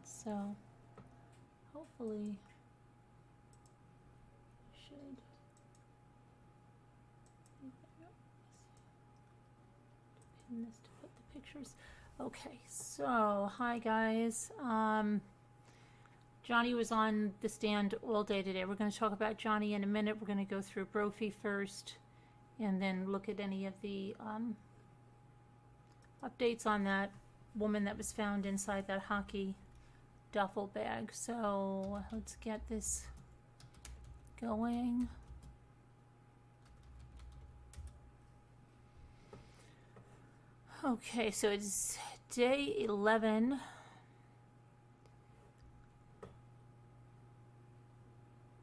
So hopefully should pin this to put the pictures. Okay, so hi guys. Johnny was on the stand all day today. We're going to talk about Johnny in a minute. We're going to go through Brophy first and then look at any of the updates on that woman that was found inside that hockey duffel bag. So let's get this going. Okay, so it's day 11.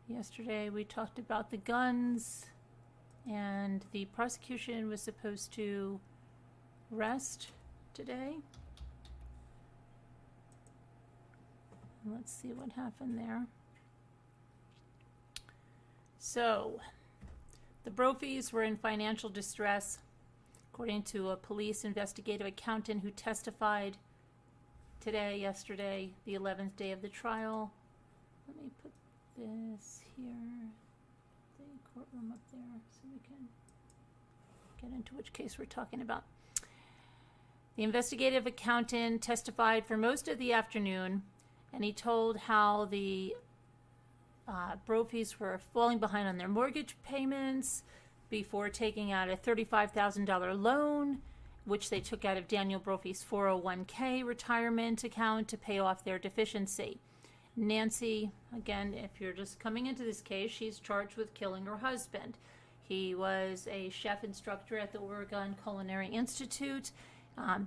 Yesterday we talked about the guns, and the prosecution was supposed to rest today. Let's see what happened there. So, the Brophies were in financial distress, according to a police investigative accountant who testified yesterday, the 11th day of the trial. Let me put this here, the courtroom up there, so we can get into which case we're talking about. The investigative accountant testified for most of the afternoon, and he told how the Brophies were falling behind on their mortgage payments before taking out a $35,000 loan, which they took out of Daniel Brophy's 401k retirement account to pay off their deficiency. Nancy, again, if you're just coming into this case, she's charged with killing her husband. He was a chef instructor at the Oregon Culinary Institute.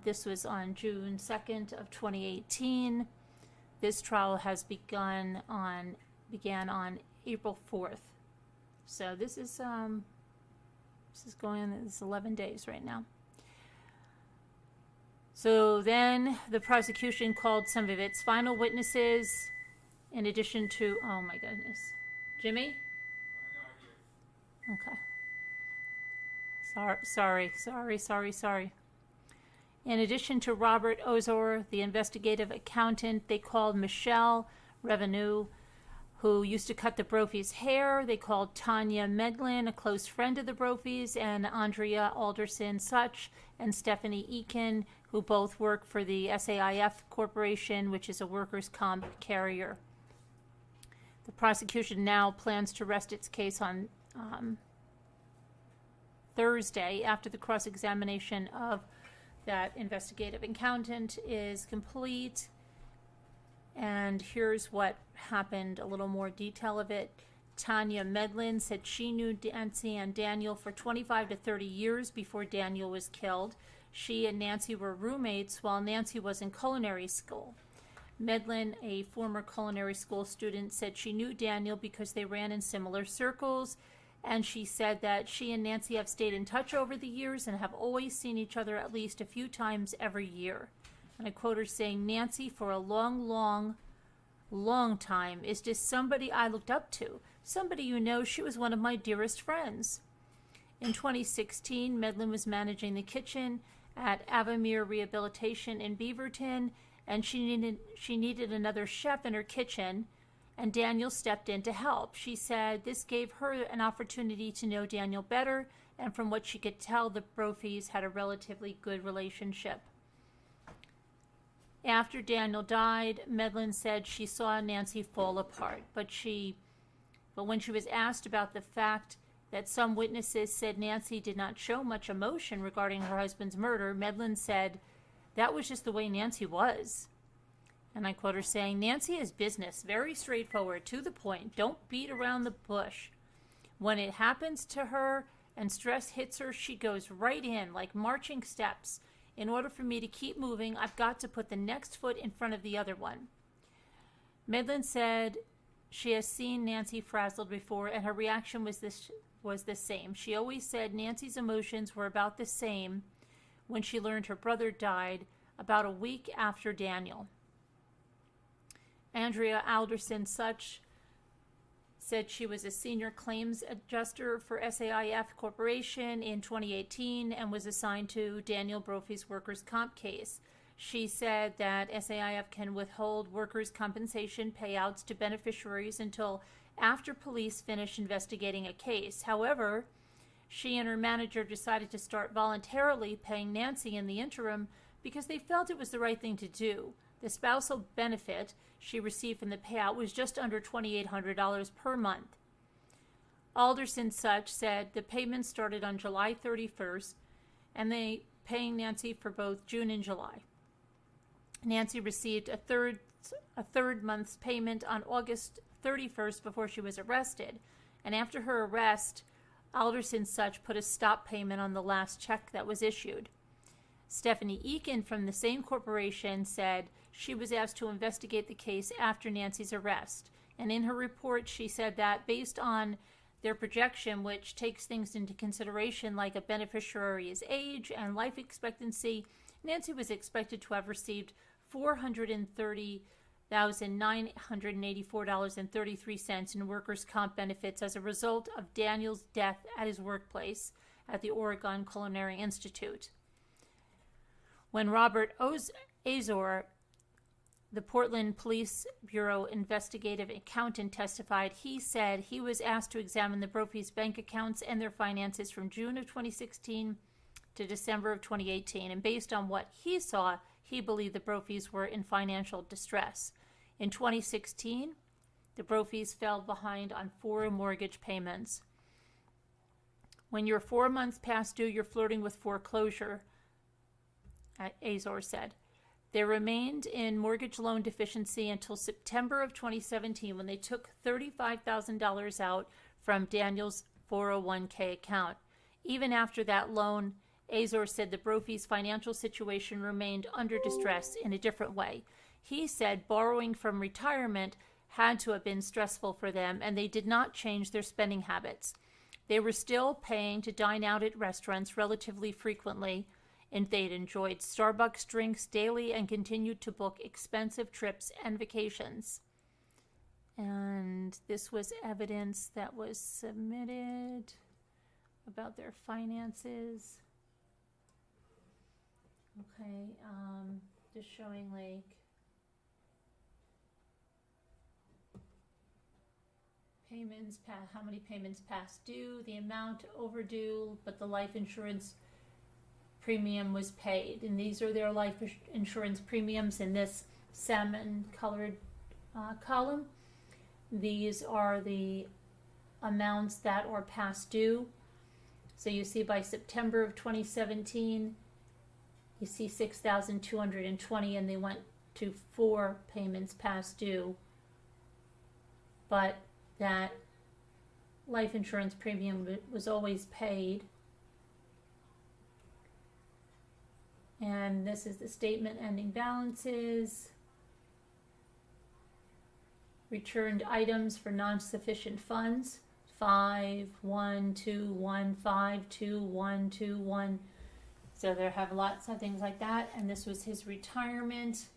This was on June 2nd of 2018. This trial has began on April 4th. So this is going on, this is 11 days right now. So then the prosecution called some of its final witnesses, in addition to, oh my goodness. Jimmy? Okay. Sorry. In addition to Robert Ozor, the investigative accountant, they called Michelle Revenue, who used to cut the Brophy's hair. They called Tanya Medlin, a close friend of the Brophy's, and Andrea Alderson Such and Stephanie Eakin, who both work for the SAIF Corporation, which is a workers' comp carrier. The prosecution now plans to rest its case on Thursday after the cross-examination of that investigative accountant is complete. And here's what happened, a little more detail of it. Tanya Medlin said she knew Nancy and Daniel for 25 to 30 years before Daniel was killed. She and Nancy were roommates while Nancy was in culinary school. Medlin, a former culinary school student, said she knew Daniel because they ran in similar circles, and she said that she and Nancy have stayed in touch over the years and have always seen each other at least a few times every year. And I quote her saying, "Nancy, for a long time, is just somebody I looked up to. Somebody she was one of my dearest friends." In 2016, Medlin was managing the kitchen at Avamere Rehabilitation in Beaverton, and she needed another chef in her kitchen, and Daniel stepped in to help. She said this gave her an opportunity to know Daniel better, and from what she could tell, the Brophies had a relatively good relationship. After Daniel died, Medlin said she saw Nancy fall apart, but when she was asked about the fact that some witnesses said Nancy did not show much emotion regarding her husband's murder, Medlin said that was just the way Nancy was. And I quote her saying, "Nancy is business, very straightforward, to the point, don't beat around the bush. When it happens to her and stress hits her, she goes right in, like marching steps. In order for me to keep moving, I've got to put the next foot in front of the other one." Medlin said she has seen Nancy frazzled before, and her reaction was the same. She always said Nancy's emotions were about the same when she learned her brother died about a week after Daniel. Andrea Alderson Such said she was a senior claims adjuster for SAIF Corporation in 2018 and was assigned to Daniel Brophy's workers' comp case. She said that SAIF can withhold workers' compensation payouts to beneficiaries until after police finish investigating a case. However, she and her manager decided to start voluntarily paying Nancy in the interim because they felt it was the right thing to do. The spousal benefit she received from the payout was just under $2,800 per month. Alderson Such said the payment started on July 31st, and they paying Nancy for both June and July. Nancy received a third month's payment on August 31st before she was arrested, and after her arrest, Alderson Such put a stop payment on the last check that was issued. Stephanie Eakin from the same corporation said she was asked to investigate the case after Nancy's arrest, and in her report she said that based on their projection, which takes things into consideration like a beneficiary's age and life expectancy, Nancy was expected to have received $430,984.33 in workers' comp benefits as a result of Daniel's death at his workplace at the Oregon Culinary Institute. When Robert Azor, the Portland Police Bureau investigative accountant, testified, he said he was asked to examine the Brophy's bank accounts and their finances from June of 2016 to December of 2018, and based on what he saw, he believed the Brophy's were in financial distress. In 2016, the Brophy's fell behind on 4 mortgage payments. When you're 4 months past due, you're flirting with foreclosure, Azor said. They remained in mortgage loan deficiency until September of 2017 when they took $35,000 out from Daniel's 401k account. Even after that loan, Azor said the Brophy's financial situation remained under distress in a different way. He said borrowing from retirement had to have been stressful for them, and they did not change their spending habits. They were still paying to dine out at restaurants relatively frequently, and they'd enjoyed Starbucks drinks daily and continued to book expensive trips and vacations. And this was evidence that was submitted about their finances. Okay, just showing like payments, how many payments past due, the amount overdue, but the life insurance premium was paid. And these are their life insurance premiums in this salmon colored column. These are the amounts that are past due. So you see by September of 2017, you see $6,220, and they went to 4 payments past due. But that life insurance premium was always paid. And this is the statement ending balances. Returned items for non-sufficient funds, 512152121. So there have lots of things like that. And this was his retirement.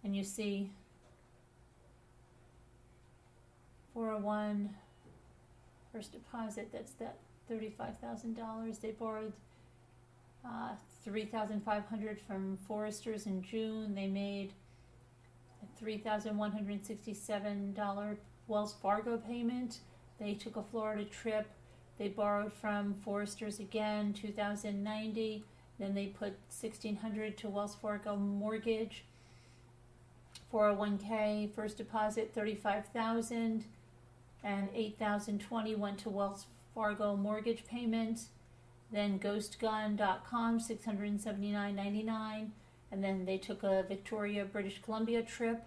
And you see 401 first deposit, that's that $35,000. They borrowed $3,500 from Foresters in June. They made a $3,167 Wells Fargo payment. They took a Florida trip. They borrowed from Foresters again, $2,090. Then they put $1,600 to Wells Fargo mortgage. 401k first deposit $35,000, and $8,020 went to Wells Fargo mortgage payment. Then GhostGun.com $679.99, and then they took a Victoria, British Columbia trip.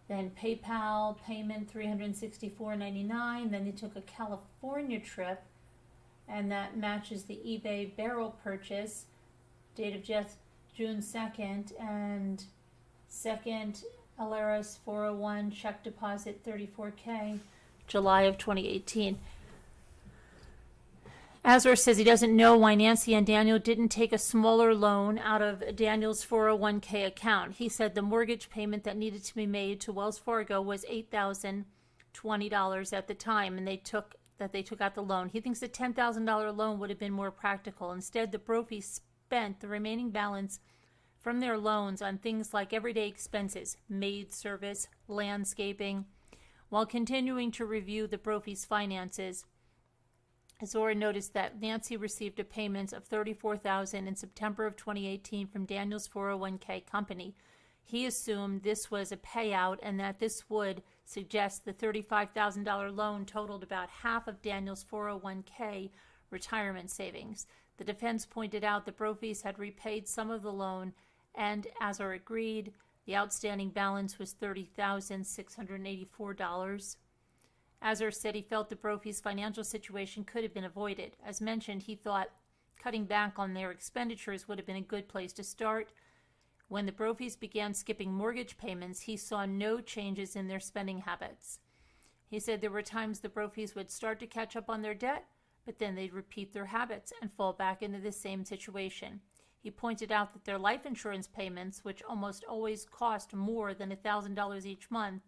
Then PayPal payment $364.99. Then they took a California trip, and that matches the eBay barrel purchase, date of death June 2nd, and second Alaris 401 check deposit $34K, July of 2018. Azor says he doesn't know why Nancy and Daniel didn't take a smaller loan out of Daniel's 401k account. He said the mortgage payment that needed to be made to Wells Fargo was $8,020 at the time, and they took out the loan. He thinks the $10,000 loan would have been more practical. Instead, the Brophy spent the remaining balance from their loans on things like everyday expenses, maid service, landscaping. While continuing to review the Brophy's finances, Zora noticed that Nancy received a payment of $34,000 in September of 2018 from Daniel's 401k company. He assumed this was a payout and that this would suggest the $35,000 loan totaled about half of Daniel's 401k retirement savings. The defense pointed out the Brophy's had repaid some of the loan, and as are agreed, the outstanding balance was $30,684. Azar said he felt the Brophy's financial situation could have been avoided. As mentioned, he thought cutting back on their expenditures would have been a good place to start. When the Brophy's began skipping mortgage payments, he saw no changes in their spending habits. He said there were times the Brophy's would start to catch up on their debt, but then they'd repeat their habits and fall back into the same situation. He pointed out that their life insurance payments, which almost always cost more than $1,000 each month,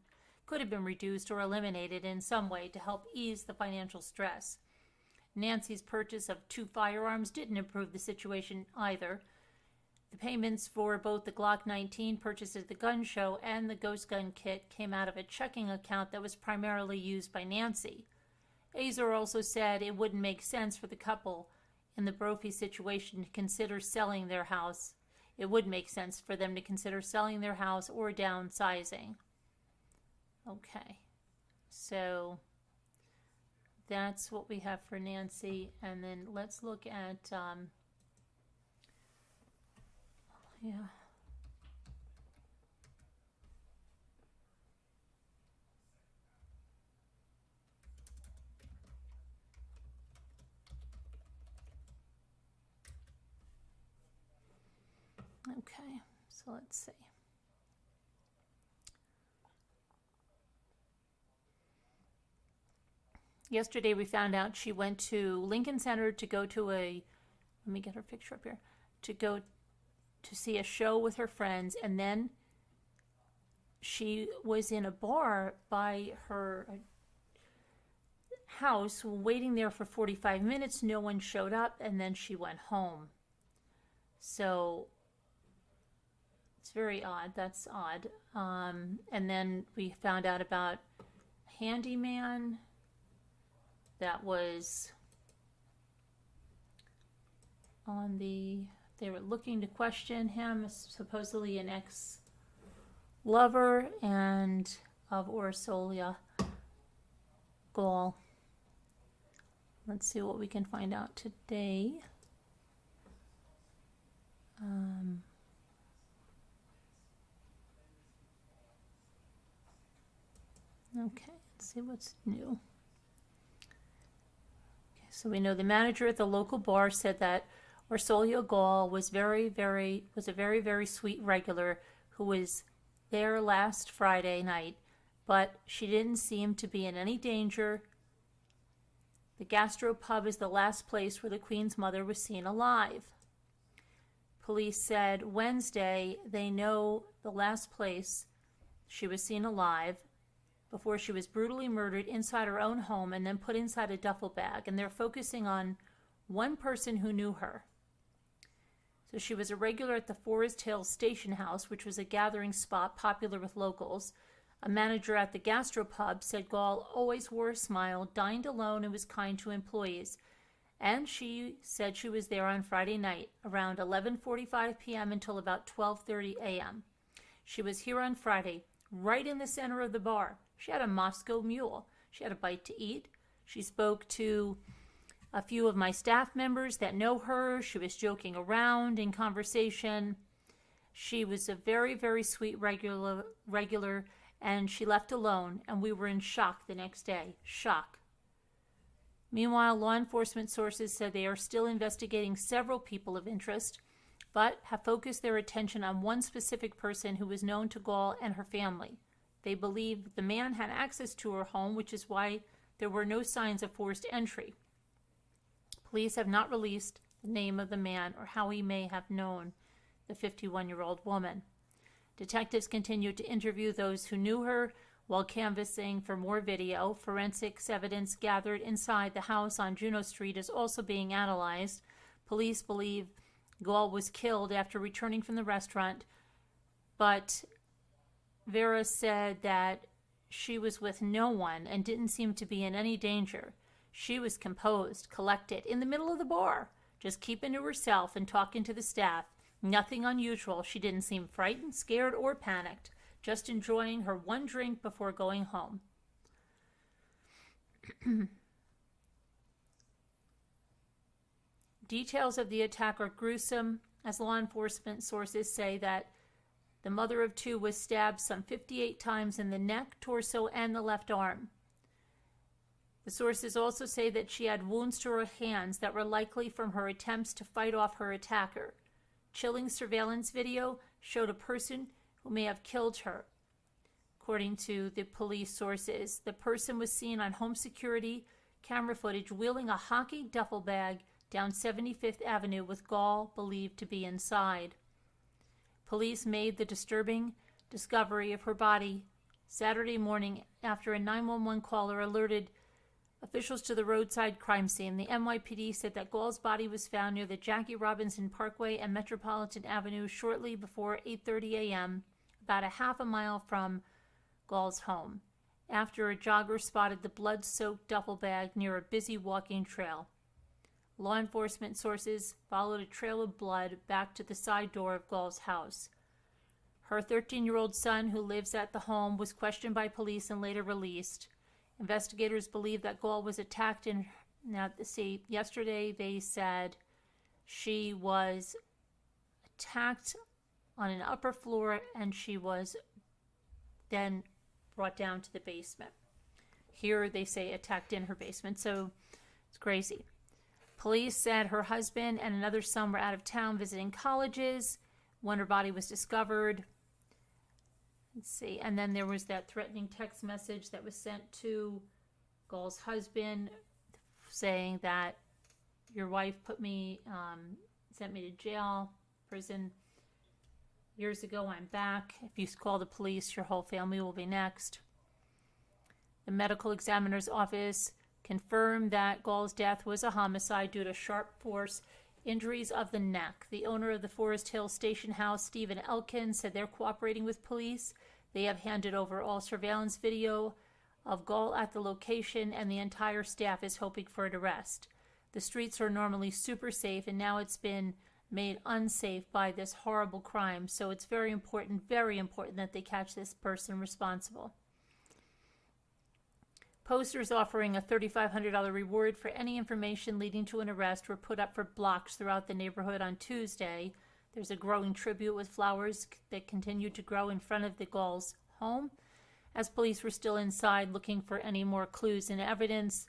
could have been reduced or eliminated in some way to help ease the financial stress. Nancy's purchase of 2 firearms didn't improve the situation either. The payments for both the Glock 19 purchased at the gun show and the Ghost Gun kit came out of a checking account that was primarily used by Nancy. Azar also said it wouldn't make sense for the couple in the Brophy situation to consider selling their house. It would make sense for them to consider selling their house or downsizing. Okay, so that's what we have for Nancy, and then let's look at okay, so let's see. Yesterday we found out she went to Lincoln Center to go to let me get her picture up here, to go to see a show with her friends, and then she was in a bar by her house waiting there for 45 minutes. No one showed up, and then she went home. So it's very odd. That's odd. And then we found out about handyman that was on they were looking to question him, supposedly an ex-lover and of Orsolya Gaal. Let's see what we can find out today. Okay, let's see what's new. So we know the manager at the local bar said that Orsolya Gaal was a very, very sweet regular who was there last Friday night, but she didn't seem to be in any danger. The gastro pub is the last place where the Queen's mother was seen alive. Police said Wednesday they know the last place she was seen alive before she was brutally murdered inside her own home and then put inside a duffel bag. And they're focusing on one person who knew her. So she was a regular at the Forest Hill Station House, which was a gathering spot popular with locals. A manager at the gastropub said Gaal always wore a smile, dined alone, and was kind to employees. And she said she was there on Friday night, around 11:45 p.m. until about 12:30 a.m. She was here on Friday, right in the center of the bar. She had a Moscow Mule. She had a bite to eat. She spoke to a few of my staff members that know her. She was joking around in conversation. She was a very, very sweet regular, and she left alone, and we were in shock the next day. Shock. Meanwhile, law enforcement sources said they are still investigating several people of interest, but have focused their attention on one specific person who was known to Gaal and her family. They believe the man had access to her home, which is why there were no signs of forced entry. Police have not released the name of the man or how he may have known the 51-year-old woman. Detectives continue to interview those who knew her while canvassing for more video. Forensics evidence gathered inside the house on Juno Street is also being analyzed. Police believe Gaal was killed after returning from the restaurant, but Vera said that she was with no one and didn't seem to be in any danger. She was composed, collected, in the middle of the bar, just keeping to herself and talking to the staff. Nothing unusual. She didn't seem frightened, scared, or panicked, just enjoying her one drink before going home. Details of the attack are gruesome, as law enforcement sources say that the mother of two was stabbed some 58 times in the neck, torso, and the left arm. The sources also say that she had wounds to her hands that were likely from her attempts to fight off her attacker. Chilling surveillance video showed a person who may have killed her. According to the police sources, the person was seen on home security camera footage wheeling a hockey duffel bag down 75th Avenue with Gaal believed to be inside. Police made the disturbing discovery of her body Saturday morning after a 911 caller alerted officials to the roadside crime scene. The NYPD said that Gaal's body was found near the Jackie Robinson Parkway and Metropolitan Avenue shortly before 8:30 a.m., about a half a mile from Gaal's home, after a jogger spotted the blood-soaked duffel bag near a busy walking trail. Law enforcement sources followed a trail of blood back to the side door of Gaal's house. Her 13-year-old son, who lives at the home, was questioned by police and later released. Investigators believe that Gaal was attacked yesterday they said she was attacked on an upper floor and she was then brought down to the basement. Here they say attacked in her basement, so it's crazy. Police said her husband and another son were out of town visiting colleges when her body was discovered. Let's see. And then there was that threatening text message that was sent to Gaal's husband saying that your wife sent me to jail, prison years ago. I'm back. If you call the police, your whole family will be next. The medical examiner's office confirmed that Gaal's death was a homicide due to sharp force injuries of the neck. The owner of the Forest Hill Station House, Stephen Elkin, said they're cooperating with police. They have handed over all surveillance video of Gaal at the location, and the entire staff is hoping for an arrest. The streets are normally super safe, and now it's been made unsafe by this horrible crime, so it's very important that they catch this person responsible. Posters offering a $3,500 reward for any information leading to an arrest were put up for blocks throughout the neighborhood on Tuesday. There's a growing tribute with flowers that continued to grow in front of the Gaal's home. As police were still inside looking for any more clues and evidence,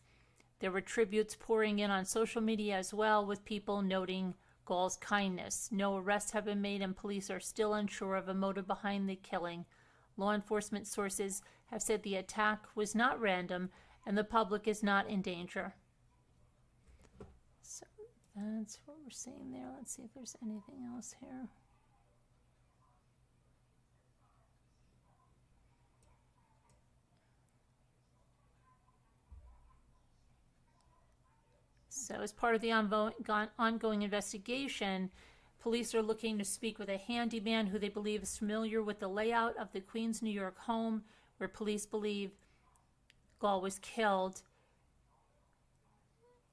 there were tributes pouring in on social media as well, with people noting Gaal's kindness. No arrests have been made, and police are still unsure of a motive behind the killing. Law enforcement sources have said the attack was not random and the public is not in danger. So that's what we're seeing there. Let's see if there's anything else here. So as part of the ongoing investigation, police are looking to speak with a handyman who they believe is familiar with the layout of the Queens, New York home where police believe Gaal was killed.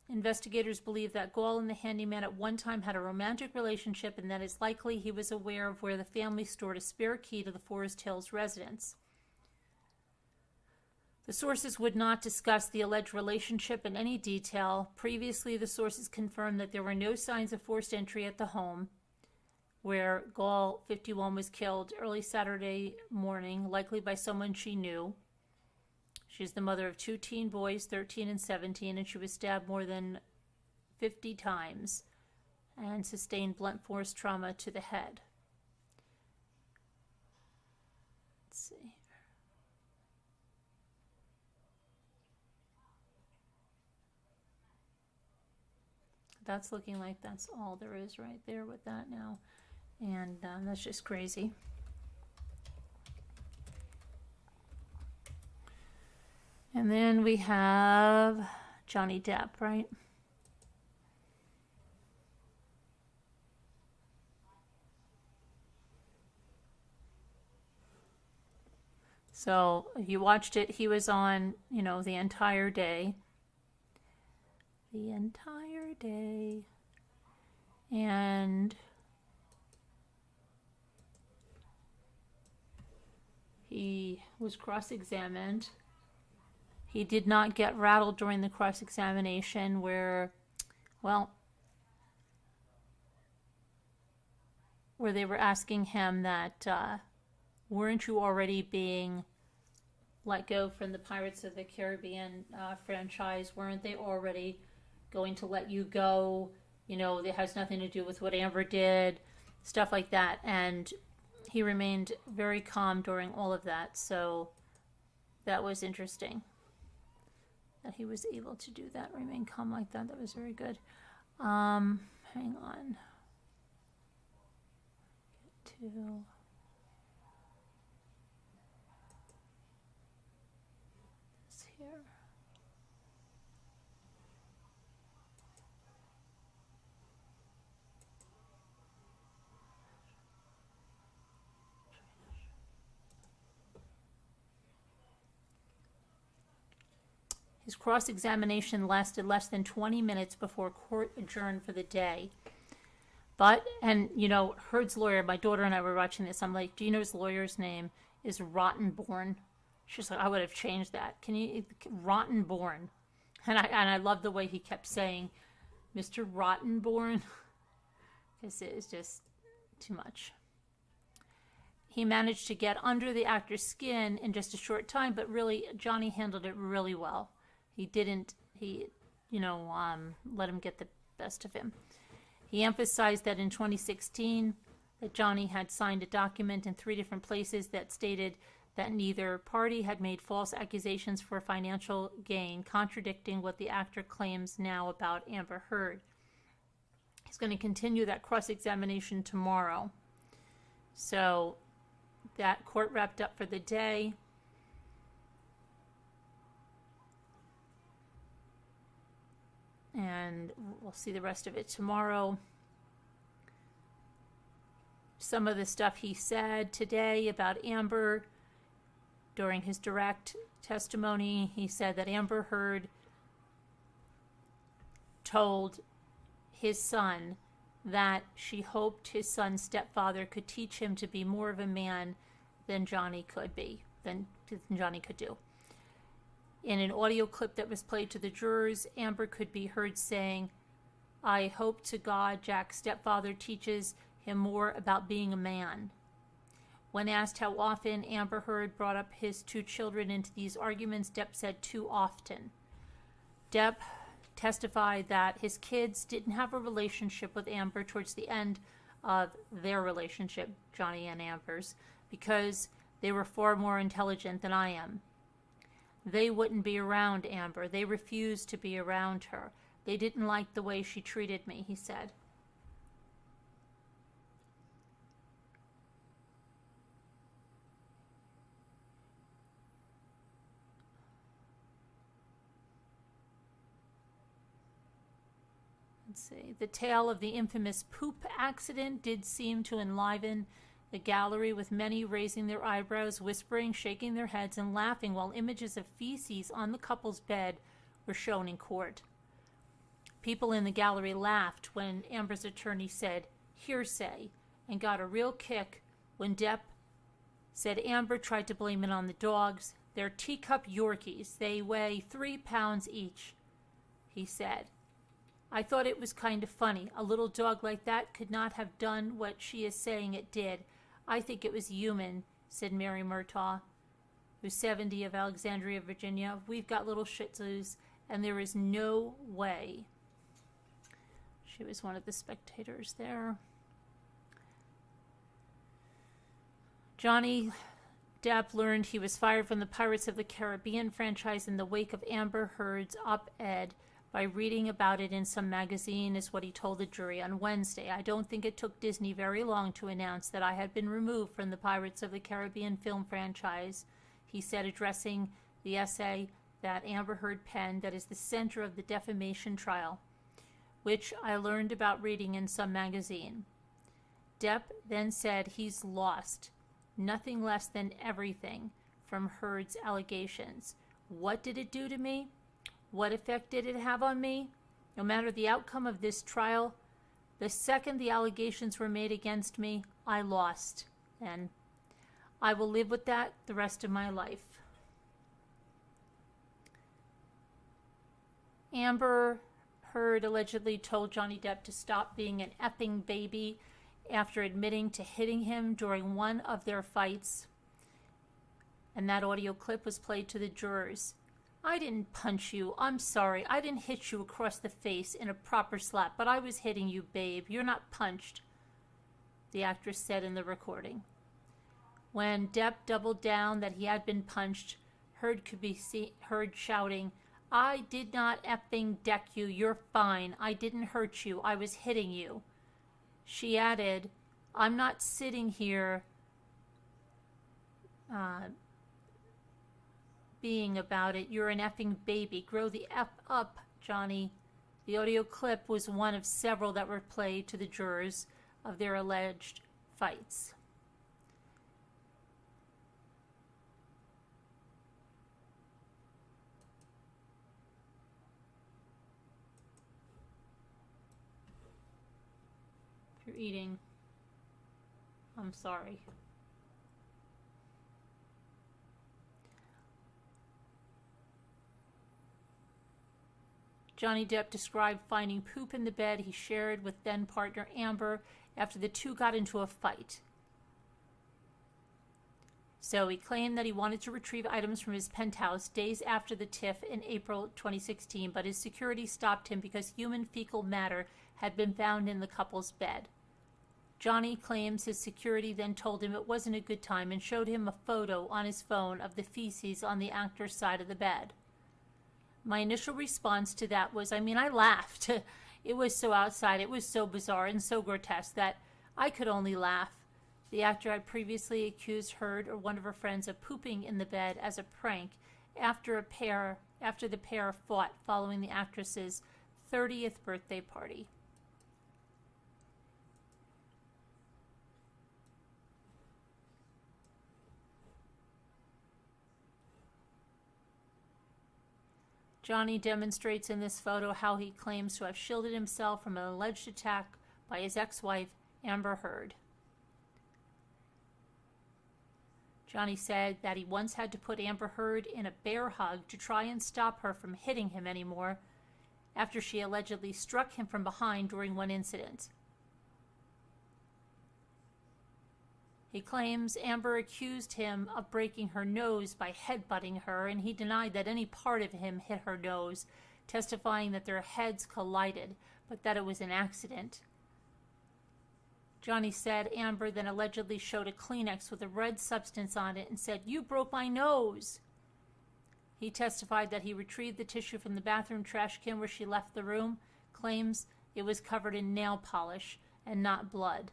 Investigators believe that Gaal and the handyman at one time had a romantic relationship, and that it's likely he was aware of where the family stored a spare key to the Forest Hills residence. The sources would not discuss the alleged relationship in any detail. Previously, the sources confirmed that there were no signs of forced entry at the home where Gaal, 51, was killed early Saturday morning, likely by someone she knew. She's the mother of two teen boys, 13 and 17, and she was stabbed more than 50 times and sustained blunt force trauma to the head. Let's see. That's looking like that's all there is right there with that now. And that's just crazy. And then we have Johnny Depp, right? So if you watched it, he was on, the entire day. The entire day. And he was cross-examined. He did not get rattled during the cross-examination where they were asking him that, weren't you already being let go from the Pirates of the Caribbean franchise? Weren't they already going to let you go? It has nothing to do with what Amber did, stuff like that. And he remained very calm during all of that. So that was interesting that he was able to do that, remain calm like that. That was very good. Hang on. Get to... here. His cross-examination lasted less than 20 minutes before court adjourned for the day. Heard's lawyer, my daughter and I were watching this. I'm like, do you know his lawyer's name is Rottenborn? She's like, I would have changed that. Can you, Rottenborn? And I love the way he kept saying, Mr. Rottenborn. Because it is just too much. He managed to get under the actor's skin in just a short time, but really, Johnny handled it really well. He let him get the best of him. He emphasized that in 2016, that Johnny had signed a document in 3 different places that stated that neither party had made false accusations for financial gain, contradicting what the actor claims now about Amber Heard. He's going to continue that cross-examination tomorrow. So that court wrapped up for the day. And we'll see the rest of it tomorrow. Some of the stuff he said today about Amber during his direct testimony, he said that Amber Heard told his son that she hoped his son's stepfather could teach him to be more of a man than Johnny could do. In an audio clip that was played to the jurors, Amber could be heard saying, I hope to God Jack's stepfather teaches him more about being a man. When asked how often Amber Heard brought up his 2 children into these arguments, Depp said too often. Depp testified that his kids didn't have a relationship with Amber towards the end of their relationship, Johnny and Amber's, because they were far more intelligent than I am. They wouldn't be around Amber. They refused to be around her. They didn't like the way she treated me, he said. Let's see. The tale of the infamous poop accident did seem to enliven the gallery, with many raising their eyebrows, whispering, shaking their heads, and laughing while images of feces on the couple's bed were shown in court. People in the gallery laughed when Amber's attorney said, hearsay, and got a real kick when Depp said Amber tried to blame it on the dogs. They're teacup Yorkies. They weigh 3 pounds each, he said. I thought it was kind of funny. A little dog like that could not have done what she is saying it did. I think it was human, said Mary Murtaugh, who's 70, of Alexandria, Virginia. We've got little Shih Tzus, and there is no way. She was one of the spectators there. Johnny Depp learned he was fired from the Pirates of the Caribbean franchise in the wake of Amber Heard's op-ed by reading about it in some magazine, is what he told the jury on Wednesday. I don't think it took Disney very long to announce that I had been removed from the Pirates of the Caribbean film franchise, he said, addressing the essay that Amber Heard penned that is the center of the defamation trial, which I learned about reading in some magazine. Depp then said he's lost nothing less than everything from Heard's allegations. What did it do to me? What effect did it have on me? No matter the outcome of this trial, the second the allegations were made against me, I lost. And I will live with that the rest of my life. Amber Heard allegedly told Johnny Depp to stop being an effing baby after admitting to hitting him during one of their fights. And that audio clip was played to the jurors. I didn't punch you. I'm sorry. I didn't hit you across the face in a proper slap, but I was hitting you, babe. You're not punched, the actress said in the recording. When Depp doubled down that he had been punched, Heard could be heard shouting, I did not effing deck you. You're fine. I didn't hurt you. I was hitting you. She added, I'm not sitting here being about it. You're an effing baby. Grow the F up, Johnny. The audio clip was one of several that were played to the jurors of their alleged fights. If you're eating, I'm sorry. Johnny Depp described finding poop in the bed he shared with then-partner Amber after the two got into a fight. So he claimed that he wanted to retrieve items from his penthouse days after the tiff in April 2016, but his security stopped him because human fecal matter had been found in the couple's bed. Johnny claims his security then told him it wasn't a good time and showed him a photo on his phone of the feces on the actor's side of the bed. My initial response to that was, I laughed. It was so outside, it was so bizarre and so grotesque that I could only laugh. The actor had previously accused Heard or one of her friends of pooping in the bed as a prank after the pair fought following the actress's 30th birthday party. Johnny demonstrates in this photo how he claims to have shielded himself from an alleged attack by his ex-wife, Amber Heard. Johnny said that he once had to put Amber Heard in a bear hug to try and stop her from hitting him anymore after she allegedly struck him from behind during one incident. He claims Amber accused him of breaking her nose by headbutting her, and he denied that any part of him hit her nose, testifying that their heads collided, but that it was an accident. Johnny said Amber then allegedly showed a Kleenex with a red substance on it and said, "You broke my nose." He testified that he retrieved the tissue from the bathroom trash can where she left the room, claims it was covered in nail polish and not blood.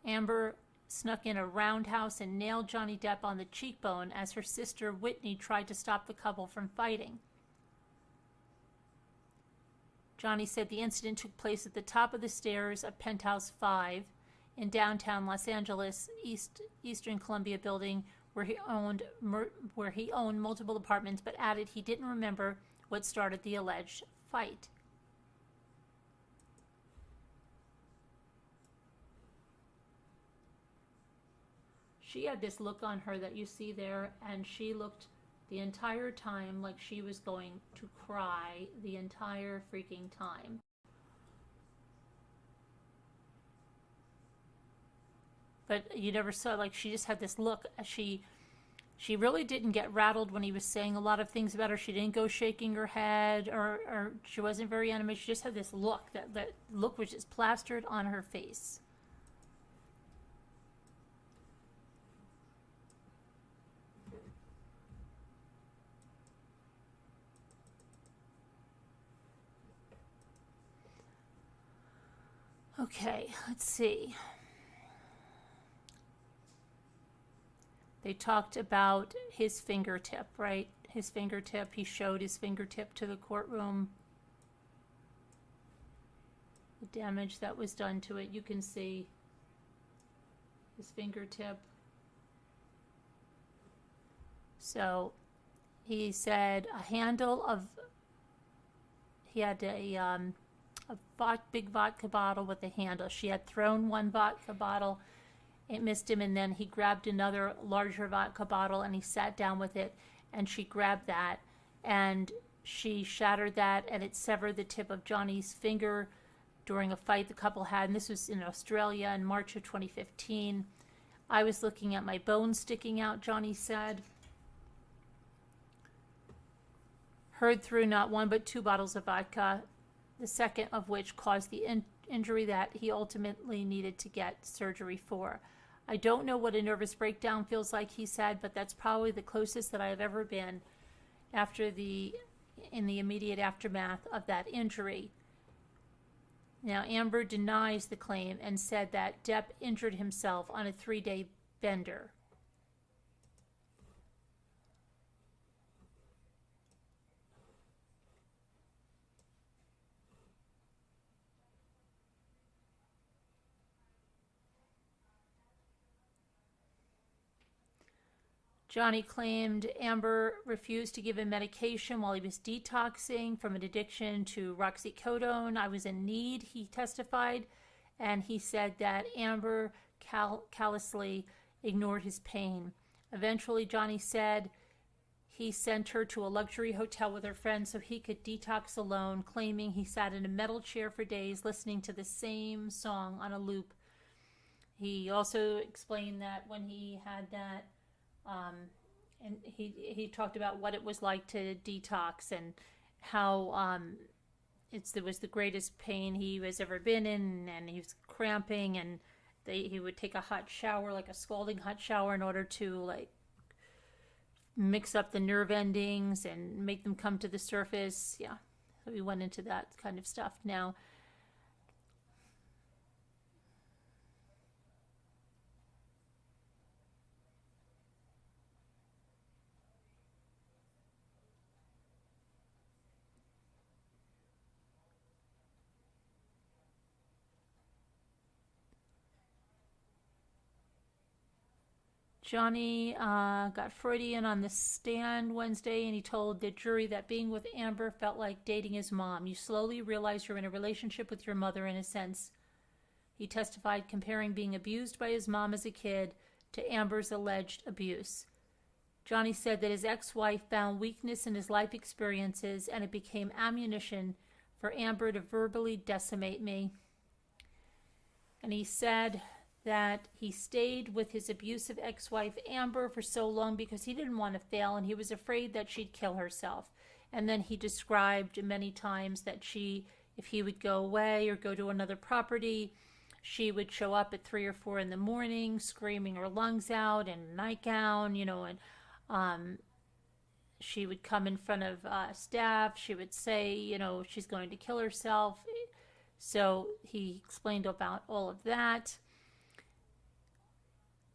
Amber snuck in a roundhouse and nailed Johnny Depp on the cheekbone as her sister Whitney tried to stop the couple from fighting. Johnny said the incident took place at the top of the stairs of Penthouse 5 in downtown Los Angeles, Eastern Columbia building, where he owned multiple apartments, but added he didn't remember what started the alleged fight. She had this look on her that you see there, and she looked the entire time like she was going to cry the entire freaking time. But you never saw, like, she just had this look. She really didn't get rattled when he was saying a lot of things about her. She didn't go shaking her head, or she wasn't very animated. She just had this look. That look was just plastered on her face. Okay, let's see. They talked about his fingertip, right? His fingertip. He showed his fingertip to the courtroom. the damage that was done to it. You can see his fingertip. So he said he had a big vodka bottle with a handle. She had thrown one vodka bottle, it missed him, and then he grabbed another larger vodka bottle and he sat down with it, and she grabbed that and she shattered that, and it severed the tip of Johnny's finger during a fight the couple had, and this was in Australia in March of 2015. I was looking at my bones sticking out, Johnny said. Heard through not one but 2 bottles of vodka, the second of which caused the injury that he ultimately needed to get surgery for. I don't know what a nervous breakdown feels like, he said, but that's probably the closest that I have ever been in the immediate aftermath of that injury. Now, Amber denies the claim and said that Depp injured himself on a 3-day bender. Johnny claimed Amber refused to give him medication while he was detoxing from an addiction to oxycodone. I was in need, he testified, and he said that Amber callously ignored his pain. Eventually, Johnny said he sent her to a luxury hotel with her friends so he could detox alone, claiming he sat in a metal chair for days listening to the same song on a loop. He also explained that when he had that, and he talked about what it was like to detox and how it was the greatest pain he has ever been in, and he was cramping, and he would take a hot shower, like a scalding hot shower, in order to like mix up the nerve endings and make them come to the surface. Yeah, so we went into that kind of stuff. Now, Johnny got Freudian on the stand Wednesday, and he told the jury that being with Amber felt like dating his mom. You slowly realize you're in a relationship with your mother, in a sense. He testified, comparing being abused by his mom as a kid to Amber's alleged abuse. Johnny said that his ex-wife found weakness in his life experiences, and it became ammunition for Amber to verbally decimate me. And he said that he stayed with his abusive ex-wife Amber for so long because he didn't want to fail, and he was afraid that she'd kill herself. And then he described many times that if he would go away or go to another property, she would show up at 3 or 4 in the morning screaming her lungs out in a nightgown, and she would come in front of staff. She would say, she's going to kill herself. So he explained about all of that.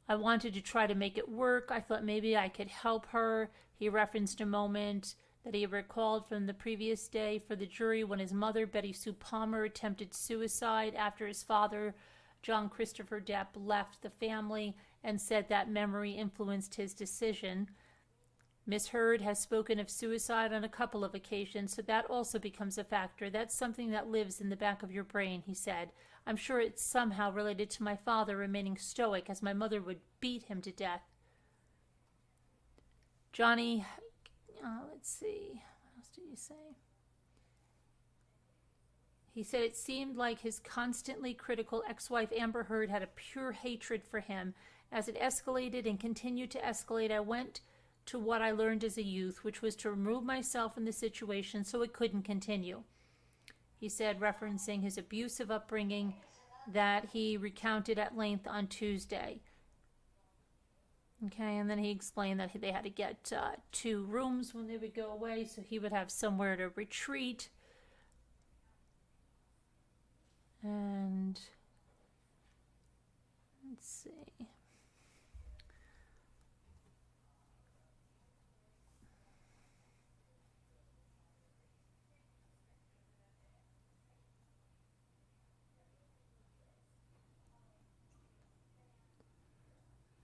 I wanted to try to make it work. I thought maybe I could help her. He referenced a moment that he recalled from the previous day for the jury when his mother, Betty Sue Palmer, attempted suicide after his father, John Christopher Depp, left the family, and said that memory influenced his decision. Miss Heard has spoken of suicide on a couple of occasions, so that also becomes a factor. That's something that lives in the back of your brain, he said. I'm sure it's somehow related to my father remaining stoic, as my mother would beat him to death. Johnny, let's see, what else did he say? He said it seemed like his constantly critical ex-wife Amber Heard had a pure hatred for him. As it escalated and continued to escalate, I went to what I learned as a youth, which was to remove myself from the situation so it couldn't continue. He said, referencing his abusive upbringing that he recounted at length on Tuesday. Okay, and then he explained that they had to get 2 rooms when they would go away, so he would have somewhere to retreat. And let's see.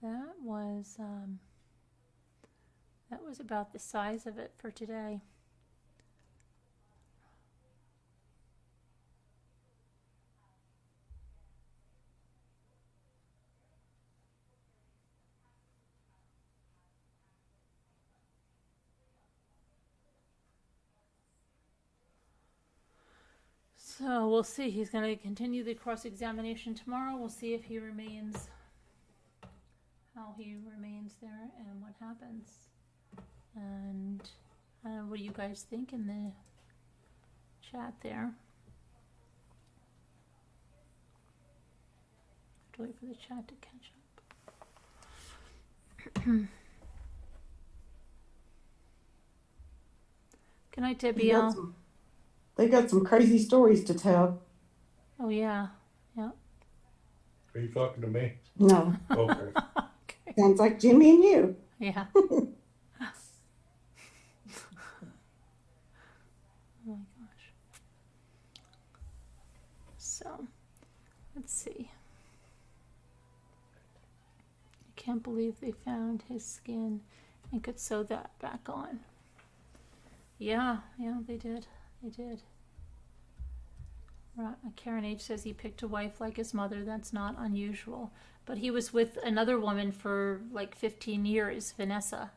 that was about the size of it for today. So we'll see. He's going to continue the cross-examination tomorrow. We'll see if he remains, how he remains there and what happens. And what do you guys think in the chat there? Have to wait for the chat to catch up. Good night, Debbie. They got some crazy stories to tell. Oh, yeah. Yeah. Are you talking to me? No. Okay. Okay. Sounds like Jimmy and you. Yeah. Oh my gosh. So, let's see. I can't believe they found his skin and could sew that back on. Yeah, they did. They did. Right. Karen H. says he picked a wife like his mother. That's not unusual. But he was with another woman for like 15 years, Vanessa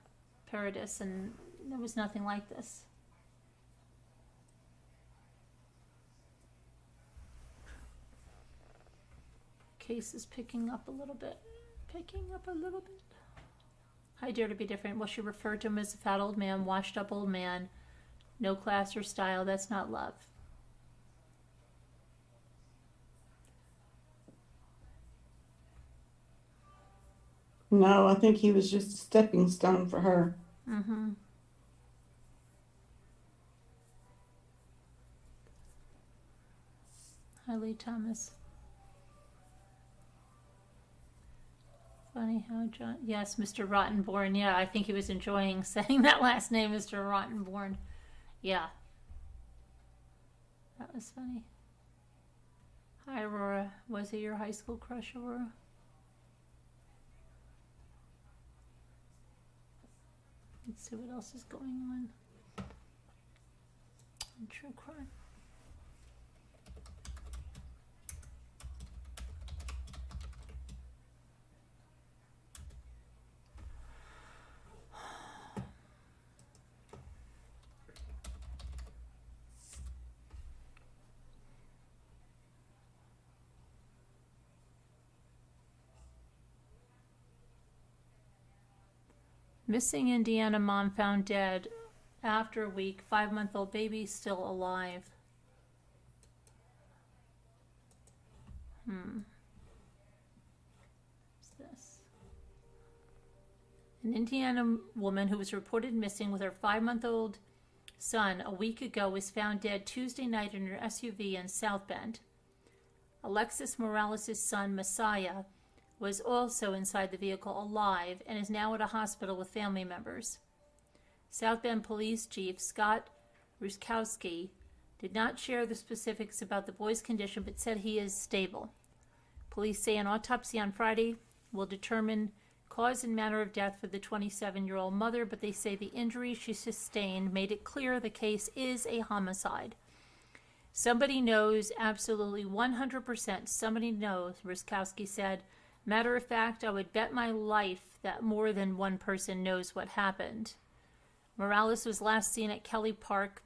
Paradis, and there was nothing like this. Case is picking up a little bit. I dare to be different. Well, she referred to him as a fat old man, washed up old man. No class or style. That's not love. No, I think he was just a stepping stone for her. Mm-hmm. Hi, Lee Thomas. Funny how John... Yes, Mr. Rottenborn. Yeah, I think he was enjoying saying that last name, Mr. Rottenborn. Yeah. That was funny. Hi, Aurora. Was it your high school crush, Aurora? Let's see what else is going on. True crime. Missing Indiana mom found dead after a week. 5-month-old baby still alive. What's this? An Indiana woman who was reported missing with her 5-month-old son a week ago was found dead Tuesday night in her SUV in South Bend. Alexis Morales' son, Messiah, was also inside the vehicle alive and is now at a hospital with family members. South Bend Police Chief Scott Ruskowski did not share the specifics about the boy's condition but said he is stable. Police say an autopsy on Friday will determine cause and manner of death for the 27-year-old mother, but they say the injuries she sustained made it clear the case is a homicide. Somebody knows, absolutely 100%, somebody knows, Ruskowski said. Matter of fact, I would bet my life that more than one person knows what happened. Morales was last seen at Kelly Park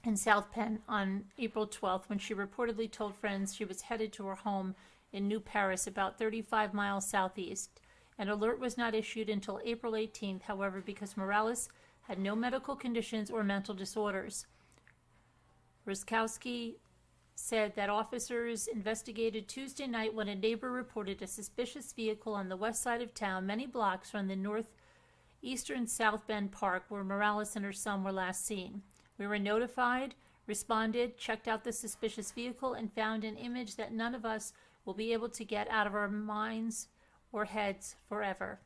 in South Bend on April 12th when she reportedly told friends she was headed to her home in New Paris, about 35 miles southeast. An alert was not issued until April 18th, however, because Morales had no medical conditions or mental disorders. Ruskowski said that officers investigated Tuesday night when a neighbor reported a suspicious vehicle on the west side of town, many blocks from the northeastern South Bend Park where Morales and her son were last seen. We were notified, responded, checked out the suspicious vehicle, and found an image that none of us will be able to get out of our minds or heads forever.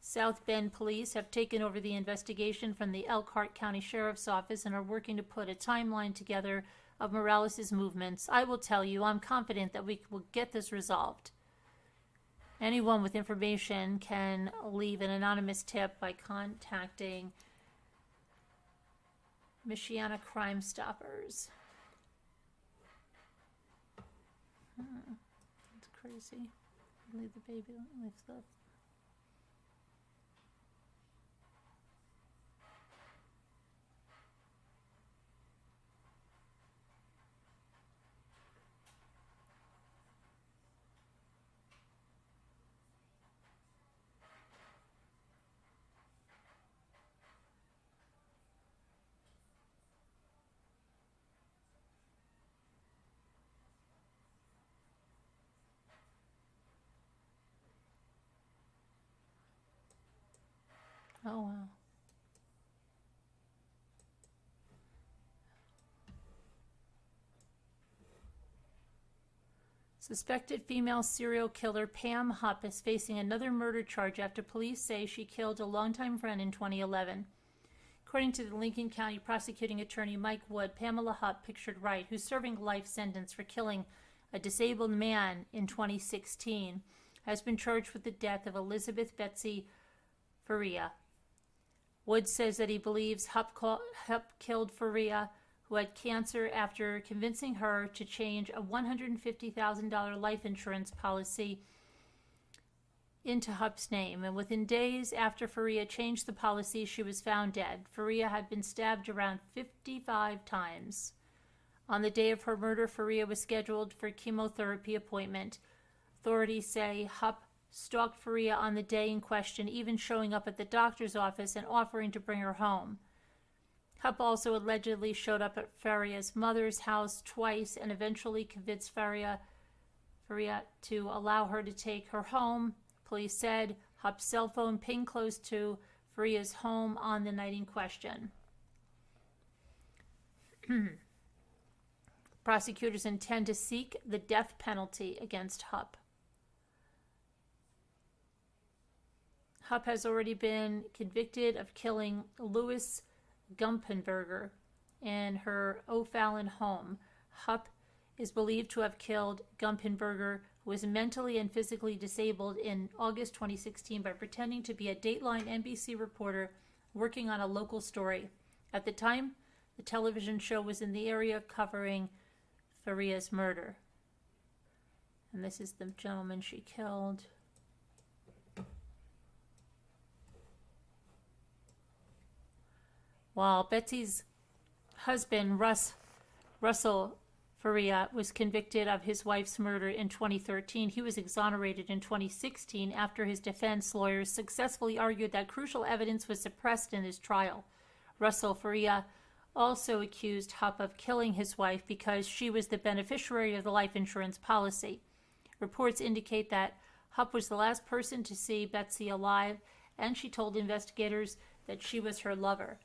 South Bend police have taken over the investigation from the Elkhart County Sheriff's Office and are working to put a timeline together of Morales' movements. I will tell you, I'm confident that we will get this resolved. Anyone with information can leave an anonymous tip by contacting Michiana Crime Stoppers. That's crazy. Leave the baby, leave the... Oh, wow. Suspected female serial killer Pam Hupp is facing another murder charge after police say she killed a longtime friend in 2011. According to the Lincoln County prosecuting attorney Mike Wood, Pamela Hupp, pictured right, who's serving a life sentence for killing a disabled man in 2016, has been charged with the death of Elizabeth Betsy Faria. Wood says that he believes Hupp killed Faria, who had cancer, after convincing her to change a $150,000 life insurance policy into Hupp's name. And within days after Faria changed the policy, she was found dead. Faria had been stabbed around 55 times. On the day of her murder, Faria was scheduled for a chemotherapy appointment. Authorities say Hupp stalked Faria on the day in question, even showing up at the doctor's office and offering to bring her home. Hupp also allegedly showed up at Faria's mother's house twice and eventually convinced Faria to allow her to take her home. Police said Hupp's cell phone pinged close to Faria's home on the night in question. Prosecutors intend to seek the death penalty against Hupp. Hupp has already been convicted of killing Louis Gumpenberger in her O'Fallon home. Hupp is believed to have killed Gumpenberger, who was mentally and physically disabled, in August 2016 by pretending to be a Dateline NBC reporter working on a local story. At the time, the television show was in the area covering Faria's murder. And this is the gentleman she killed. While Betsy's husband, Russell Faria, was convicted of his wife's murder in 2013, he was exonerated in 2016 after his defense lawyers successfully argued that crucial evidence was suppressed in his trial. Russell Faria also accused Hupp of killing his wife because she was the beneficiary of the life insurance policy. Reports indicate that Hupp was the last person to see Betsy alive, and she told investigators that she was her lover.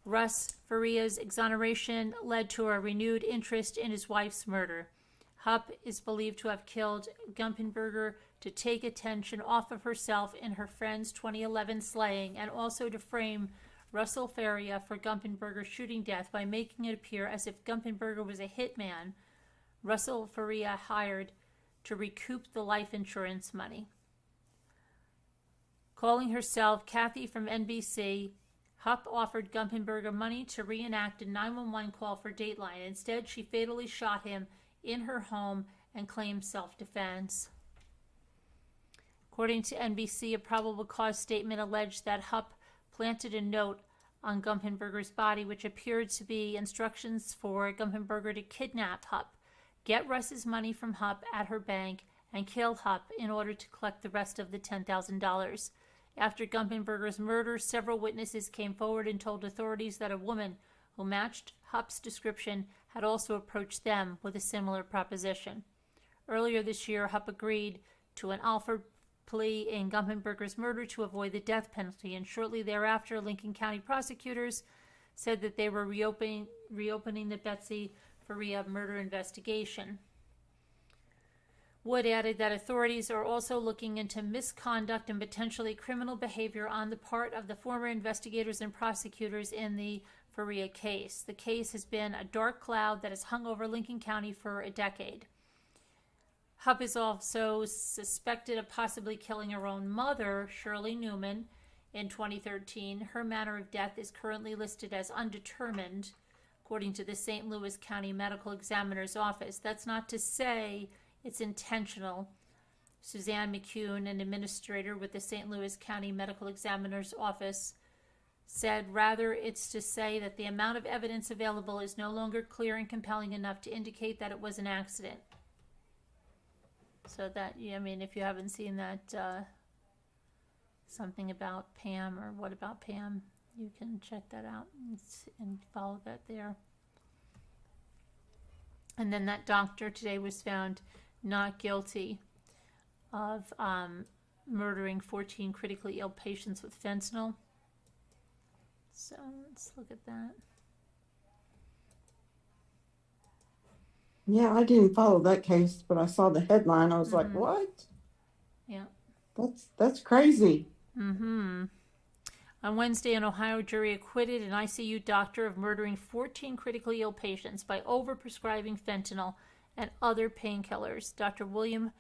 Russ Faria's exoneration led to a renewed interest in his wife's murder. Hupp is believed to have killed Gumpenberger to take attention off of herself in her friend's 2011 slaying, and also to frame Russell Faria for Gumpenberger's shooting death by making it appear as if Gumpenberger was a hitman Russell Faria hired to recoup the life insurance money. Calling herself Kathy from NBC, Hupp offered Gumpenberger money to reenact a 911 call for Dateline. Instead, she fatally shot him in her home and claimed self-defense. According to NBC, a probable cause statement alleged that Hupp planted a note on Gumpenberger's body, which appeared to be instructions for Gumpenberger to kidnap Hupp, get Russ's money from Hupp at her bank, and kill Hupp in order to collect the rest of the $10,000. After Gumpenberger's murder, several witnesses came forward and told authorities that a woman who matched Hupp's description had also approached them with a similar proposition. Earlier this year, Hupp agreed to an offered plea in Gumpenberger's murder to avoid the death penalty, and shortly thereafter, Lincoln County prosecutors said that they were reopening the Betsy Faria murder investigation. Wood added that authorities are also looking into misconduct and potentially criminal behavior on the part of the former investigators and prosecutors in the Faria case. The case has been a dark cloud that has hung over Lincoln County for a decade. Hupp is also suspected of possibly killing her own mother, Shirley Newman, in 2013. Her manner of death is currently listed as undetermined, according to the St. Louis County Medical Examiner's Office. That's not to say it's intentional. Suzanne McCune, an administrator with the St. Louis County Medical Examiner's Office, said rather it's to say that the amount of evidence available is no longer clear and compelling enough to indicate that it was an accident. So that, I mean, if you haven't seen that, something about Pam or what about Pam, you can check that out and follow that there. And then that doctor today was found not guilty of murdering 14 critically ill patients with fentanyl. So let's look at that. Yeah, I didn't follow that case, but I saw the headline. I was like, what? Yeah. That's crazy. On Wednesday, an Ohio jury acquitted an ICU doctor of murdering 14 critically ill patients by overprescribing fentanyl and other painkillers. Dr. William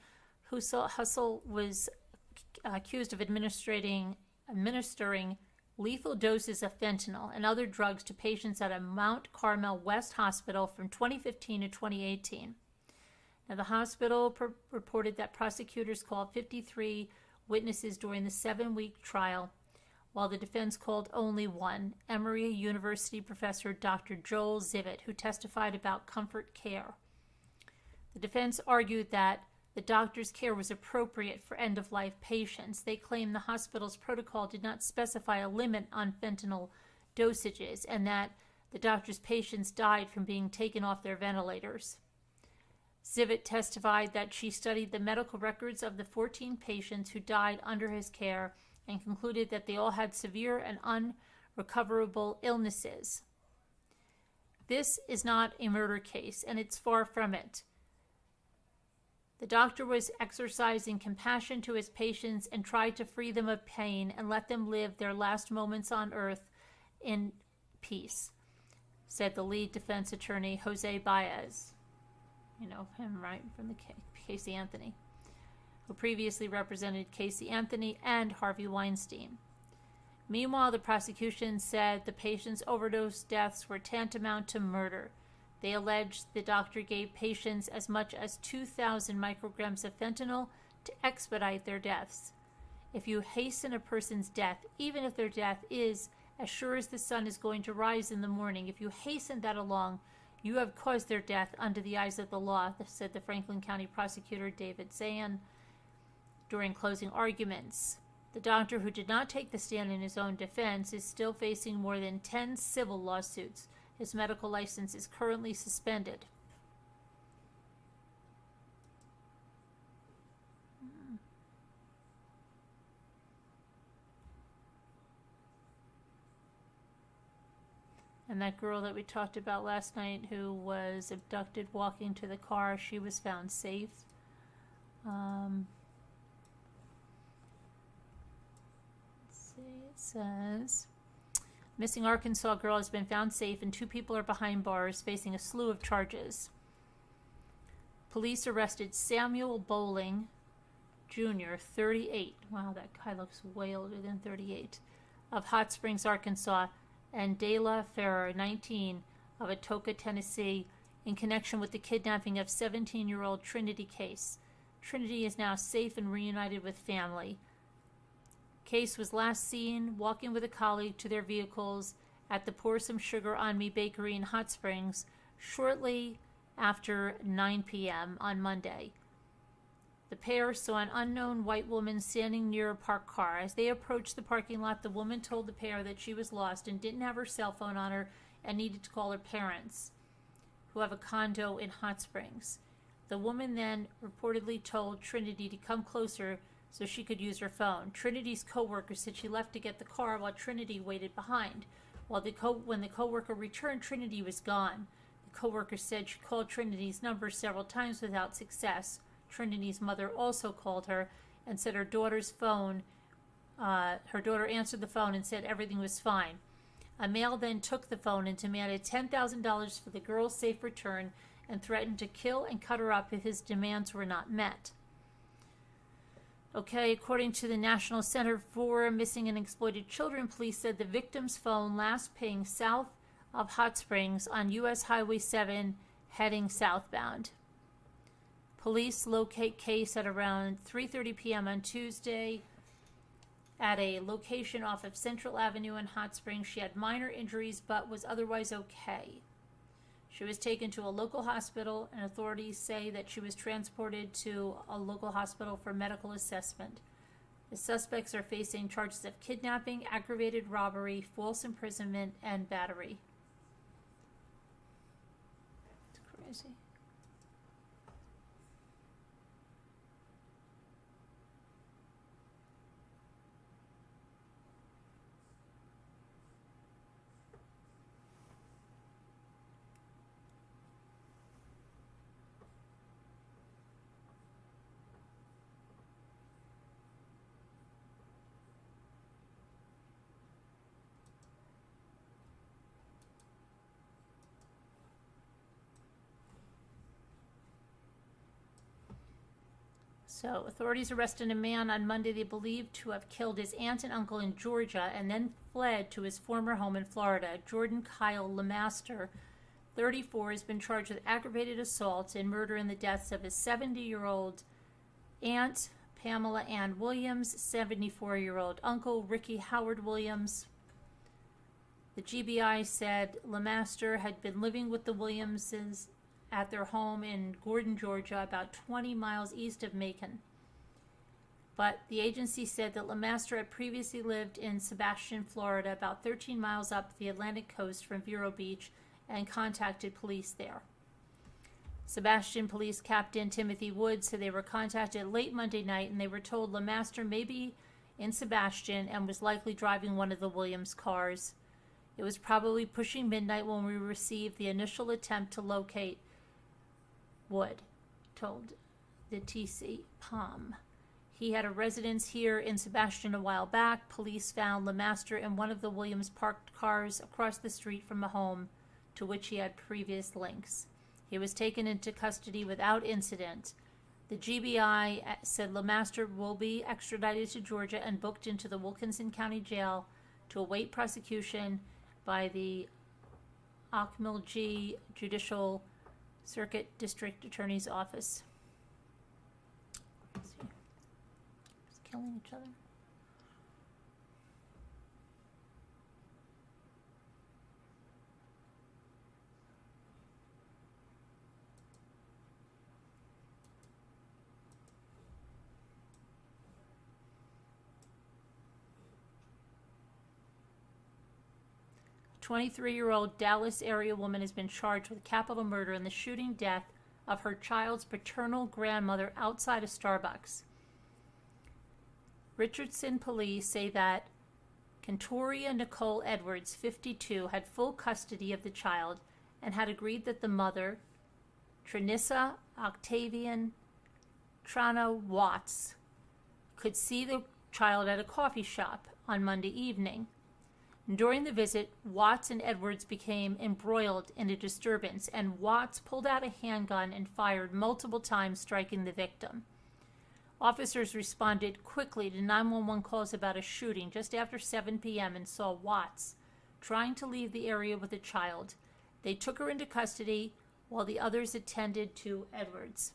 Hustle was accused of administering lethal doses of fentanyl and other drugs to patients at a Mount Carmel West hospital from 2015 to 2018. Now, the hospital reported that prosecutors called 53 witnesses during the 7-week trial, while the defense called only one, Emory University professor Dr. Joel Zivit, who testified about comfort care. The defense argued that the doctor's care was appropriate for end-of-life patients. They claimed the hospital's protocol did not specify a limit on fentanyl dosages and that the doctor's patients died from being taken off their ventilators. Zivit testified that she studied the medical records of the 14 patients who died under his care and concluded that they all had severe and unrecoverable illnesses. This is not a murder case, and it's far from it. The doctor was exercising compassion to his patients and tried to free them of pain and let them live their last moments on earth in peace, said the lead defense attorney, Jose Baez. You know him, right, from the Casey Anthony, who previously represented Casey Anthony and Harvey Weinstein. Meanwhile, the prosecution said the patients' overdose deaths were tantamount to murder. They alleged the doctor gave patients as much as 2,000 micrograms of fentanyl to expedite their deaths. If you hasten a person's death, even if their death is as sure as the sun is going to rise in the morning, if you hasten that along, you have caused their death under the eyes of the law, said the Franklin County prosecutor David Zayan during closing arguments. The doctor, who did not take the stand in his own defense, is still facing more than 10 civil lawsuits. His medical license is currently suspended. And that girl that we talked about last night who was abducted walking to the car, she was found safe. Let's see, it says, missing Arkansas girl has been found safe and 2 people are behind bars facing a slew of charges. Police arrested Samuel Bowling Jr., 38. Wow, that guy looks way older than 38. Of Hot Springs, Arkansas, and Dayla Ferrer, 19, of Atoka, Tennessee, in connection with the kidnapping of 17-year-old Trinity Case. Trinity is now safe and reunited with family. Case was last seen walking with a colleague to their vehicles at the Pour Some Sugar on Me bakery in Hot Springs shortly after 9 p.m. on Monday. The pair saw an unknown white woman standing near a parked car. As they approached the parking lot, the woman told the pair that she was lost and didn't have her cell phone on her and needed to call her parents, who have a condo in Hot Springs. The woman then reportedly told Trinity to come closer so she could use her phone. Trinity's co-worker said she left to get the car while Trinity waited behind. When the co-worker returned, Trinity was gone. The co-worker said she called Trinity's number several times without success. Trinity's mother also called her and said her daughter answered the phone and said everything was fine. A male then took the phone and demanded $10,000 for the girl's safe return and threatened to kill and cut her up if his demands were not met. Okay, according to the National Center for Missing and Exploited Children, police said the victim's phone last pinged south of Hot Springs on U.S. Highway 7 heading southbound. Police locate case at around 3:30 p.m. on Tuesday at a location off of Central Avenue in Hot Springs. She had minor injuries but was otherwise okay. She was taken to a local hospital, and authorities say that she was transported to a local hospital for medical assessment. The suspects are facing charges of kidnapping, aggravated robbery, false imprisonment, and battery. It's crazy. So, authorities arrested a man on Monday they believed to have killed his aunt and uncle in Georgia and then fled to his former home in Florida. Jordan Kyle Lemaster, 34, has been charged with aggravated assault and murder in the deaths of his 70-year-old aunt, Pamela Ann Williams, 74-year-old uncle, Ricky Howard Williams. The GBI said Lemaster had been living with the Williamses at their home in Gordon, Georgia, about 20 miles east of Macon. But the agency said that Lemaster had previously lived in Sebastian, Florida, about 13 miles up the Atlantic coast from Vero Beach, and contacted police there. Sebastian Police Captain Timothy Wood said they were contacted late Monday night and they were told Lemaster may be in Sebastian and was likely driving one of the Williams cars. It was probably pushing midnight when we received the initial attempt to locate Wood, told the TC Palm. He had a residence here in Sebastian a while back. Police found Lemaster in one of the Williams parked cars across the street from a home to which he had previous links. He was taken into custody without incident. The GBI said Lemaster will be extradited to Georgia and booked into the Wilkinson County Jail to await prosecution by the Ocmulgee Judicial Circuit District Attorney's Office. Let's see. Just killing each other. A 23-year-old Dallas area woman has been charged with capital murder in the shooting death of her child's paternal grandmother outside a Starbucks. Richardson police say that Kentoria Nicole Edwards, 52, had full custody of the child and had agreed that the mother, Trinissa Octavian Trana Watts, could see the child at a coffee shop on Monday evening. During the visit, Watts and Edwards became embroiled in a disturbance, and Watts pulled out a handgun and fired multiple times, striking the victim. Officers responded quickly to 911 calls about a shooting just after 7 p.m. and saw Watts trying to leave the area with a child. They took her into custody while the others attended to Edwards.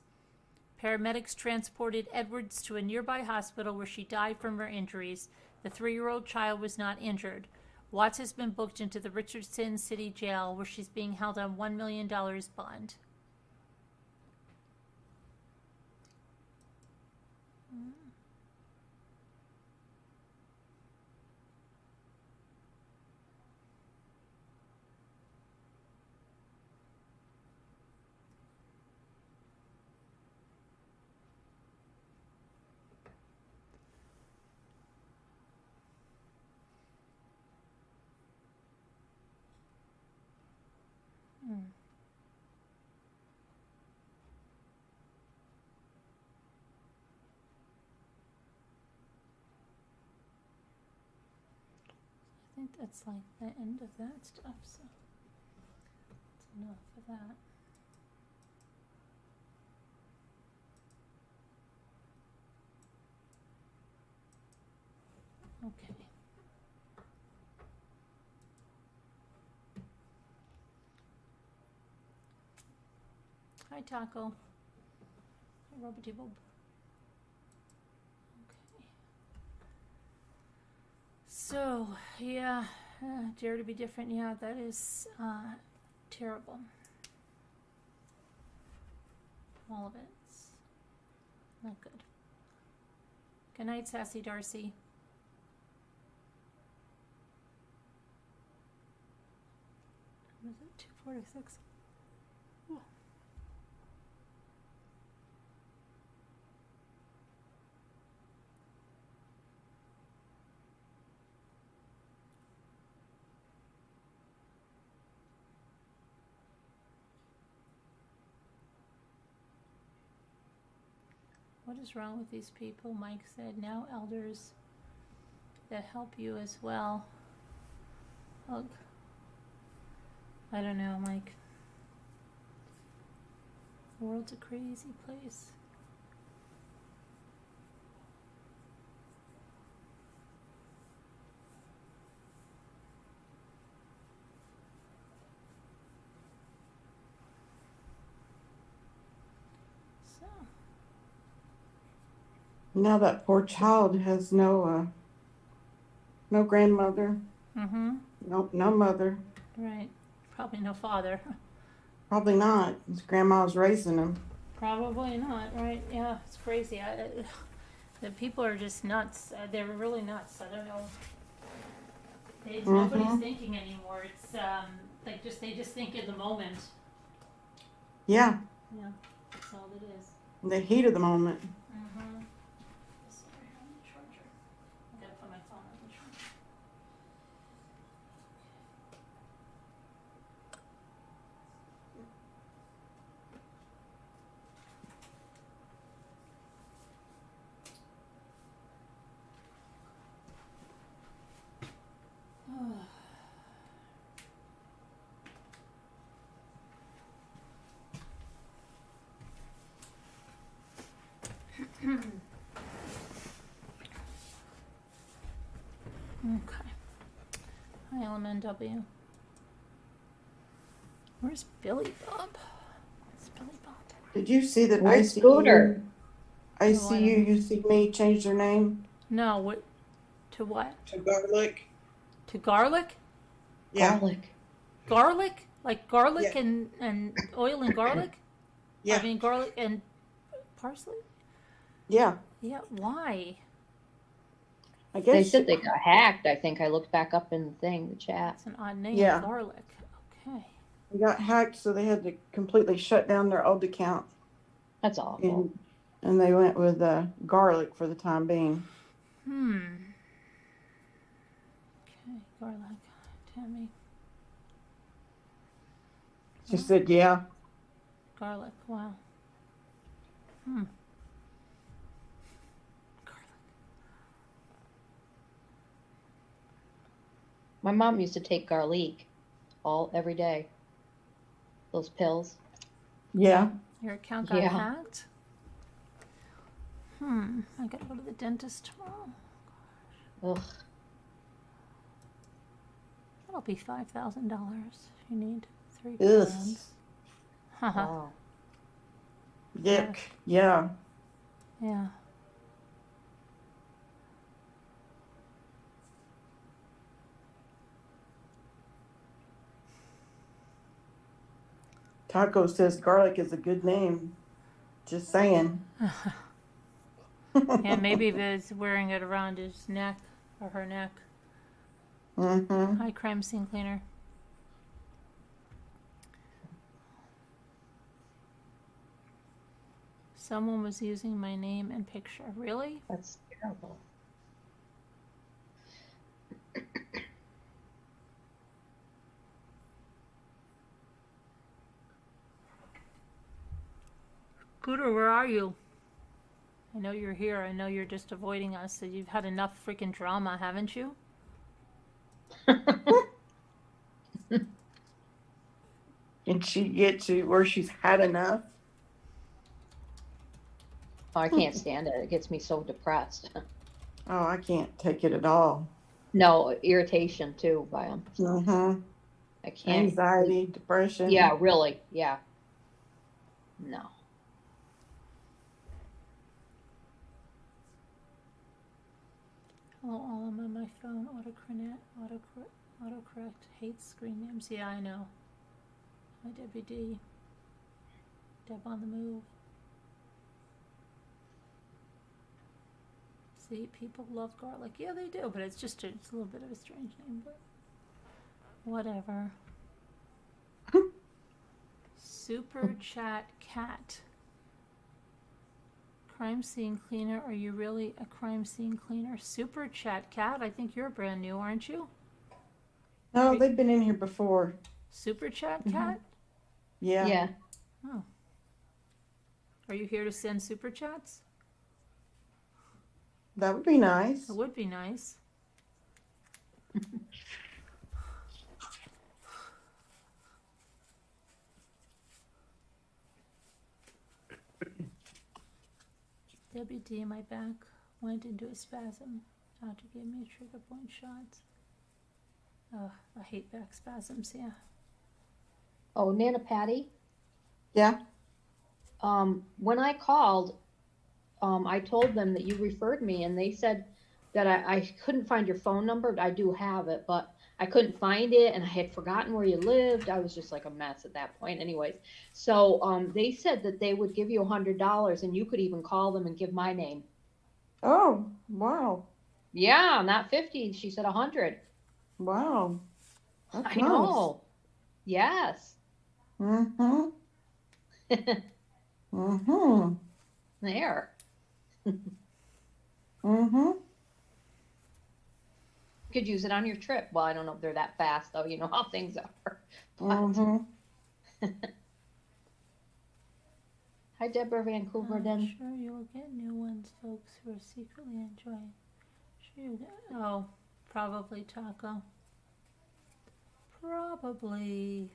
Paramedics transported Edwards to a nearby hospital where she died from her injuries. The 3-year-old child was not injured. Watts has been booked into the Richardson City Jail, where she's being held on $1 million bond. I think that's like the end of that stuff, so that's enough of that. Okay. Hi, Taco. Hi, Robert Bob. Okay. So, yeah, Dare to be Different. Yeah, that is terrible. All of it's not good. Good night, Sassy Darcy. Was it 246? Oh. What is wrong with these people? Mike said, now elders that help you as well. Ugh. I don't know, Mike. The world's a crazy place. So. Now that poor child has no grandmother, Mm-hmm. no mother. Right. Probably no father. Probably not. His grandma's raising him. Probably not, right? Yeah, it's crazy. The people are just nuts. They're really nuts. I don't know. Nobody's thinking anymore. It's like they just think in the moment. Yeah. Yeah, that's all it is. In the heat of the moment. Mm-hmm. Sorry, I'm the charger. I gotta put my phone on the charger. Okay. Hi, LMNW. Where's Billy Bob? It's Billy Bob. Did you see that Where's Scooter? ICU You See Me changed their name No, what? To what? to Garlic? To garlic? Yeah. Garlic. Garlic? Like garlic Yeah. and oil and garlic? Yeah. I mean garlic and parsley? Yeah. Yeah, why? I guess They said they got hacked. I think I looked back up in the thing, the chat. That's an odd name, Yeah. garlic. Okay. they got hacked, so they had to completely shut down their old account, That's awful. and they went with Garlic for the time being. Okay, garlic. Tammy. She said, "Yeah." Garlic, wow. Garlic. My mom used to take garlic every day. Those pills. Yeah. Your account got Yeah. hacked? I gotta go to the dentist tomorrow. Ugh. That'll be $5,000. You need 3 Ugh. pounds. Haha. Wow. Yuck. Yeah. Yeah. Taco says Garlic is a good name. Just saying. Yeah, maybe Vid's wearing it around his neck or her neck. Mm-hmm. Hi, crime scene cleaner. Someone was using my name and picture. Really? That's terrible. Scooter, where are you? I know you're here. I know you're just avoiding us. So you've had enough freaking drama, haven't you? Can she get to where she's had enough? Oh, I can't stand it. It gets me so depressed. Oh, I can't take it at all. No, irritation too by them. Mm-hmm. I can't. Anxiety, depression. Yeah, really. Yeah. No. Oh, all I'm on my phone. Autocorrect hates screen names. Yeah, I know. My WD. Deb on the move. See, people love garlic. Yeah, they do, but it's a little bit of a strange name, but whatever. Super Chat Cat. Crime scene cleaner. Are you really a crime scene cleaner? Super Chat Cat. I think you're brand new, aren't you? No, they've been in here before. Super Chat Mhm. Cat? Yeah. Yeah. Oh. Are you here to send super chats? That would be nice. It would be nice. WD, my back went into a spasm. Doctor gave me a trigger point shots. Oh, I hate back spasms, yeah. Oh, Nana Patty. Yeah. When I called, I told them that you referred me, and they said that I couldn't find your phone number. I do have it, but I couldn't find it, and I had forgotten where you lived. I was just like a mess at that point anyways. So they said that they would give you $100, and you could even call them and give my name. Oh, wow. Yeah, not 50. She said 100. Wow. That's I nice. know. Yes. Mm-hmm. Mm-hmm. There. Mm-hmm. You could use it on your trip. Well, I don't know if they're that fast, though. You know how things are. But Mm-hmm. hi, Deborah Vancouver. I'm Then sure you'll get new ones, folks who are secretly enjoying. Sure you get, oh, probably Taco. Probably.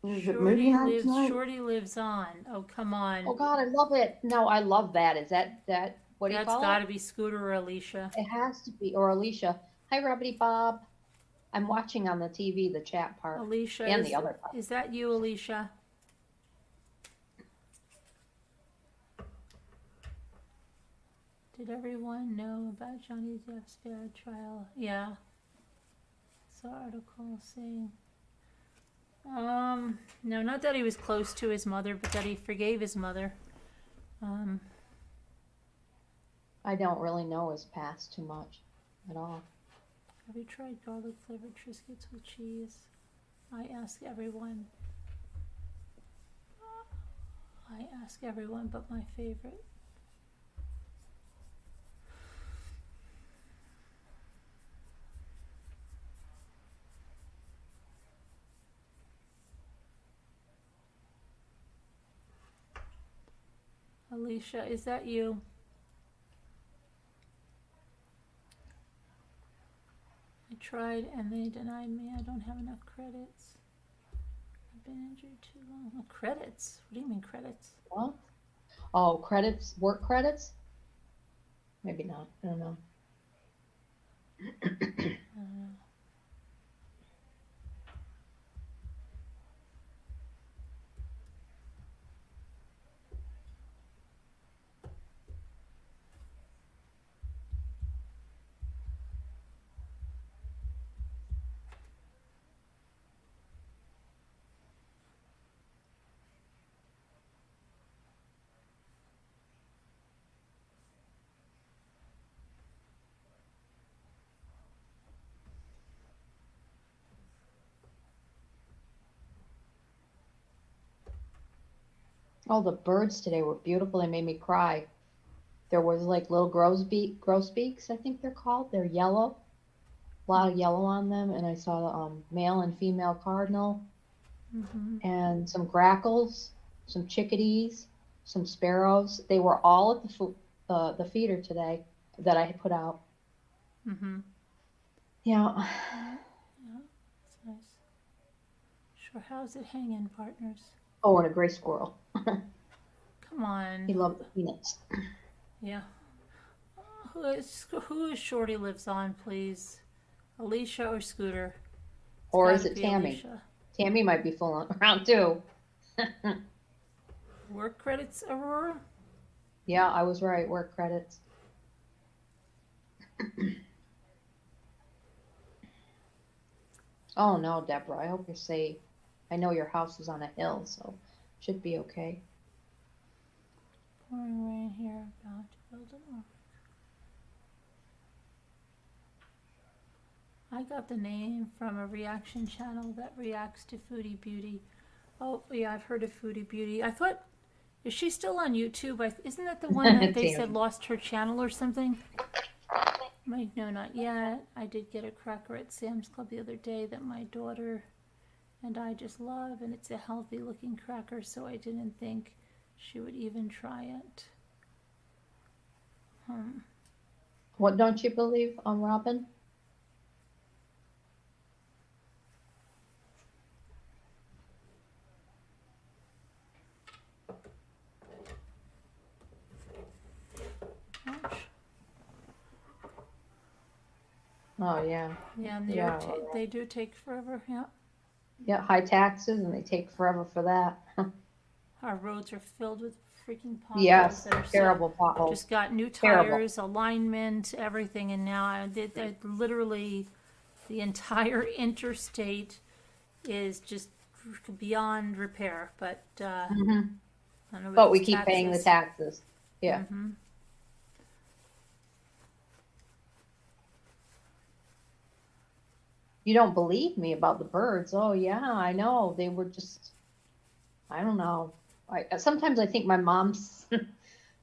Is it movie night tonight? Shorty lives on. Oh, come on. oh God, I love it. No, I love that. Is that what do you That's call gotta it? be Scooter or Alicia. It has to be, or Alicia. Hi, Robbity Bob. I'm watching on the TV the chat part Alicia, and the other part. is that you, Alicia? Did everyone know about Johnny Depp's bad trial? Yeah. Saw article saying, no, not that he was close to his mother, but that he forgave his mother. I don't really know his past too much at all. Have you tried garlic flavored Triscuits with cheese? I ask everyone. But my favorite. Alicia, is that you? I tried and they denied me. I don't have enough credits. I've been injured too long. Oh, credits? What do you mean credits? What? Oh, credits, work credits? Maybe not. I don't know. Oh, the birds today were beautiful. They made me cry. There was like little grosbeaks, I think they're called. They're yellow. A lot of yellow on them. And I saw male and female cardinal. Mm-hmm. And some grackles, some chickadees, some sparrows. They were all at the feeder today that I had put out. Mm-hmm. Yeah. Yeah, it's nice. Sure, how's it hanging, partners? Oh, and a gray squirrel. Come on. He loved peanuts. Yeah. Who is Shorty lives on, please? Alicia or Scooter? It's Or gotta is it be Tammy? Alicia. Tammy might be fooling around too. Work credits, Aurora? Yeah, I was right. Work credits. Oh no, Deborah, I hope you're safe. I know your house is on a hill, so should be okay. Pouring rain here, about to build an ark. I got the name from a reaction channel that reacts to Foodie Beauty. Oh, yeah, I've heard of Foodie Beauty. I thought, is she still on YouTube? Isn't that the one that they said lost her channel or something? Like, no, not yet. I did get a cracker at Sam's Club the other day that my daughter and I just love, and it's a healthy looking cracker, so I didn't think she would even try it. What don't you believe on Robin? Ouch. Oh yeah. Yeah, and Yeah. they do take forever, yeah. Yeah, high taxes and they take forever for that. Our roads are filled with freaking potholes. Yes, that are so- terrible potholes. Just got new Terrible. tires, alignment, everything, and now I literally the entire interstate is just beyond repair. But I don't know But what we these keep paying the taxes. taxes. Yeah. Mm-hmm. You don't believe me about the birds. Oh yeah, I know. They were just, I don't know. Sometimes I think my mom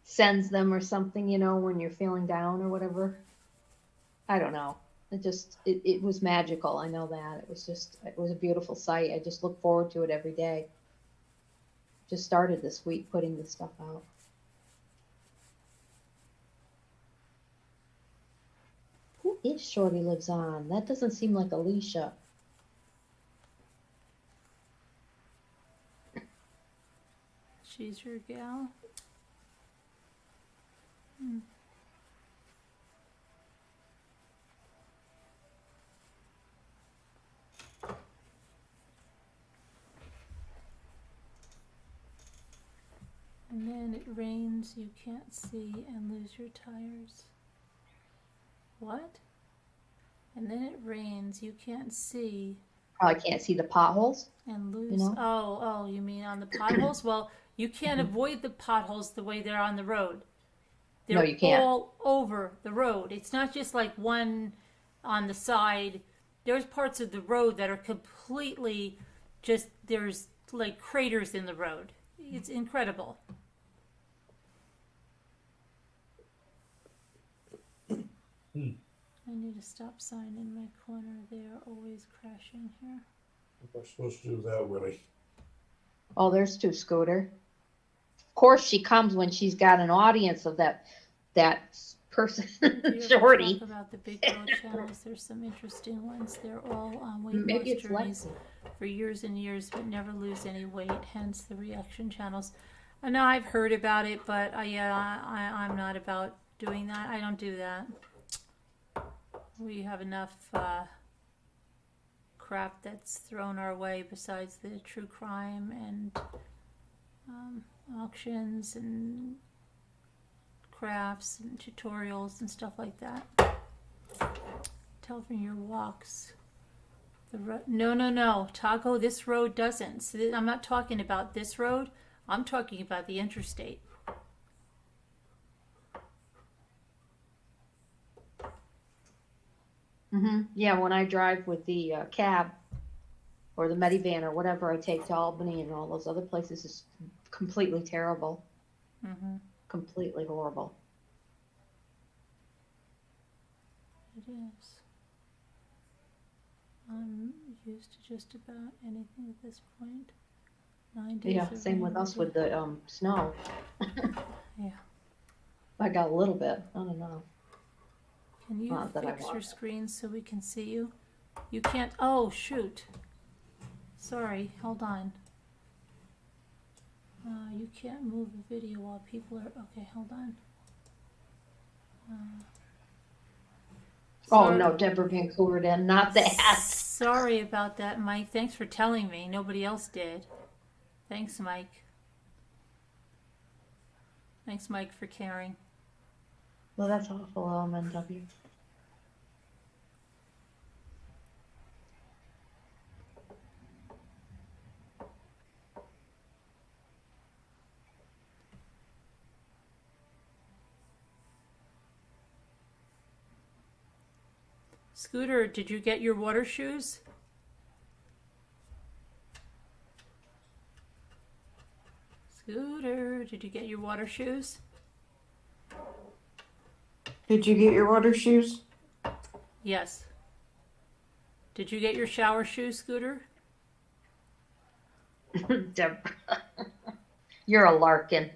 sends them or something, you know, when you're feeling down or whatever. I don't know. It was magical. I know that. It was a beautiful sight. I just look forward to it every day. Just started this week putting this stuff out. Who is Shorty lives on? That doesn't seem like Alicia. She's your gal. And then it rains, you can't see, and lose your tires. What? And then it rains, you can't see, Probably can't see the potholes. and lose. know? Oh, you mean on the potholes? Well, you can't avoid the potholes the way they're on the road. They're No, you can't. all over the road. It's not just like one on the side. There's parts of the road that are completely just, there's like craters in the road. It's incredible. I need a stop sign in my corner. They are always crashing here. We're supposed to do that, Willie. Oh, there's two Scooter. Of course, she comes when she's got an audience of that person, Do you ever Shorty. talk about the big road channels? There's some interesting ones. They're all on weight Maybe loss it's journeys Lexi. for years and years, but never lose any weight. Hence the reaction channels. I know I've heard about it, but I'm not about doing that. I don't do that. We have enough crap that's thrown our way besides the true crime and auctions and crafts and tutorials and stuff like that. Tell from your walks. No, Taco, this road doesn't. So I'm not talking about this road. I'm talking about the interstate. Yeah, when I drive with the cab or the minivan or whatever I take to Albany and all those other places, is completely terrible. Completely horrible. It is. I'm used to just about anything at this point. 9 days Yeah, of same with rain us will with the snow. Yeah. I got a little bit. I don't know. Can you Not that I fix your want. screen so we can see you? You can't. Oh, shoot. Sorry, hold on. You can't move the video while people are. Okay, hold on. Oh Sorry- no, Deborah Van Coerden, not that. Sorry about that, Mike. Thanks for telling me. Nobody else did. Thanks, Mike. Thanks, Mike, for caring. Well, that's awful, LMNW. Scooter, did you get your water shoes? Scooter, did you get your water shoes? Did you get your water shoes? Yes. Did you get your shower shoes, Scooter? Deborah. You're a Larkin.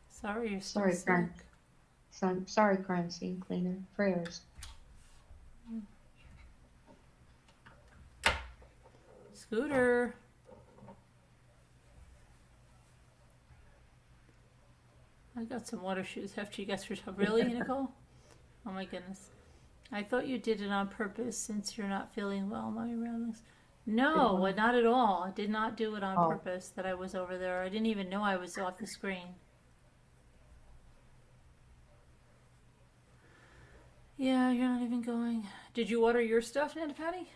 Sorry, you're so Sorry, sick. Karen. Sorry, crime scene cleaner. Prayers. Scooter. I got some water shoes after you got yourself. Really, Nicole? Oh my goodness. I thought you did it on purpose since you're not feeling well, my roundings. No, not at all. I did not do it on Oh. purpose that I was over there. I didn't even know I was off the screen. Yeah, you're not even going. Did you order your stuff, Ned Patty?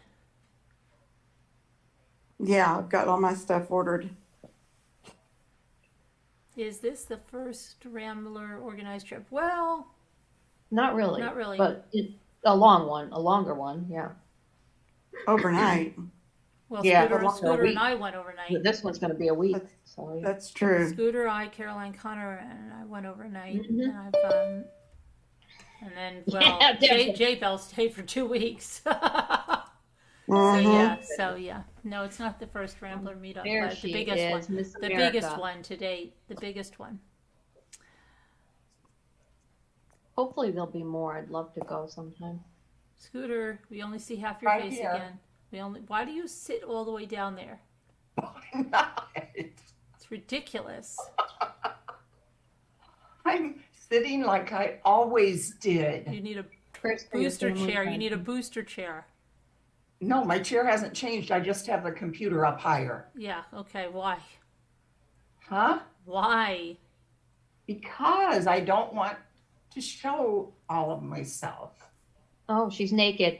Yeah, I've got all my stuff ordered. Is this the first Rambler organized trip? Well, Not really. Not really. But a longer one, yeah. Overnight. well, Yeah, Scooter, a longer Scooter week. and I went overnight. This one's going to be a week. That's- So That's true. Scooter, I, Caroline, Connor, and I went overnight. Mhm. And I've and then well, Yeah, Jay definitely. Bell stayed for 2 weeks. Mhm. So yeah, no, it's not the first Rambler meetup, there but she the biggest is, one, Miss the America. biggest one to date, the biggest one. Hopefully there'll be more. I'd love to go sometime. Scooter, we only see half your Right face here. again. Why do you sit all the way down there? It's ridiculous. I'm sitting like I always did. You need a First for your booster family chair. You friend. need a booster chair. No, my chair hasn't changed. I just have the computer up higher. Yeah, okay, why? Huh? Why? Because I don't want to show all of myself. Oh, she's naked.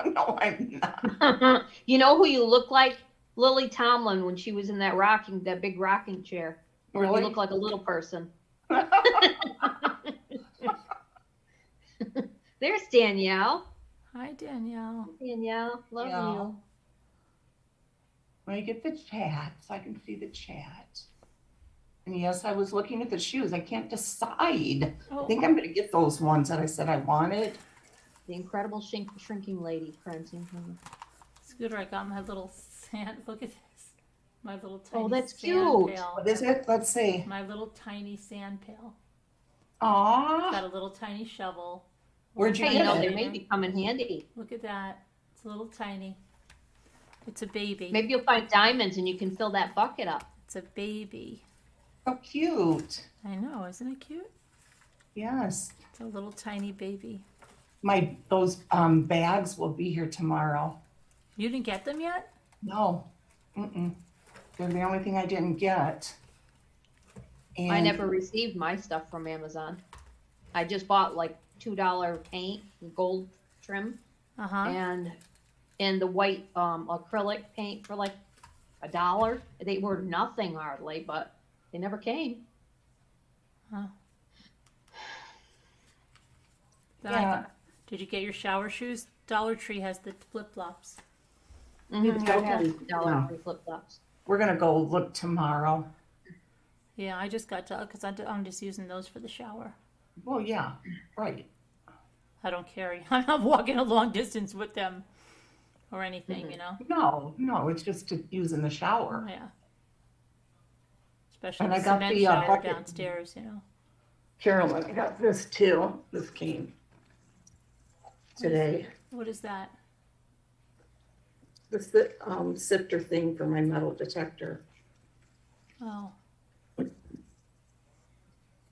No, I'm not. You know who you look like? Lily Tomlin when she was in that big rocking chair. You Really? look like a little person. There's Danielle. Hi, Danielle. Danielle, love Yeah. you. Let me get the chat so I can see the chat. And yes, I was looking at the shoes. I can't decide. I Oh, think I'm going to get those ones that I said I wanted. The incredible shrinking lady, crime scene cleaner. Scooter, I got my little sand. Look at this. My little tiny Oh, that's sand cute. pail. What is it? Let's see. My little tiny sand pail. Aw. Got a little tiny shovel. Where'd you Hey, get you know, it? they may be come in handy. Look at that. It's a little tiny. It's a baby. Maybe you'll find diamonds and you can fill that bucket up. It's a baby. So cute. I know, isn't it cute? Yes. It's a little tiny baby. Those bags will be here tomorrow. You didn't get them yet? No. They're the only thing I didn't get. And I never received my stuff from Amazon. I just bought like $2 paint, gold trim, Uh-huh. and the white acrylic paint for like $1. They were nothing hardly, but they never came. Then Yeah. Did you get your shower shoes? Dollar Tree has the flip-flops. Mm-hmm. I had okay. $1 free flip flops. we're gonna go look tomorrow. Yeah, I just got because I'm just using those for the shower. Well, yeah, right. I don't carry. I'm not walking a long distance with them or anything, you know? No, it's just to use in the shower. Yeah. Especially And the I got cement the, shower bucket. downstairs, you know? Carolyn, I got this too. This came today. What is that? This sifter thing for my metal detector. Oh, That's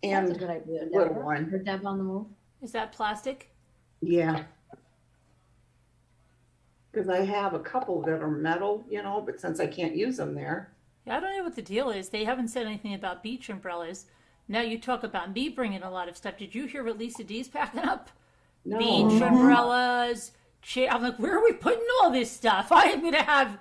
a And good idea, little Deborah. one. Or Deb on the move. is that plastic? Yeah. Because I have a couple that are metal, you know, but since I can't use them there. Yeah, I don't know what the deal is. They haven't said anything about beach umbrellas. Now you talk about me bringing a lot of stuff. Did you hear what Lisa D's packing up? No. Beach umbrellas. I'm like, where are we putting all this stuff? I am going to have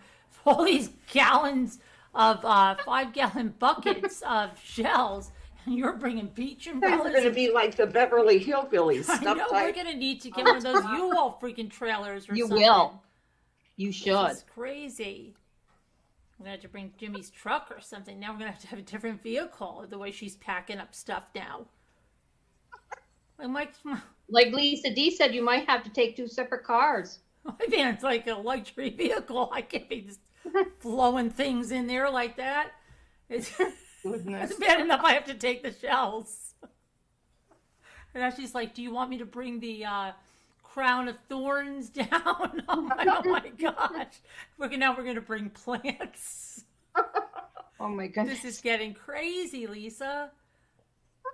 all these gallons of 5-gallon buckets of shells, and you're bringing beach They're umbrellas. going to be like the Beverly Hillbillies. I Stuff know like, we're going to need to get one of those U-Haul freaking trailers or You something. will. You should. This is crazy. We're going to have to bring Jimmy's truck or something. Now we're going to have a different vehicle, the way she's packing up stuff now. Like Like Lisa D said, you might have to take 2 separate cars. my van's like a luxury vehicle. I can't be just flowing things in there like that. It's goodness. bad enough I have to take the shells. And now she's like, do you want me to bring the crown of thorns down? Oh my gosh. Now we're going to bring plants. Oh my goodness. This is getting crazy, Lisa.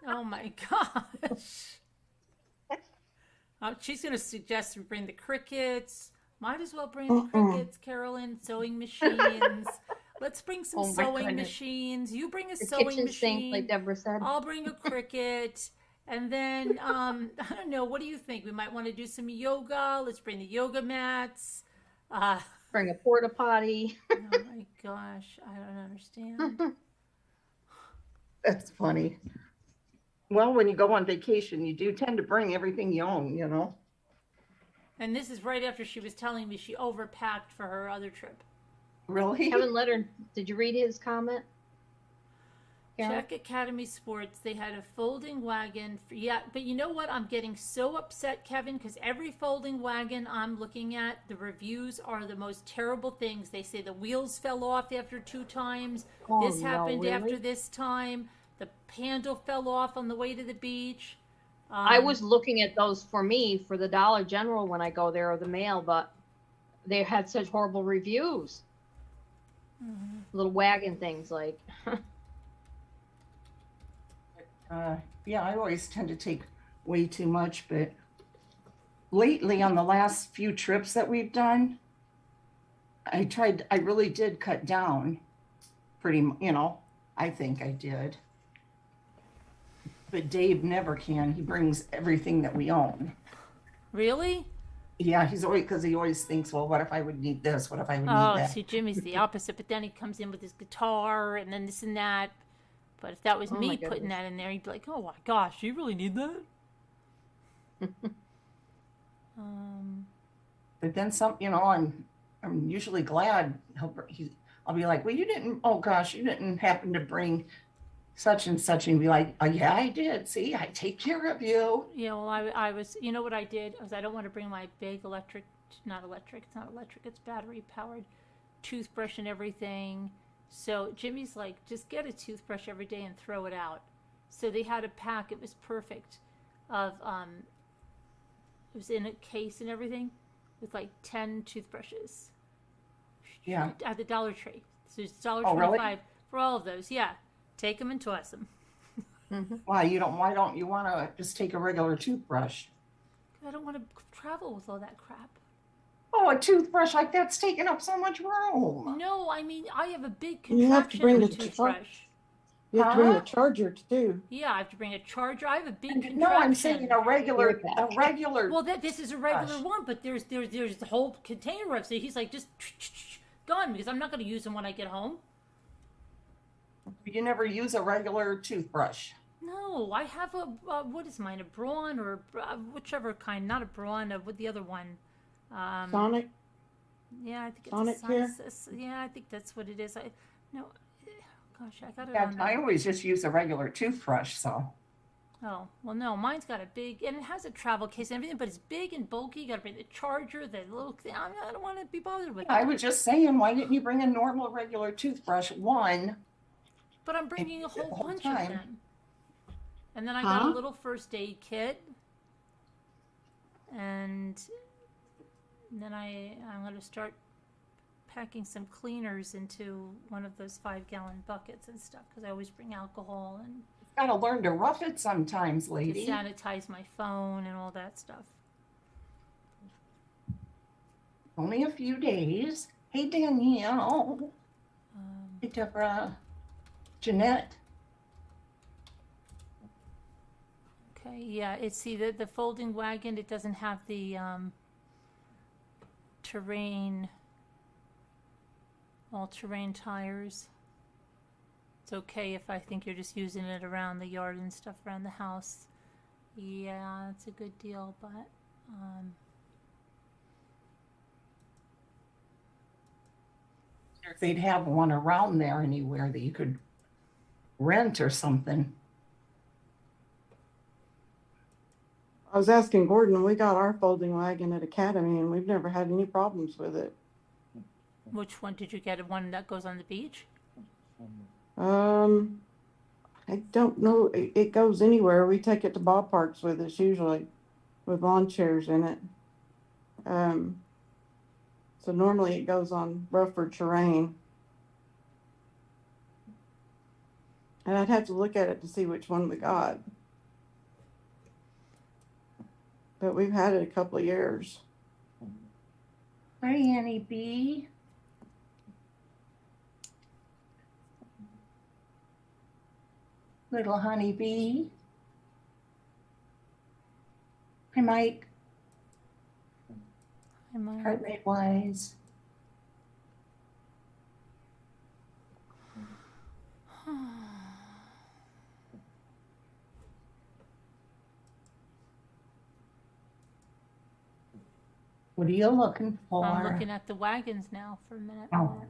Oh my gosh. She's going to suggest we bring the crickets. Might as well bring the crickets, Carolyn. Sewing machines. Let's bring some Oh my sewing goodness. machines. You bring a The sewing kitchen machine. sink, like Deborah said. I'll bring a cricket. And then, I don't know, what do you think? We might want to do some yoga. Let's bring the yoga mats. Bring a porta potty. Oh my gosh, I don't understand. That's funny. Well, when you go on vacation, you do tend to bring everything you own, you know? And this is right after she was telling me she overpacked for her other trip. Really? Kevin Leonard, did you read his comment? Carol? Czech Academy Sports, they had a folding wagon. Yeah, but you know what? I'm getting so upset, Kevin, because every folding wagon I'm looking at, the reviews are the most terrible things. They say the wheels fell off after 2 times. Oh, This no, happened really? after this time. The handle fell off on the way to the beach. I was looking at those for me for the Dollar General when I go there or the mail, but they had such horrible reviews. Little wagon things like. Yeah, I always tend to take way too much, but lately on the last few trips that we've done, I really did cut down you know, I think I did. But Dave never can. He brings everything that we own. Really? Yeah, because he always thinks, well, what if I would need this? What if I would need Oh, that? see, Jimmy's the opposite, but then he comes in with his guitar and then this and that. But if that was Oh, my me goodness. putting that in there, he'd be like, oh my gosh, you really need that? But then you know, I'm usually glad I'll be like, well, oh gosh, you didn't happen to bring such and such, and be like, oh yeah, I did. See, I take care of you. Yeah, well, I was, you know what I did? Was I don't want to bring my big it's not electric, it's battery powered toothbrush and everything. So Jimmy's like, just get a toothbrush every day and throw it out. So they had a pack, it was perfect, of, it was in a case and everything, with like 10 toothbrushes. Yeah. At the Dollar Tree. So it's $1.25 Oh, really? for all of those, yeah. Take them and toss them. Why don't you want to just take a regular toothbrush? I don't want to travel with all that crap. Oh, a toothbrush like that's taking up so much room. No, I mean, I have a big You have to contraption bring of a the toothbrush. You have to bring Huh? the charger too. Yeah, I have to bring a charger. I have a big contraption. No, I'm saying a regular. Well, this is a regular Gosh. one, but there's the whole container of it. So he's like, just gone, because I'm not going to use them when I get home. You never use a regular toothbrush. No, I have a what is mine? A Braun or whichever kind? Not a Braun. What the other one? Sonic. Yeah, I think it's Sonic a Care? Yeah, I think that's what it is. Gosh, I got it Yeah, on. I always just use a regular toothbrush. So Oh, well, no, mine's got a big, and it has a travel case and everything, but it's big and bulky. You got to bring the charger, the little thing. I don't want to be bothered with I that. was just saying, why didn't you bring a normal regular toothbrush? One. But I'm bringing a whole whole bunch time. of them. And then I got Huh? a little first aid kit. And then I'm going to start packing some cleaners into one of those 5-gallon buckets and stuff, because I always bring alcohol and Gotta learn to rough it sometimes, to lady. sanitize my phone and all that stuff. Only a few days. Hey, Danielle. Hey, Deborah. Jeanette. Okay, yeah, it's the folding wagon, it doesn't have the all-terrain tires. It's okay if I think you're just using it around the yard and stuff around the house. Yeah, it's a good deal, but If they'd have one around there anywhere that you could rent or something. I was asking Gordon, we got our folding wagon at Academy and we've never had any problems with it. which one did you get? One that goes on the beach? I don't know. It goes anywhere. We take it to ballparks with us usually, with lawn chairs in it. So normally it goes on rougher terrain. And I'd have to look at it to see which one we got. But we've had it a couple of years. Hi, Annie B. Little honey bee. Hi, Mike. Heart rate wise. What are you looking for? I'm looking at the wagons now for a minute. Oh.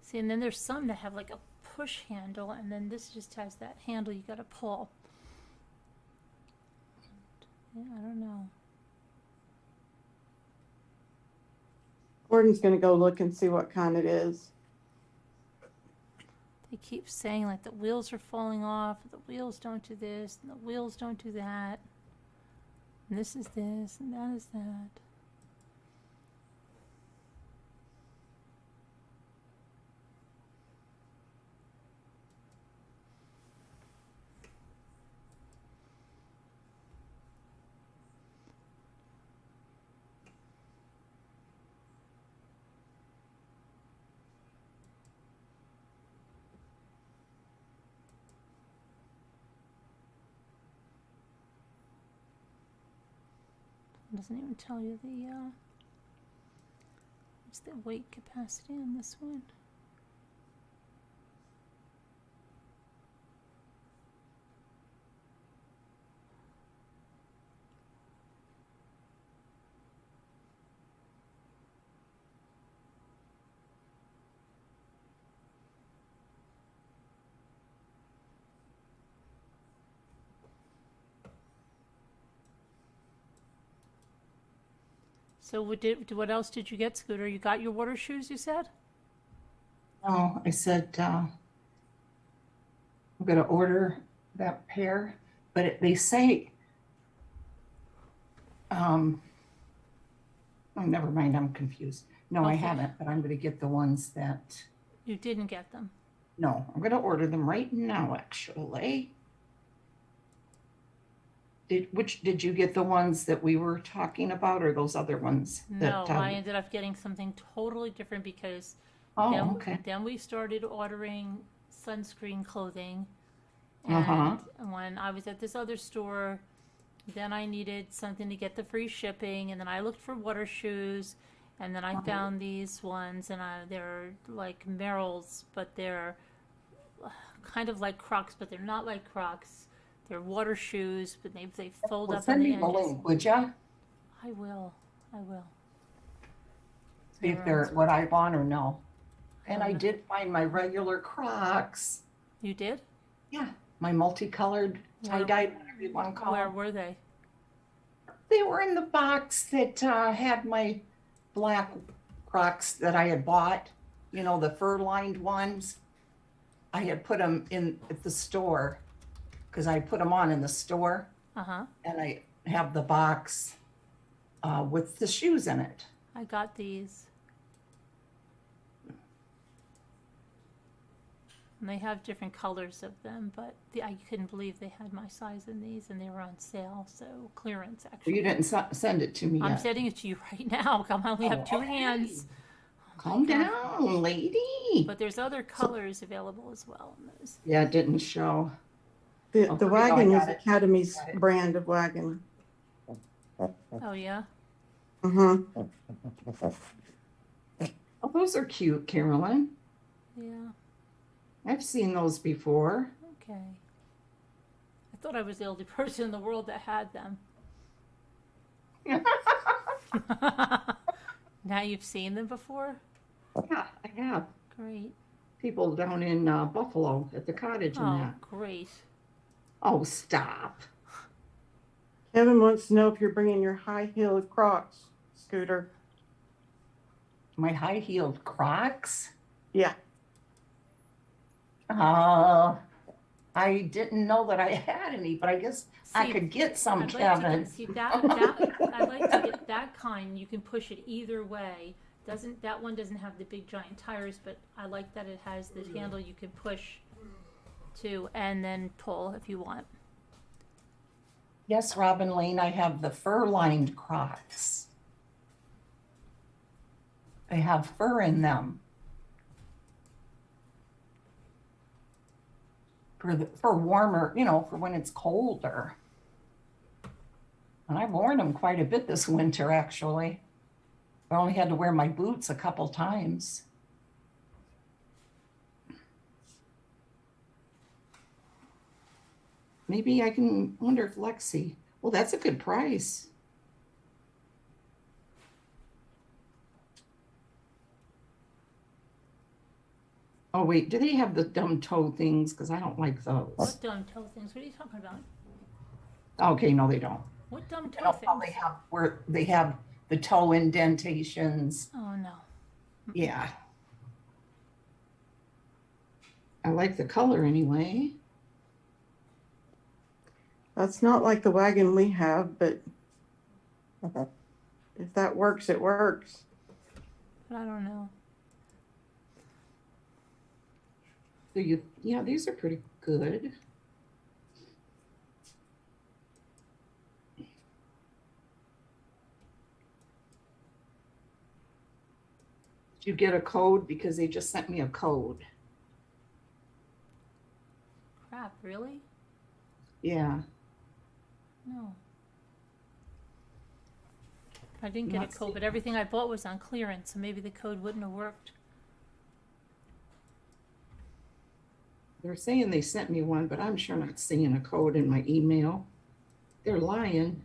See, and then there's some that have like a push handle, and then this just has that handle you gotta pull. Yeah, I don't know. Gordon's gonna go look and see what kind it is. They keep saying like the wheels are falling off, the wheels don't do this, and the wheels don't do that. And this is this, and that is that. It doesn't even tell you the what's the weight capacity on this one. So what else did you get, Scooter? You got your water shoes, you said? No, I said I'm going to order that pair, but they say, oh, never mind, I'm confused. No, I Okay. haven't, but I'm going to get the ones that, You didn't get them. no, I'm going to order them right now, actually. Did you get the ones that we were talking about, or those other ones? No, that, I ended up getting something totally different because Oh, okay. then we started ordering sunscreen clothing. And Uh-huh. when I was at this other store, then I needed something to get the free shipping, and then I looked for water shoes, and then I found these ones, and they're like Merrell's, but they're kind of like Crocs, but they're not like Crocs. They're water shoes, but they fold Well, up on send the me the edges. link, would ya? I will. See if Never they're mind. what I want or no. And I Okay. did find my regular Crocs. You did? Yeah, my multicolored, Where- tie-dyed, whatever you want to call Where them. were they? They were in the box that had my black Crocs that I had bought, you know, the fur-lined ones. I had put them in at the store because I put them on in the store, Uh-huh. and I have the box with the shoes in it. I got these. And they have different colors of them, but I couldn't believe they had my size in these, and they were on sale, so clearance actually. You didn't send it to me I'm yet. sending it to you right now. Come on, we have two okay. hands. Calm down, lady. But there's other colors available as well in those. Yeah, it didn't show. The Okay, wagon I is got it. Academy's Got it. brand of wagon. Oh yeah? Uh-huh. Oh, those are cute, Carolyn. Yeah. I've seen those before. Okay. I thought I was the only person in the world that had them. Now you've seen them before? Yeah, I have. Great. People down in Buffalo at the cottage and Oh, that. great. Oh, stop. Kevin wants to know if you're bringing your high-heeled Crocs, Scooter. My high-heeled Crocs? Yeah. I didn't know that I had any, but I guess I See, could get some, I'd like to Kevin. get, see that I'd like to get that kind. You can push it either way. That one doesn't have the big giant tires, but I like that it has the handle you can push to and then pull if you want. Yes, Robin Lane, I have the fur-lined Crocs. They have fur in them. For warmer, for when it's colder. And I've worn them quite a bit this winter, actually. I only had to wear my boots a couple times. Maybe I can wonder if Lexi. Well, that's a good price. Oh, wait, do they have the dumb toe things? Because I don't like those. What dumb toe things? What are you talking about? Okay, no, they don't. What dumb They toe don't probably things? have where they have the toe indentations. Oh no. Yeah. I like the color anyway. That's not like the wagon we have, but if that works, it works. But I don't know. So yeah, these are pretty good. Did you get a code? Because they just sent me a code. Crap, really? Yeah. No. I didn't get a Not code, but everything I bought was on clearance, so maybe the code wouldn't have worked. They're saying they sent me one, but I'm sure not seeing a code in my email. They're lying.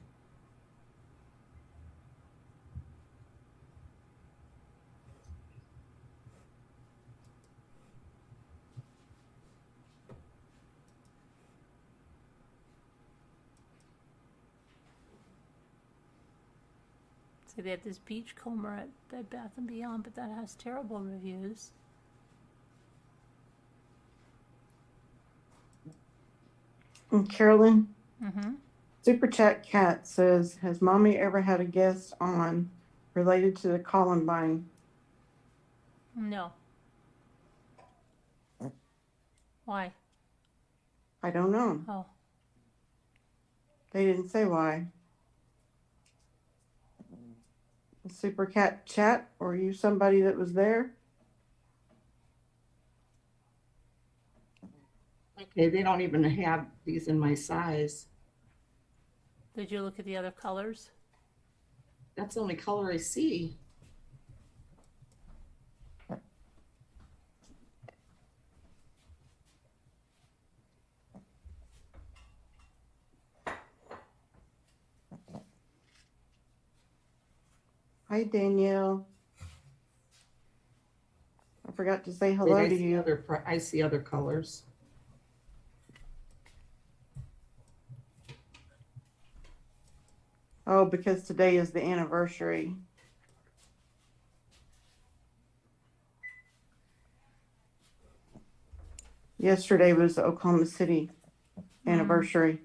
So they had this beachcomber at Bed Bath & Beyond, but that has terrible reviews. And Carolyn, Mm-hmm. Super Chat Cat says, has Mommy ever had a guest on related to the Columbine? No. Why? I don't know. Oh. They didn't say why. Super Cat Chat, or you somebody that was there? Okay, they don't even have these in my size. Did you look at the other colors? That's the only color I see. Hi, Danielle. I forgot to say Wait, hello I to see you. I see other colors. Oh, because today is the anniversary. Yesterday was the Oklahoma City anniversary.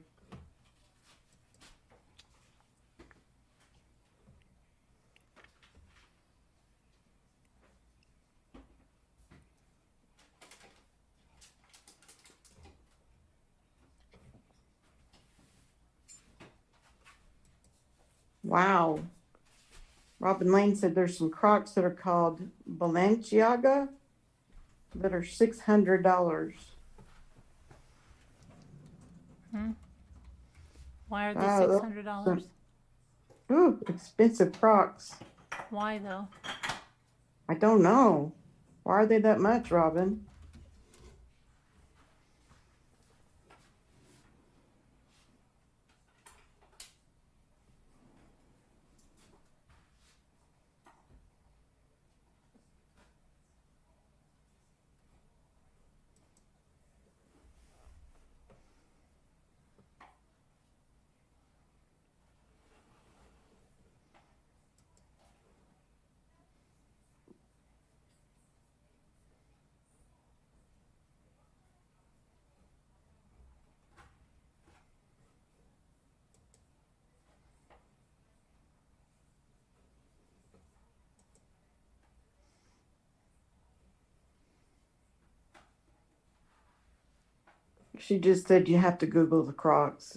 Wow. Robin Lane said there's some Crocs that are called Balenciaga that are $600. Why are they Wow, those $600? Ooh, expensive Crocs. Why though? I don't know. Why are they that much, Robin? She just said you have to Google the Crocs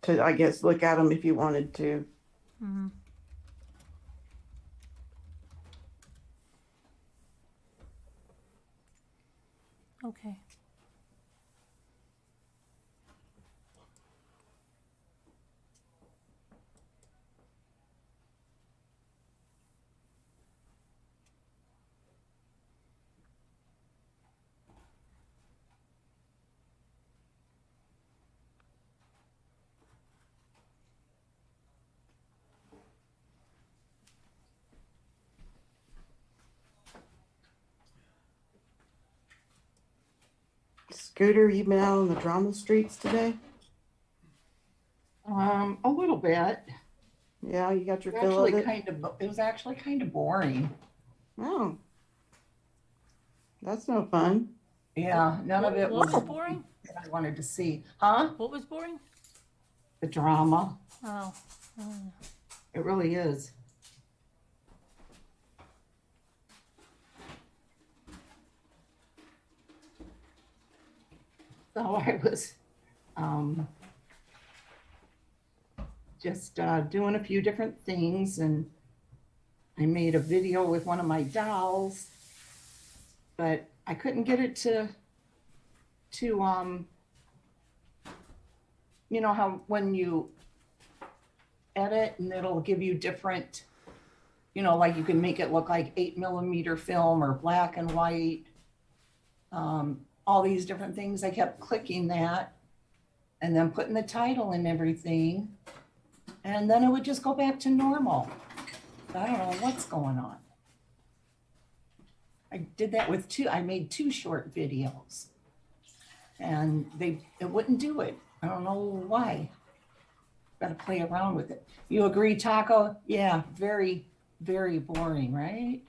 I guess, look at them if you wanted to. Mm-hmm. Okay. Scooter, you been out on the drama streets today? A little bit. Yeah, you got your It fill of actually it? it was actually kind of boring. Oh, that's no fun. Yeah, none of it What was was boring? that I wanted to see. Huh? What was boring? The drama. Oh. It really is. So I was just doing a few different things, and I made a video with one of my dolls, but I couldn't get it to you know how when you edit and it'll give you different, you know, like you can make it look like 8mm film or black and white, all these different things. I kept clicking that and then putting the title and everything, and then it would just go back to normal. I don't know what's going on. I did that with I made 2 short videos, and it wouldn't do it. I don't know why. Got to play around with it. You agree, Taco? Yeah, very, very boring, right?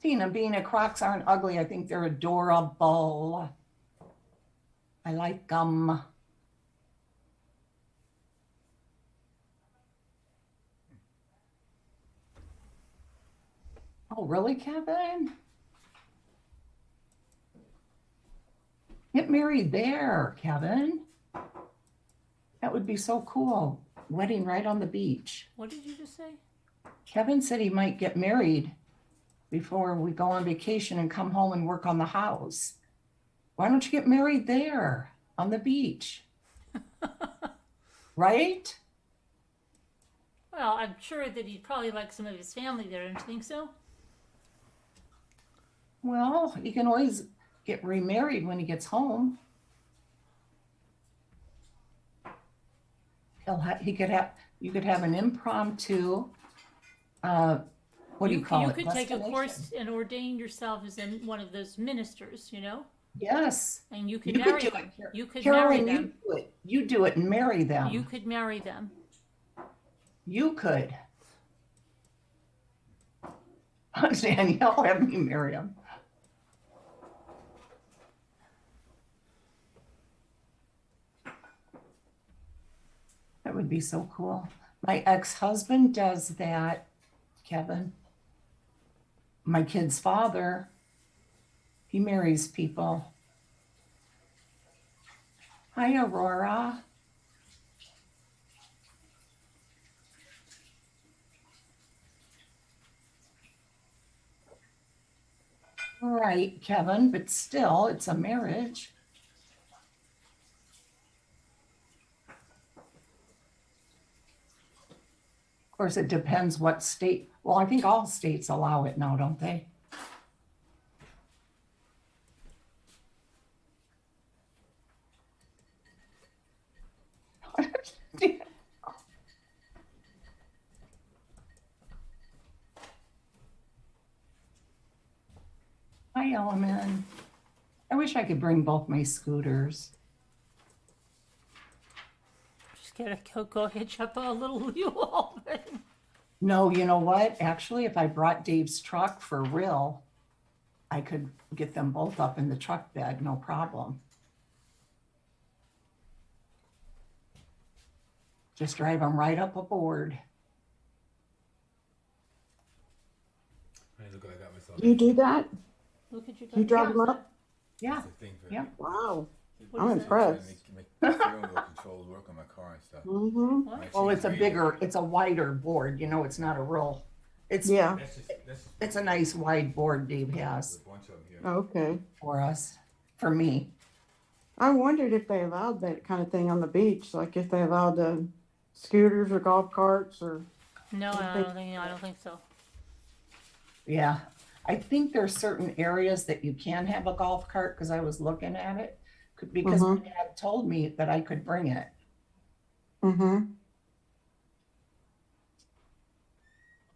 Tina, being a Crocs aren't ugly. I think they're adorable. I like them. Oh, really, Kevin? Get married there, Kevin. That would be so cool. Wedding right on the beach. What did you just say? Kevin said he might get married before we go on vacation and come home and work on the house. Why don't you get married there on the beach? Right? Well, I'm sure that he'd probably like some of his family there, don't you think so? Well, he can always get remarried when he gets home. You could have an impromptu, what do you call it? You could take a Destination. course and ordain yourself as one of those ministers, you know? Yes. And you could You marry could do them. it. You could marry Carolyn, them. you do it. You do it and marry them. You could marry them. You could. Danielle, have me marry him. would be so cool. My ex-husband does that, Kevin. My kid's father, he marries people. Hi, Aurora. All right, Kevin, but still, it's a marriage. Of course, it depends what state. Well, I think all states allow it now, don't they? Hi, Element. I wish I could bring both my scooters. Just gotta go hitch up a little U-Haul thing. No, you know what? Actually, if I brought Dave's truck for real, I could get them both up in the truck bed, no problem. Just drive them right up aboard. Hey, look what I got myself. You do that? Look at you. You drive them up? Yeah, It's a thing for yeah. Wow. What I'm is that? impressed. Make the steering wheel controls work on my car and stuff. Mm-hmm. What? Well, it's a bigger, it's a wider board, you know, it's not a real, it's, Yeah. That's just it's a nice wide board Dave has a bunch of them here. Okay. for us, for me. I wondered if they allowed that kind of thing on the beach, like if they allowed scooters or golf carts or. No, I I think- don't think so. Yeah, I think there's certain areas that you can have a golf cart, because I was looking at it, because my dad told me that I could bring it. Mm-hmm.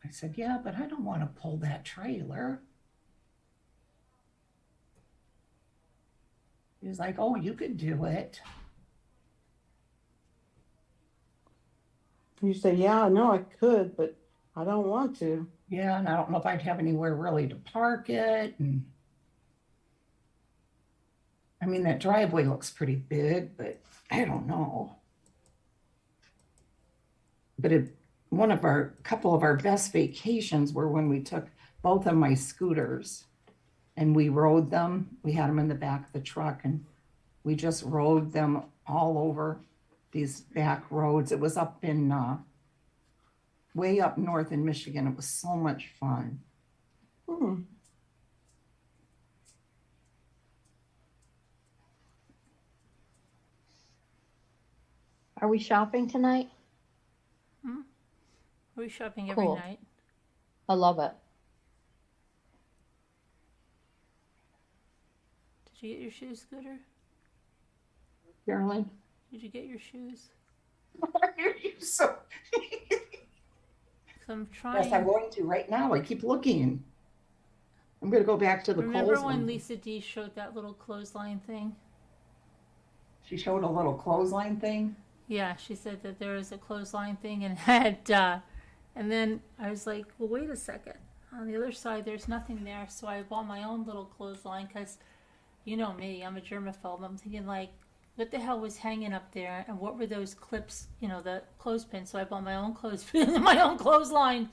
I said, yeah, but I don't want to pull that trailer. He was like, oh, you could do it. You say, yeah, I know I could, but I don't want to. Yeah, and I don't know if I'd have anywhere really to park it. And I mean, that driveway looks pretty big, but I don't know. But couple of our best vacations were when we took both of my scooters and we rode them. We had them in the back of the truck and we just rode them all over these back roads. It was up in way up north in Michigan. It was so much fun. Hmm. Are we shopping tonight? We're shopping every Cool. night. I love it. Did you get your shoes, Scooter? Carolyn? Did you get your shoes? Why are you so? 'Cause I'm trying. Yes, I'm going to right now. I keep looking. I'm going to go back to the Remember Kohl's when one. Lisa D showed that little clothesline thing? She showed a little clothesline thing. Yeah, she said that there was a clothesline thing and had, and then I was like, well, wait a second. On the other side, there's nothing there. So I bought my own little clothesline because, you know me, I'm a germaphobe. I'm thinking like, what the hell was hanging up there? And what were those clips, you know, the clothespins? So I bought my own clothespin, my own clothesline,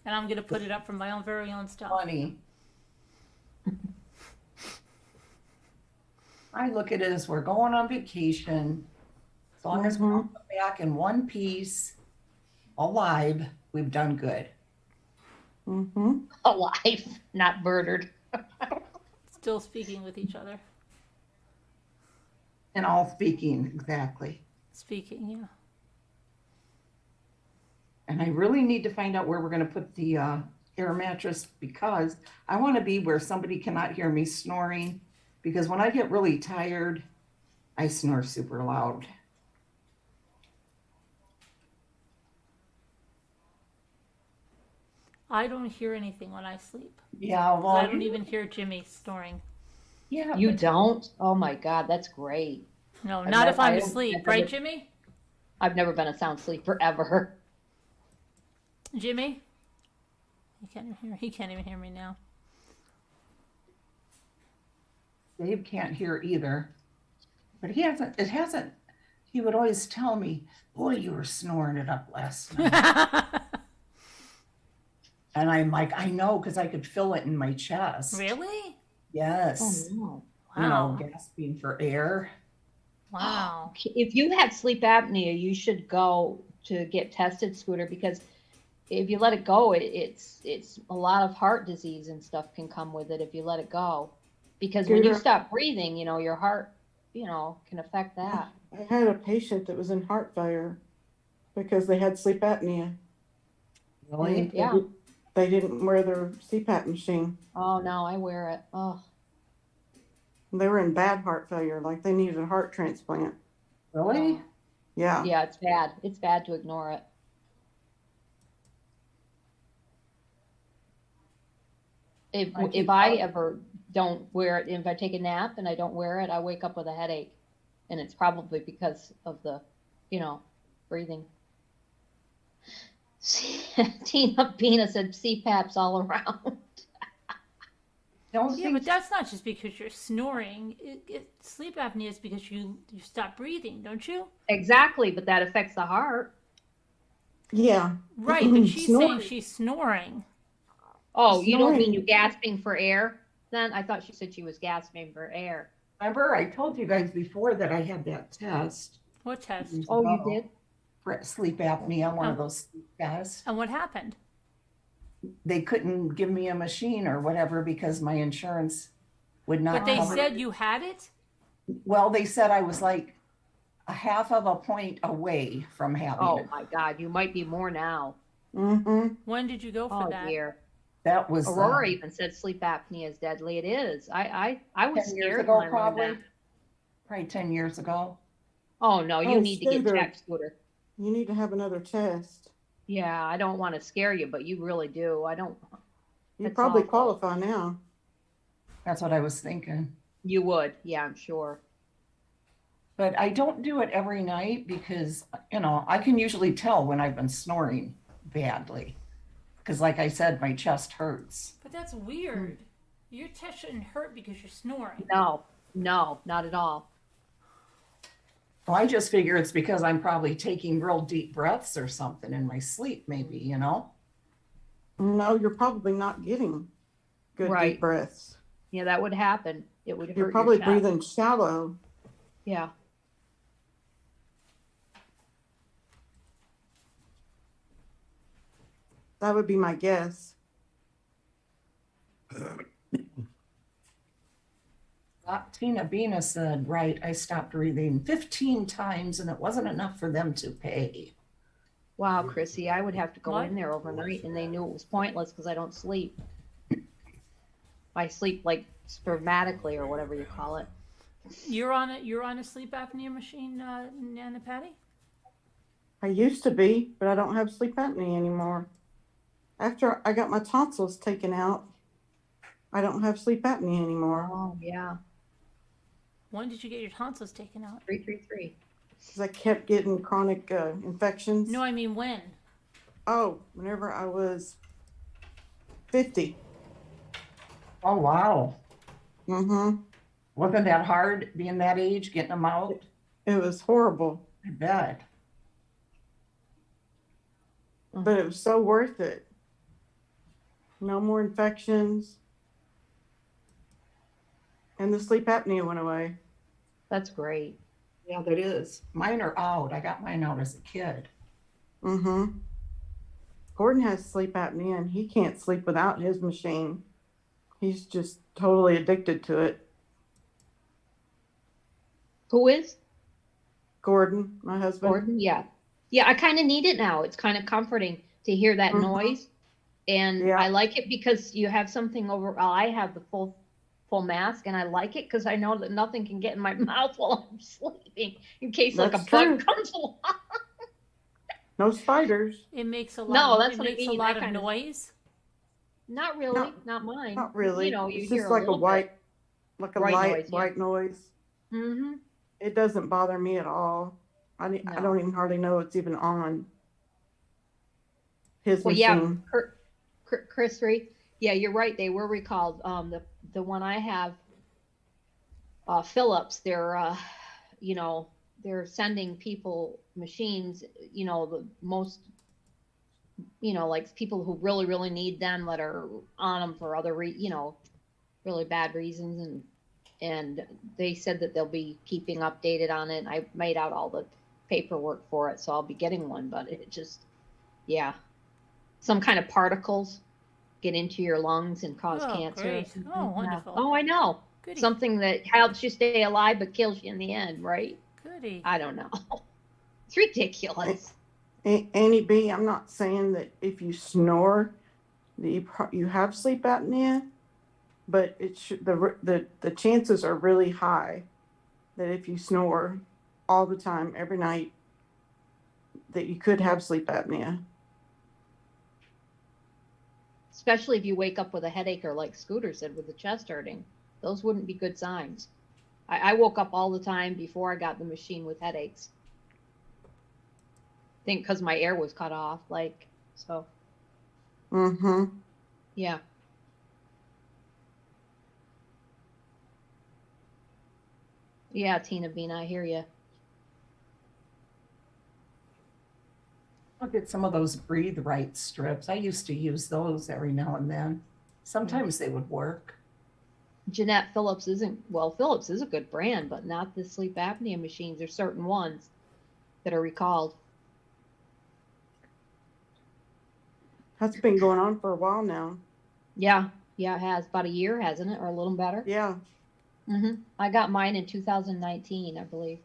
and I'm going to put it up from my own very own stuff. Funny. I look at it as we're going on vacation. As long as we don't come back in one piece, alive, we've done good. Mm-hmm. Alive, not murdered. Still speaking with each other. And all speaking, exactly. Speaking, yeah. And I really need to find out where we're going to put the air mattress, because I want to be where somebody cannot hear me snoring. Because when I get really tired, I snore super loud. I don't hear anything when I sleep. Yeah, well, I don't even hear Jimmy snoring. Yeah, You but don't? Oh my God, that's great. No, I've not if never- I'm I- asleep, I've right, never- Jimmy? I've never been a sound sleeper ever. Jimmy? He can't even hear. He can't even hear me now. Dave can't hear either. But he he would always tell me, boy, you were snoring it up last night. And I'm like, I know, because I could feel it in my chest. Really? Yes. Oh, no. You know, Wow. gasping for air. Wow. If you have sleep apnea, you should go to get tested, Scooter, because if you let it go, it's a lot of heart disease and stuff can come with it if you let it go. Because when you Scooter. stop breathing, you know, your heart, you know, can affect that. I had a patient that was in heart failure because they had sleep apnea. Really? And Yeah. They didn't wear their CPAP machine. Oh, no, I wear it. Oh, They were in bad heart failure, like they needed a heart transplant. Really? Yeah. yeah, it's bad. It's bad to ignore it. If I ever don't wear it, if I take a nap and I don't wear it, I wake up with a headache. And it's probably because of the, you know, breathing. Tina Pina said CPAP's all around. Don't Yeah, think but that's not just because you're snoring. Sleep apnea is because you stop breathing, don't you? Exactly, but that affects the heart. Yeah. Right, but she's saying Snoring. she's snoring. Oh, you don't mean Snoring. you gasping for air? Then I thought she said she was gasping for air. Remember, I told you guys before that I had that test. What test? years Oh, you ago did? For sleep apnea, one of Oh. those sleep tests. And what happened? They couldn't give me a machine or whatever because my insurance would not But they cover. said you had it? Well, they said I was like a half of a point away from having Oh it. my God, you might be more now. Mm-hmm. When did you go for Oh that? dear. That was Aurora even said sleep apnea is deadly. It is. I was 10 years scared ago, when I learned that. probably 10 years ago. Oh no, you Oh, need to get Scooter. checked, Scooter. You need to have another test. Yeah, I don't want to scare you, but you really do. I don't. You That's probably awful. qualify now. That's what I was thinking. You would. Yeah, I'm sure. But I don't do it every night because, you know, I can usually tell when I've been snoring badly. Because, like I said, my chest hurts. But that's weird. Your chest shouldn't hurt because you're snoring. No, not at all. Well, I just figure it's because I'm probably taking real deep breaths or something in my sleep, maybe, you know? No, you're probably not getting good Right. deep breaths. Yeah, that would happen. It would hurt You're your probably chest. breathing shallow. Yeah. That would be my guess. Tina Bina said, right, I stopped breathing 15 times and it wasn't enough for them to pay. Wow, Chrissy, I would have to go What? in there overnight, and they knew it was pointless because I don't sleep. I sleep like sporadically or whatever you call it. You're on a sleep apnea machine, Nana Patty? I used to be, but I don't have sleep apnea anymore. After I got my tonsils taken out, I don't have sleep apnea anymore Oh yeah, When did you get your tonsils taken out? 333. because I kept getting chronic infections. No, I mean when? Oh, whenever I was 50. Oh, wow. Mm-hmm. Wasn't that hard being that age, getting them out? It was horrible, I bet. but it was so worth it. No more infections. And the sleep apnea went away. That's great. Yeah, that is. Mine are out. I got mine out as a kid. Mm-hmm. Gordon has sleep apnea and he can't sleep without his machine. He's just totally addicted to it. Who is Gordon, my husband. Gordon? Yeah, yeah. I kind of need it now. It's kind of comforting to hear that Mhm. noise, and Yeah. I like it because you have something over. Well, I have the full mask, and I like it because I know that nothing can get in my mouth while I'm sleeping in case like That's a bug true. comes along. No spiders. It makes a lot. No, of, that's it what I makes a mean, lot that of kind of- noise. Not really, No, not mine. Not really. You know, you it's hear just like a little white, like a White light noise, yeah. white noise. Mm-hmm. It doesn't bother me at all. I No. don't even hardly know it's even on his Well, machine. yeah, Chris Reed. Yeah, you're right. They were recalled. The one I have, Phillips. They're, you know, they're sending people machines, you know, the most, you know, like people who really, really need them that are on them for other, you know, really bad reasons. And they said that they'll be keeping updated on it. I made out all the paperwork for it, so I'll be getting one, but it just, yeah. Some kind of particles get into your lungs and cause Oh, cancer. great. Oh, Yeah. wonderful. Oh, I know. Goody. Something that helps you stay alive but kills you in the end, right? Goody. I don't know. It's ridiculous. Annie B, I'm not saying that if you snore that you have sleep apnea, but it should, the chances are really high that if you snore all the time, every night, that you could have sleep apnea. Especially if you wake up with a headache or like Scooter said with the chest hurting. Those wouldn't be good signs. I woke up all the time before I got the machine with headaches. I think because my air was cut off, like, so. Mm-hmm. Yeah. Yeah, Tina Bean, I hear you. I'll get some of those Breathe Right strips. I used to use those every now and then. Sometimes they would work. Jeanette Phillips isn't, well, Phillips is a good brand, but not the sleep apnea machines. There's certain ones that are recalled. That's been going on for a while now. Yeah, it has. About a year, hasn't it? Or a little better? Yeah. Mm-hmm. I got mine in 2019, I believe.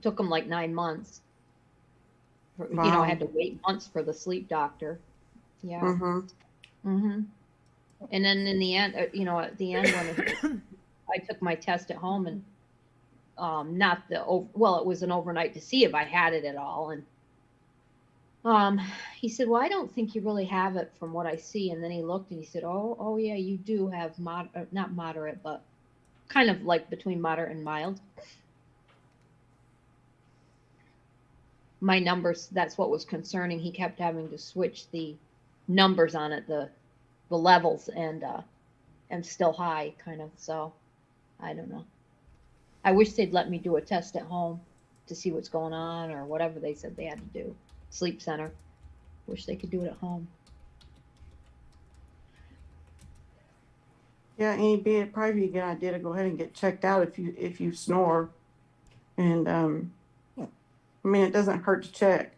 Took them like 9 months. You know, Wow. I had to wait months for the sleep doctor. Yeah. Mm-hmm. Mm-hmm. And then in the end, you know, at the end when I took my test at home and not the well, it was an overnight to see if I had it at all, and he said, well, I don't think you really have it from what I see. And then he looked and he said, oh yeah, you do have not moderate, but kind of like between moderate and mild. My numbers, that's what was concerning. He kept having to switch the numbers on it, the levels, and still high kind of. So I don't know. I wish they'd let me do a test at home to see what's going on or whatever they said they had to do. Sleep center. Wish they could do it at home. Yeah, Annie B, it'd probably be a good idea to go ahead and get checked out if you snore. And I mean, it doesn't hurt to check.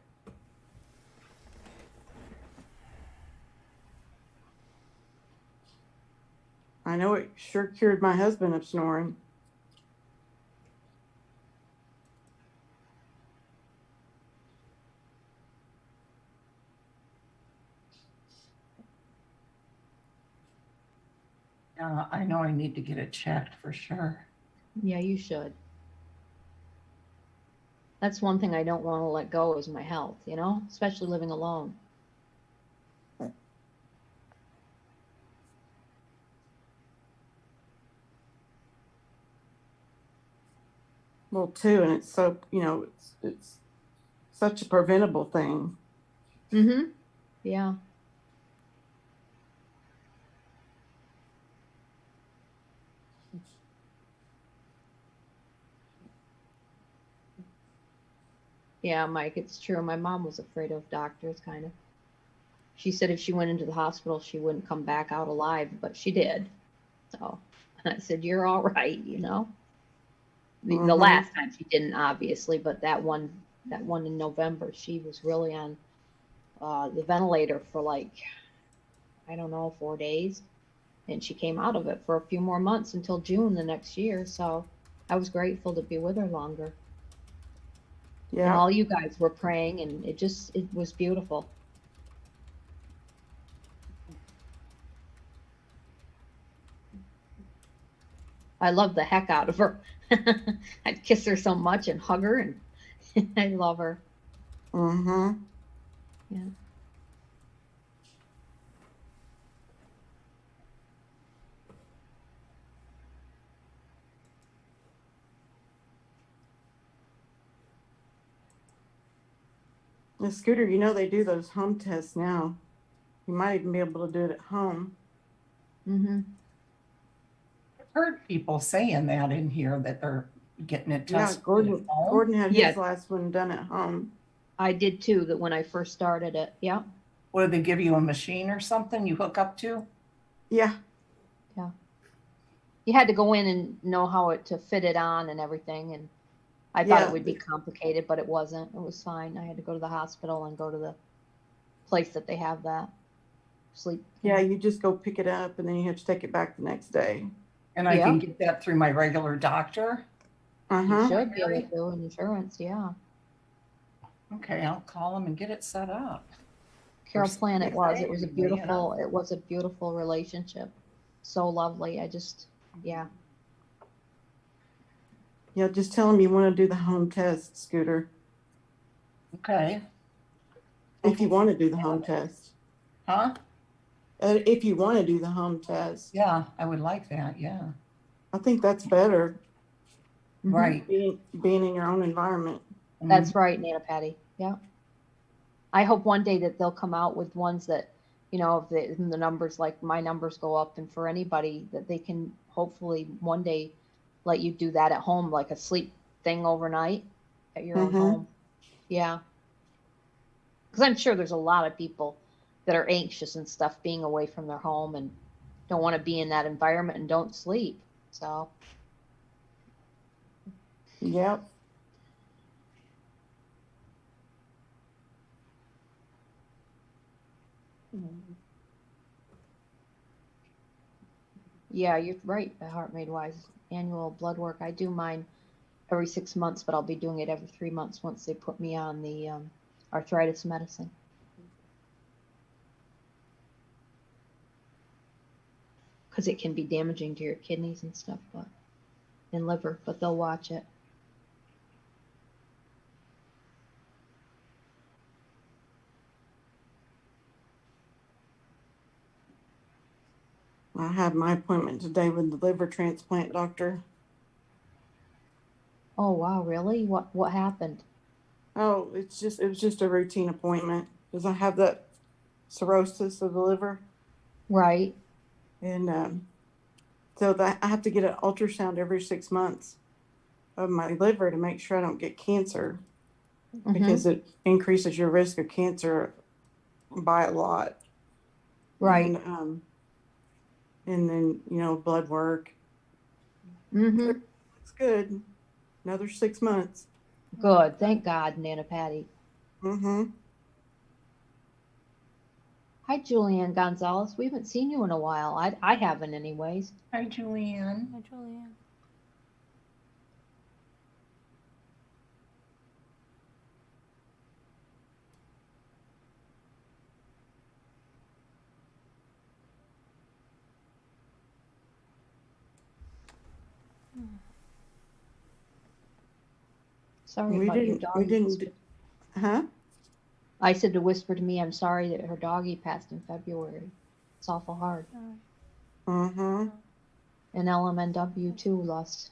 I know it sure cured my husband of snoring. I know I need to get it checked for sure. Yeah, you should. That's one thing I don't want to let go is my health, you know, especially living alone. Well, too, and it's so, you know, it's such a preventable thing. Mm-hmm. Yeah. Yeah, Mike, it's true. My mom was afraid of doctors, kind of. She said if she went into the hospital, she wouldn't come back out alive, but she did. So I said, you're all right, you know. The last time she didn't, obviously, but that one in November, she was really on the ventilator for like, I don't know, 4 days. And she came out of it for a few more months until June the next year. So I was grateful to be with her longer. And Yeah. all you guys were praying, and it was beautiful. I love the heck out of her. I'd kiss her so much and hug her, and I love her. Mm-hmm. Yeah. And Scooter, you know they do those home tests now. You might even be able to do it at home. Mm-hmm. heard people saying that in here that they're getting it Yeah, tested. Gordon, at home. Gordon had Yeah. his last one done at home. I did too, that when I first started it, yeah. What, do they give you a machine or something you hook up to? Yeah, You had to go in and know how to fit it on and everything, and I thought Yeah. it would be complicated, but it wasn't. It was fine. I had to go to the hospital and go to the place that they have that sleep. yeah, you just go pick it up and then you have to take it back the next day. And I Yeah. can get that through my regular doctor? You Uh-huh. should be able to, insurance, yeah. Okay, I'll call them and get it set up. Carol First Plan, it was. It was a thing, you know. beautiful relationship. So lovely. Yeah. Yeah, just tell them you want to do the home test, Scooter. Okay, If you want to do the home test. huh? If you want to do the home test. Yeah, I would like that, yeah. I think that's better, Mhm. Right. being in your own environment. That's right, Nana Patty. Yeah. I hope one day that they'll come out with ones that, if the numbers, like my numbers go up, and for anybody that they can hopefully one day let you do that at home, like a sleep thing overnight at your own Mhm. home. Yeah. Because I'm sure there's a lot of people that are anxious and stuff being away from their home and don't want to be in that environment and don't sleep. So, Yep. yeah, you're right. Heart Made Wise annual blood work. I do mine every 6 months, but I'll be doing it every 3 months once they put me on the arthritis medicine. Because it can be damaging to your kidneys and stuff, and liver, but they'll watch it. I had my appointment today with the liver transplant doctor. Oh wow, really? What happened? Oh, it was just a routine appointment because I have that cirrhosis of the liver, Right. and so that I have to get an ultrasound every 6 months of my liver to make sure I don't get cancer Mhm. because it increases your risk of cancer by a lot. Right. And then blood work. Mm-hmm. It's good. Another 6 months. Good. Thank God, Nana Patty. Mm-hmm. Hi, Julianne Gonzalez. We haven't seen you in a while. I haven't, anyways. Hi, Julianne. Hi, Julianne. Sorry We about your didn't. dog. We didn't. Huh? I said to whisper to me, I'm sorry that her doggy passed in February. It's awful hard. Mm-hmm. And LMNW too lost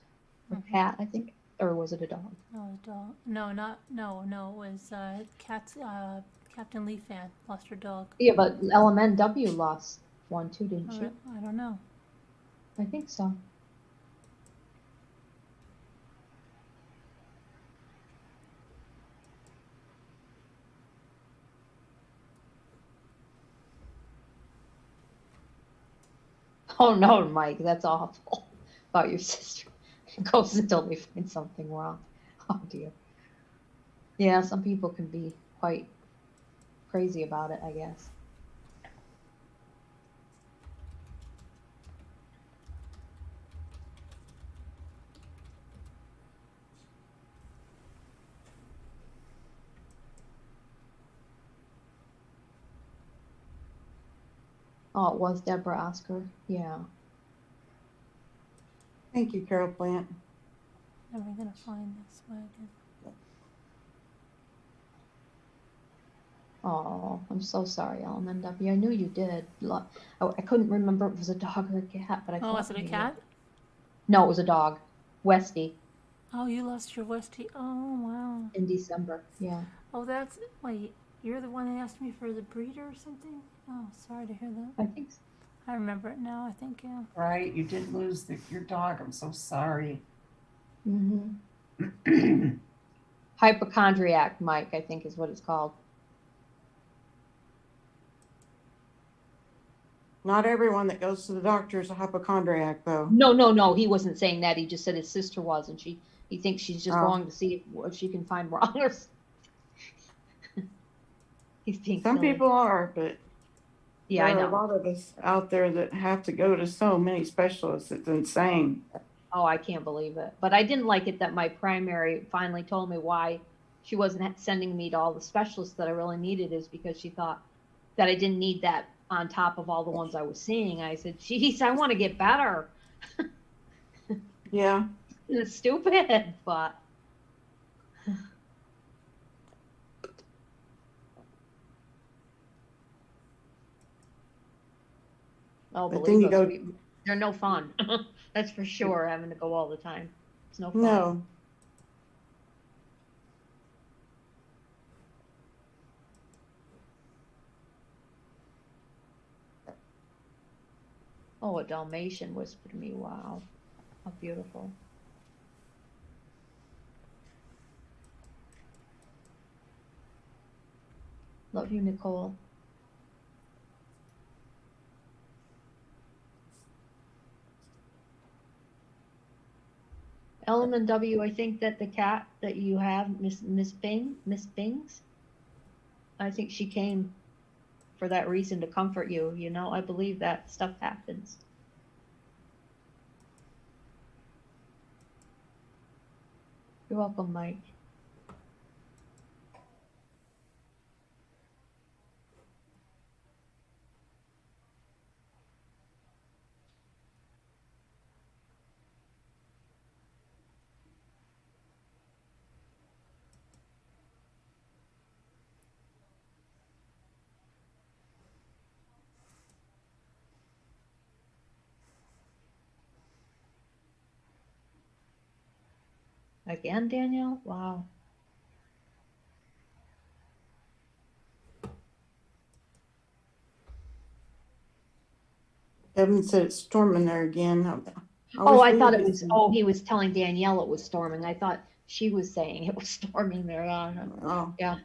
a Mhm. cat, I think, or was it a dog? No, dog. No, it was Captain Lee fan lost her dog. Yeah, but LMNW lost one too, didn't she? I don't know. I think so. Oh no, Mike, that's awful about your sister. It goes until they find something wrong. Oh dear. Yeah, some people can be quite crazy about it, I guess. Oh, it was Deborah Oscar. Yeah. Thank you, Carol Plant. Never gonna find this wagon. Oh, I'm so sorry, LMNW. I knew you did. I couldn't remember if it was a dog or a cat, but I Oh, thought was it a maybe cat? No, it was a dog. Westie Oh, you lost your Westie. Oh, wow. in December. Yeah. Oh, wait, you're the one that asked me for the breeder or something? Oh, sorry to hear that. I think so. I remember it now, I think, yeah. Right, you did lose your dog. I'm so sorry. Mm-hmm. Hypochondriac, Mike, I think is what it's called. Not everyone that goes to the doctor is a hypochondriac, though. No, he wasn't saying that. He just said his sister was, and he thinks she's just Oh. going to see what she can find wrong. Or he's being Some silly. people are, but Yeah, I there are a know. lot of us out there that have to go to so many specialists. It's insane. Oh, I can't believe it. But I didn't like it that my primary finally told me why she wasn't sending me to all the specialists that I really needed, is because she thought that I didn't need that on top of all the ones I was seeing. I said, geez, I want to get better. Yeah. It's stupid, but oh, But then believe you us, go- they're no fun. That's for sure, having to go all the time. It's no fun. No. Oh, a Dalmatian whispered to me. Wow. How beautiful. Love you, Nicole. LMNW, I think that the cat that you have, Miss Bings, I think she came for that reason, to comfort you. You know, I believe that stuff happens. You're welcome, Mike. Again, Danielle? Wow. Evan said it's storming there again. Oh, wish I we thought would it get was, some- oh, he was telling Danielle it was storming. I thought she was saying it was storming there. Oh. Yeah.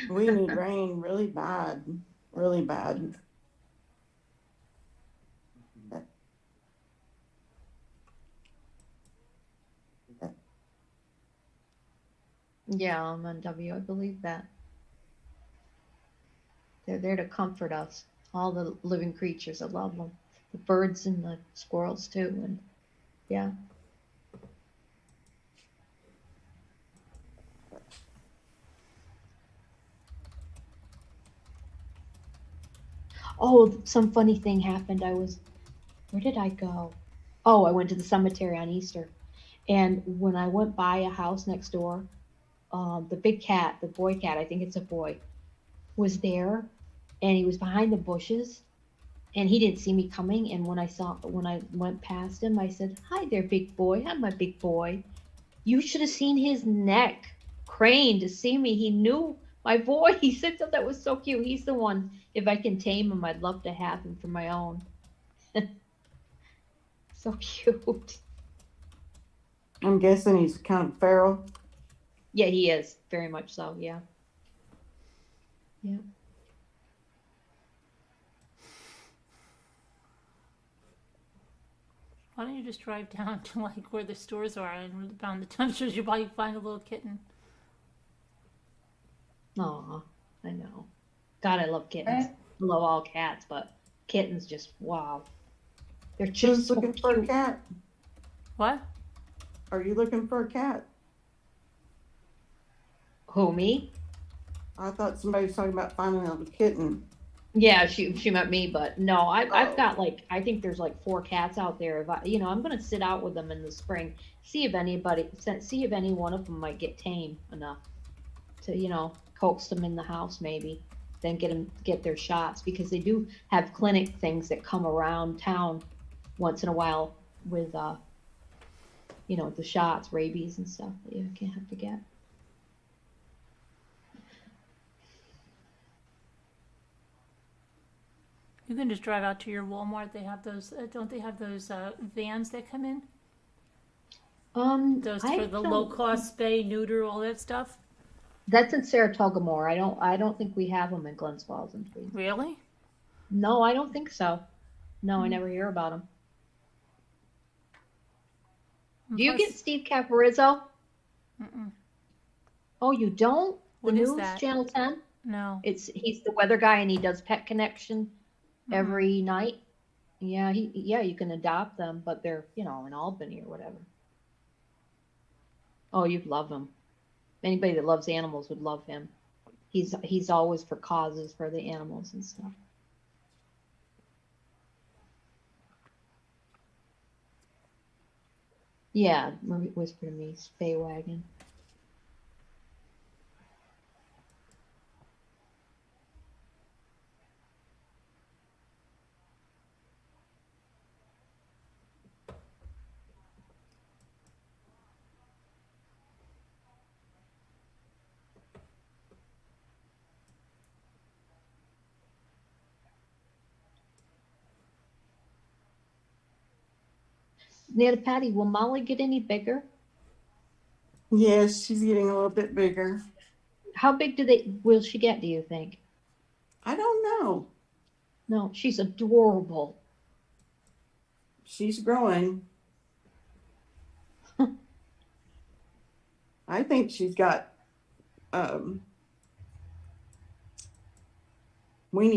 We need rain really bad. Really bad. Yeah, I'm on W. I believe that. They're there to comfort us, all the living creatures. I love them. The birds and the squirrels too. And yeah. Oh, some funny thing happened. Where did I go? Oh, I went to the cemetery on Easter. And when I went by a house next door, the big cat, the boy cat, I think it's a boy, was there, and he was behind the bushes, and he didn't see me coming. And when I went past him, I said, "Hi there, big boy. Hi, my big boy." You should have seen his neck crane to see me. He knew my voice. He said that. That was so cute. He's the one. If I can tame him, I'd love to have him for my own. So cute. I'm guessing he's kind of feral. Yeah, he is very much so. Yeah. Yeah. Why don't you just drive down to like where the stores are and down the Tonsils, you probably find a little kitten. Aw, I know. God, I love kittens. I love all cats, but kittens just wow. They're Who's just so looking for a cute. cat? What? Are you looking for a cat? Who, me? I thought somebody was talking about finding a kitten. Yeah, she meant me, but no, I've Oh. got like, I think there's like 4 cats out there. If I, I'm gonna sit out with them in the spring, see if any one of them might get tame enough to, coax them in the house maybe, then get their shots, because they do have clinic things that come around town once in a while with the shots, rabies and stuff that you can't have to get. You can just drive out to your Walmart. They have those, don't they have those vans that come in? Those I for the don't- low cost spay, neuter, all that stuff? That's in Saratoga more. I don't think we have them in Glens Falls and Queens. Really? No, I don't think so. No, I never hear about them. Do you Plus- get Steve Caparizzo? Mm-mm. Oh, you don't? What The is news, that? Channel 10? No. He's the weather guy and he does Pet Connection every night. Yeah, you can adopt them, but they're, in Albany or whatever. Oh, you'd love him. Anybody that loves animals would love him. He's always for causes for the animals and stuff. Yeah, whisper to me, Spay Wagon. Nana Patty, will Molly get any bigger? Yes, she's getting a little bit bigger. How big will she get, do you think? I don't know. No, she's adorable. She's growing. I think she's got weenie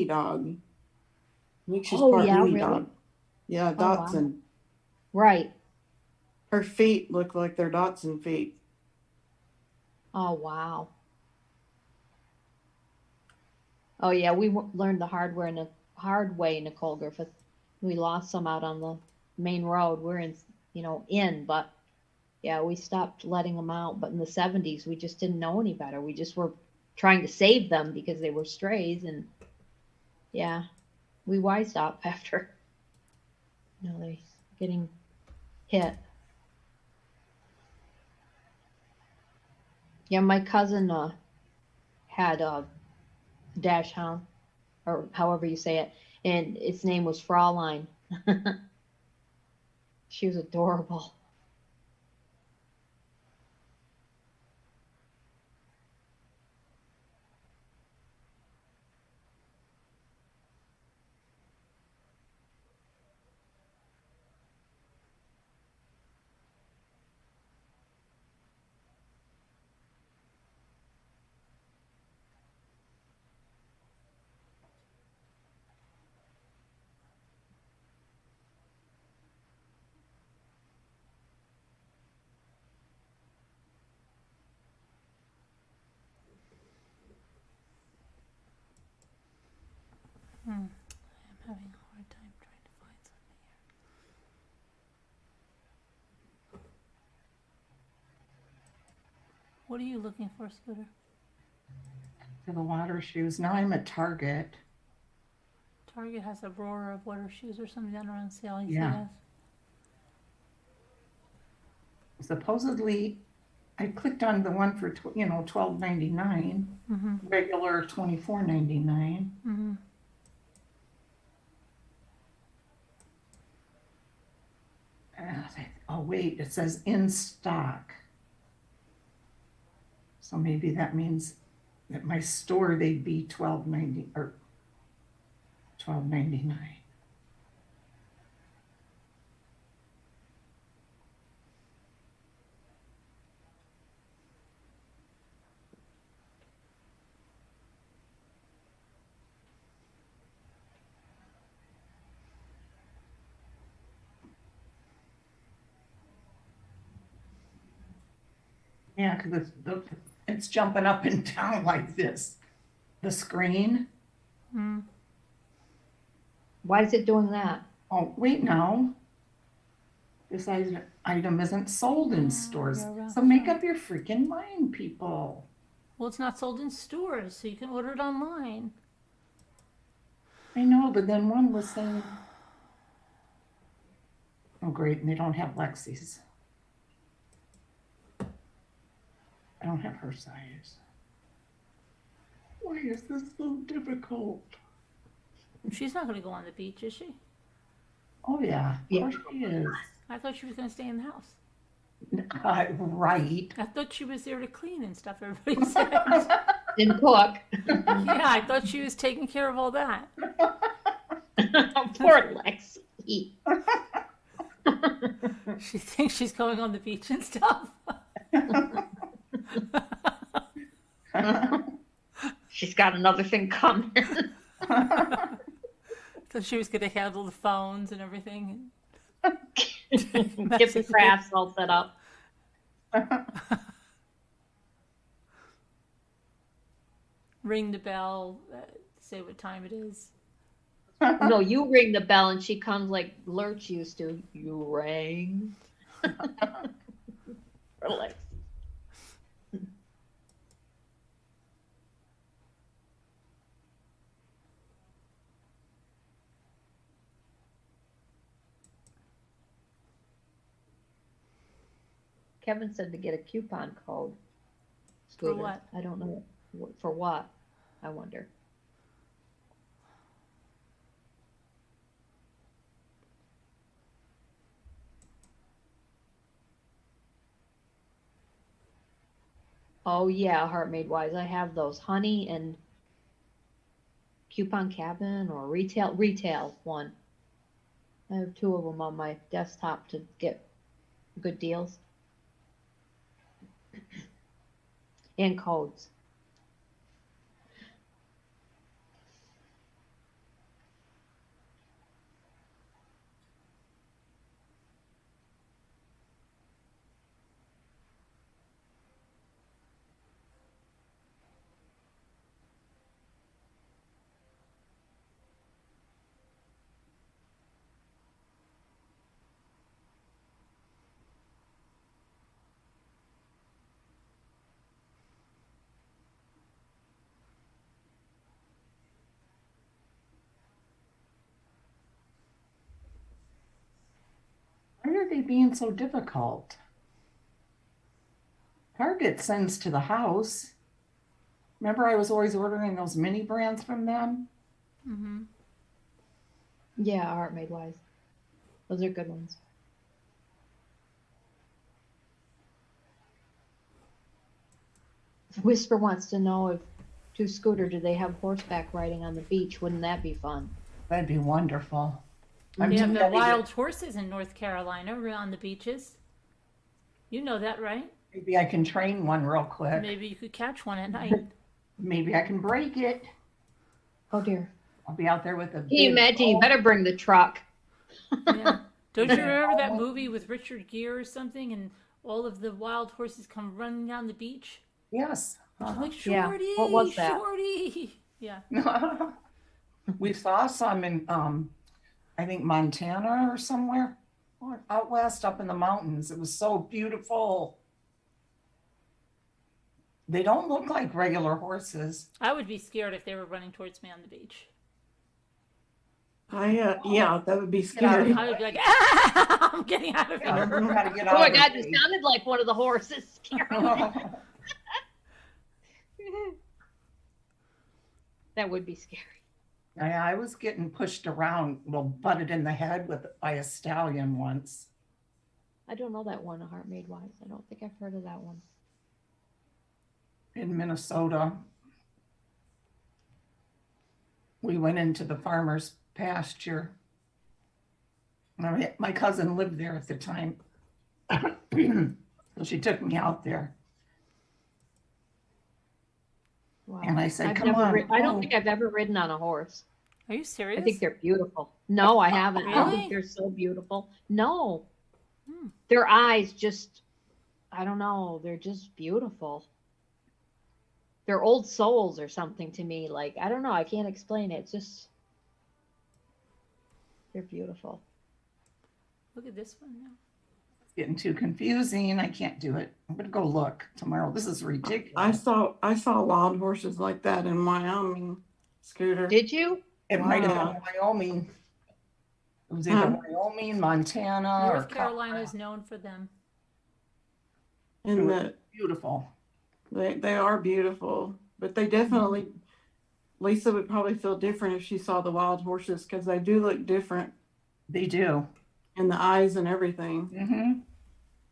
dog. I think she's Oh, part yeah, weenie really? dog. Yeah, Oh, wow. Dotson. Right. Her feet look like they're Dotson feet. Oh, wow. Oh, yeah, we learned the hard way, Nicole Griffith. We lost some out on the main road. We're in, but yeah, we stopped letting them out. But in the 70s, we just didn't know any better. We just were trying to save them because they were strays. And yeah, we wised up after, they getting hit. Yeah, my cousin had a dash hound, or however you say it, and its name was Fraulein. She was adorable. I'm having a hard time trying to find something here. What are you looking for, Scooter? For the water shoes. Now I'm at Target. Target has a roar of water shoes or something down around sale. You see Yeah. this? Supposedly, I clicked on the one for $12.99. Mm-hmm. Regular $24.99. Mm-hmm. Oh wait, it says in stock. So maybe that means at my store they'd be $12.90 or $12.99. Yeah, because it's jumping up and down like this. The screen. Mm. Why is it doing that? Oh, wait now. This item isn't sold in stores. yeah, So make up your freaking mind, people. Well, it's not sold in stores, so you can order it online. I know, but then one was saying, oh great, and they don't have Lexi's. I don't have her size. Why is this so difficult? She's not going to go on the beach, is she? Oh, yeah. Of Yeah. course she is. I thought she was going to stay in the house. Right. I thought she was there to clean and stuff, everybody said. And cook. Yeah, I thought she was taking care of all that. Poor Lexi. She thinks she's going on the beach and stuff. She's got another thing coming. So she was going to handle the phones and everything. Get the crafts all set up. Ring the bell, say what time it is. No, you ring the bell and she comes like Lurch used to. You rang. Relax. Kevin said to get a coupon code. For Scooter. what? I don't know. For what? I wonder. Oh yeah, Heart Made Wise. I have those honey and coupon cabin or retail one. I have two of them on my desktop to get good deals and codes. Why are they being so difficult? Target sends to the house. Remember, I was always ordering those mini brands from them? Mm-hmm. Yeah, Heart Made Wise. Those are good ones. Whisper wants to know if to Scooter, do they have horseback riding on the beach? Wouldn't that be fun? That'd be wonderful. They have too the ready to- wild horses in North Carolina on the beaches. You know that, right? Maybe I can train one real quick. Maybe you could catch one at night. Maybe I can break it. Oh dear. I'll be out there with a Can you big imagine? You pole. better bring the truck. Yeah. Don't you remember that movie with Richard Gere or something, and all of the wild horses come running down the beach? Yes. Like, Yeah. Shorty, What was that? Shorty. Yeah. We saw some in, I think Montana or somewhere, or out west up in the mountains. It was so beautiful. They don't look like regular horses. I would be scared if they were running towards me on the beach. Yeah, that would be Get out of scary. I would be like, ah, I'm getting out of Yeah, here. you gotta get Oh my out of God, the you way. sounded like one of the horses. Scary. That would be scary. I was getting pushed around, well, butted in the head by a stallion once. I don't know that one, A Heart Made Wise. I don't think I've heard of that one. In Minnesota. We went into the farmer's pasture. My cousin lived there at the time. So she took me out there. Wow. And I said, I've come never on. I don't go." think I've ever ridden on a horse. Are you serious? I think they're beautiful. No, I haven't. I Really? think they're so beautiful. No. Hmm. Their eyes just, I don't know, they're just beautiful. They're old souls or something to me. Like, I don't know, I can't explain it. It's just, they're beautiful. Look at this one now. It's getting too confusing. I can't do it. I'm gonna go look tomorrow. This is I ridiculous. saw wild horses like that in Wyoming, Scooter. Did you? It might have Wow. been Wyoming. It was either Huh. Wyoming, Montana, or North Carolina is known for them. And beautiful. they are beautiful, but they definitely Lisa would probably feel different if she saw the wild horses because they do look different They do. in the eyes and everything. Mm-hmm.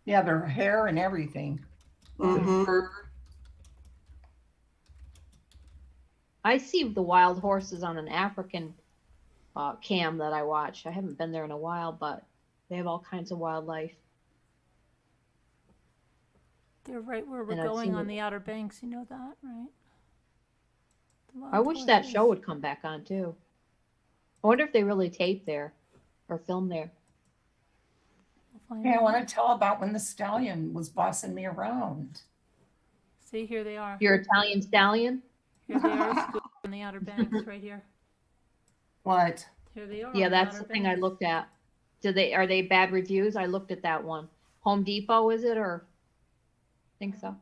Yeah, their hair and everything. Mm-hmm. I see the wild horses on an African cam that I watch. I haven't been there in a while, but they have all kinds of wildlife. They're right where we're And I've going seen on it. the Outer Banks. You know that, right? The I wild wish that horses. show would come back on too. I wonder if they really tape there or film there. We'll find Hey, I out. want to tell about when the stallion was bossing me around. See, here they are. Your Italian stallion? Here they are, scooped on the Outer Banks, right here. What? Here they are. Yeah, on that's Outer the thing I Banks. looked at. Are they bad reviews? I looked at that one. Home Depot, is it, or? I think so.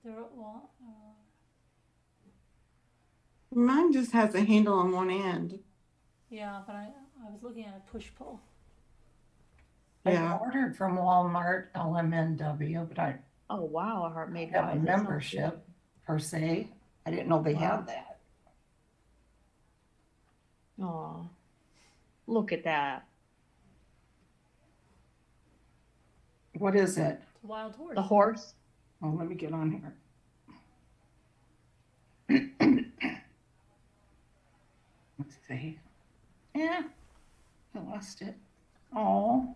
They're, well, Mine just has a handle on one end. yeah, but I was looking at a push pull. Yeah. I ordered from Walmart, LMNW, but I Oh, wow, a heart made have a wise. That sounds membership per se. I didn't know they Wow. had that. good. Aw, look at that. What is it? It's a wild horse. The horse. Oh, let me get on here. Let's see. Yeah, I lost it. Oh,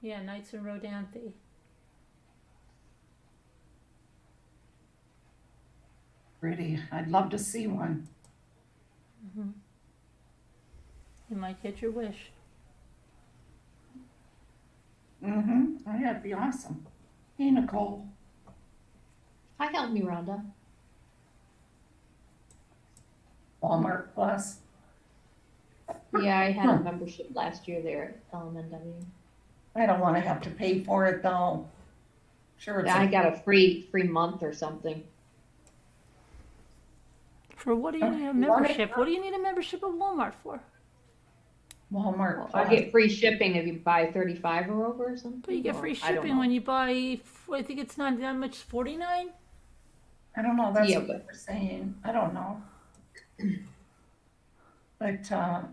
Yeah, Knights and Rodanthe. pretty. I'd love to see one. You might get your wish. Mm-hmm. Oh, yeah, it'd be awesome. Hey, Nicole. Hi, help me, Rhonda. Walmart Plus. Yeah, I had a membership last year there at LMNW. I don't want to have to pay for it though. Sure, it's Yeah, I got a free month or something. For what do you need a you want it? membership? What do you need a membership of Walmart for? Walmart I Plus. get free shipping if you buy 35 or over or something. But you get or- free I don't shipping know. when you buy, I think it's not that much, 49? I don't know. That's Yeah, what but- they're saying. I don't know. But I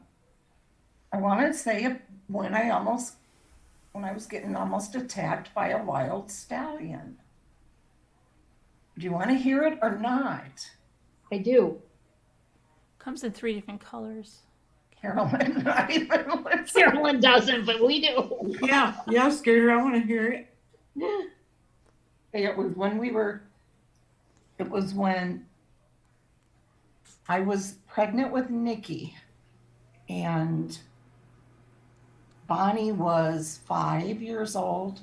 want to say when I was getting almost attacked by a wild stallion. Do you want to hear it or not? I do. Comes in 3 different colors. Carolyn, not even listening. Carolyn doesn't, but we do. Yeah, Scooter, I want to hear it. It was when I was pregnant with Nikki and Bonnie was 5 years old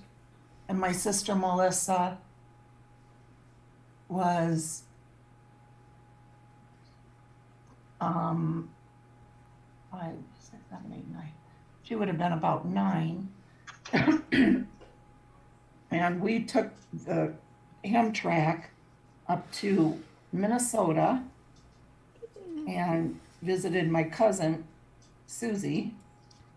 and my sister Melissa was 5, 6, 7, 8, 9. She would have been about 9. And we took the Amtrak up to Minnesota and visited my cousin Susie,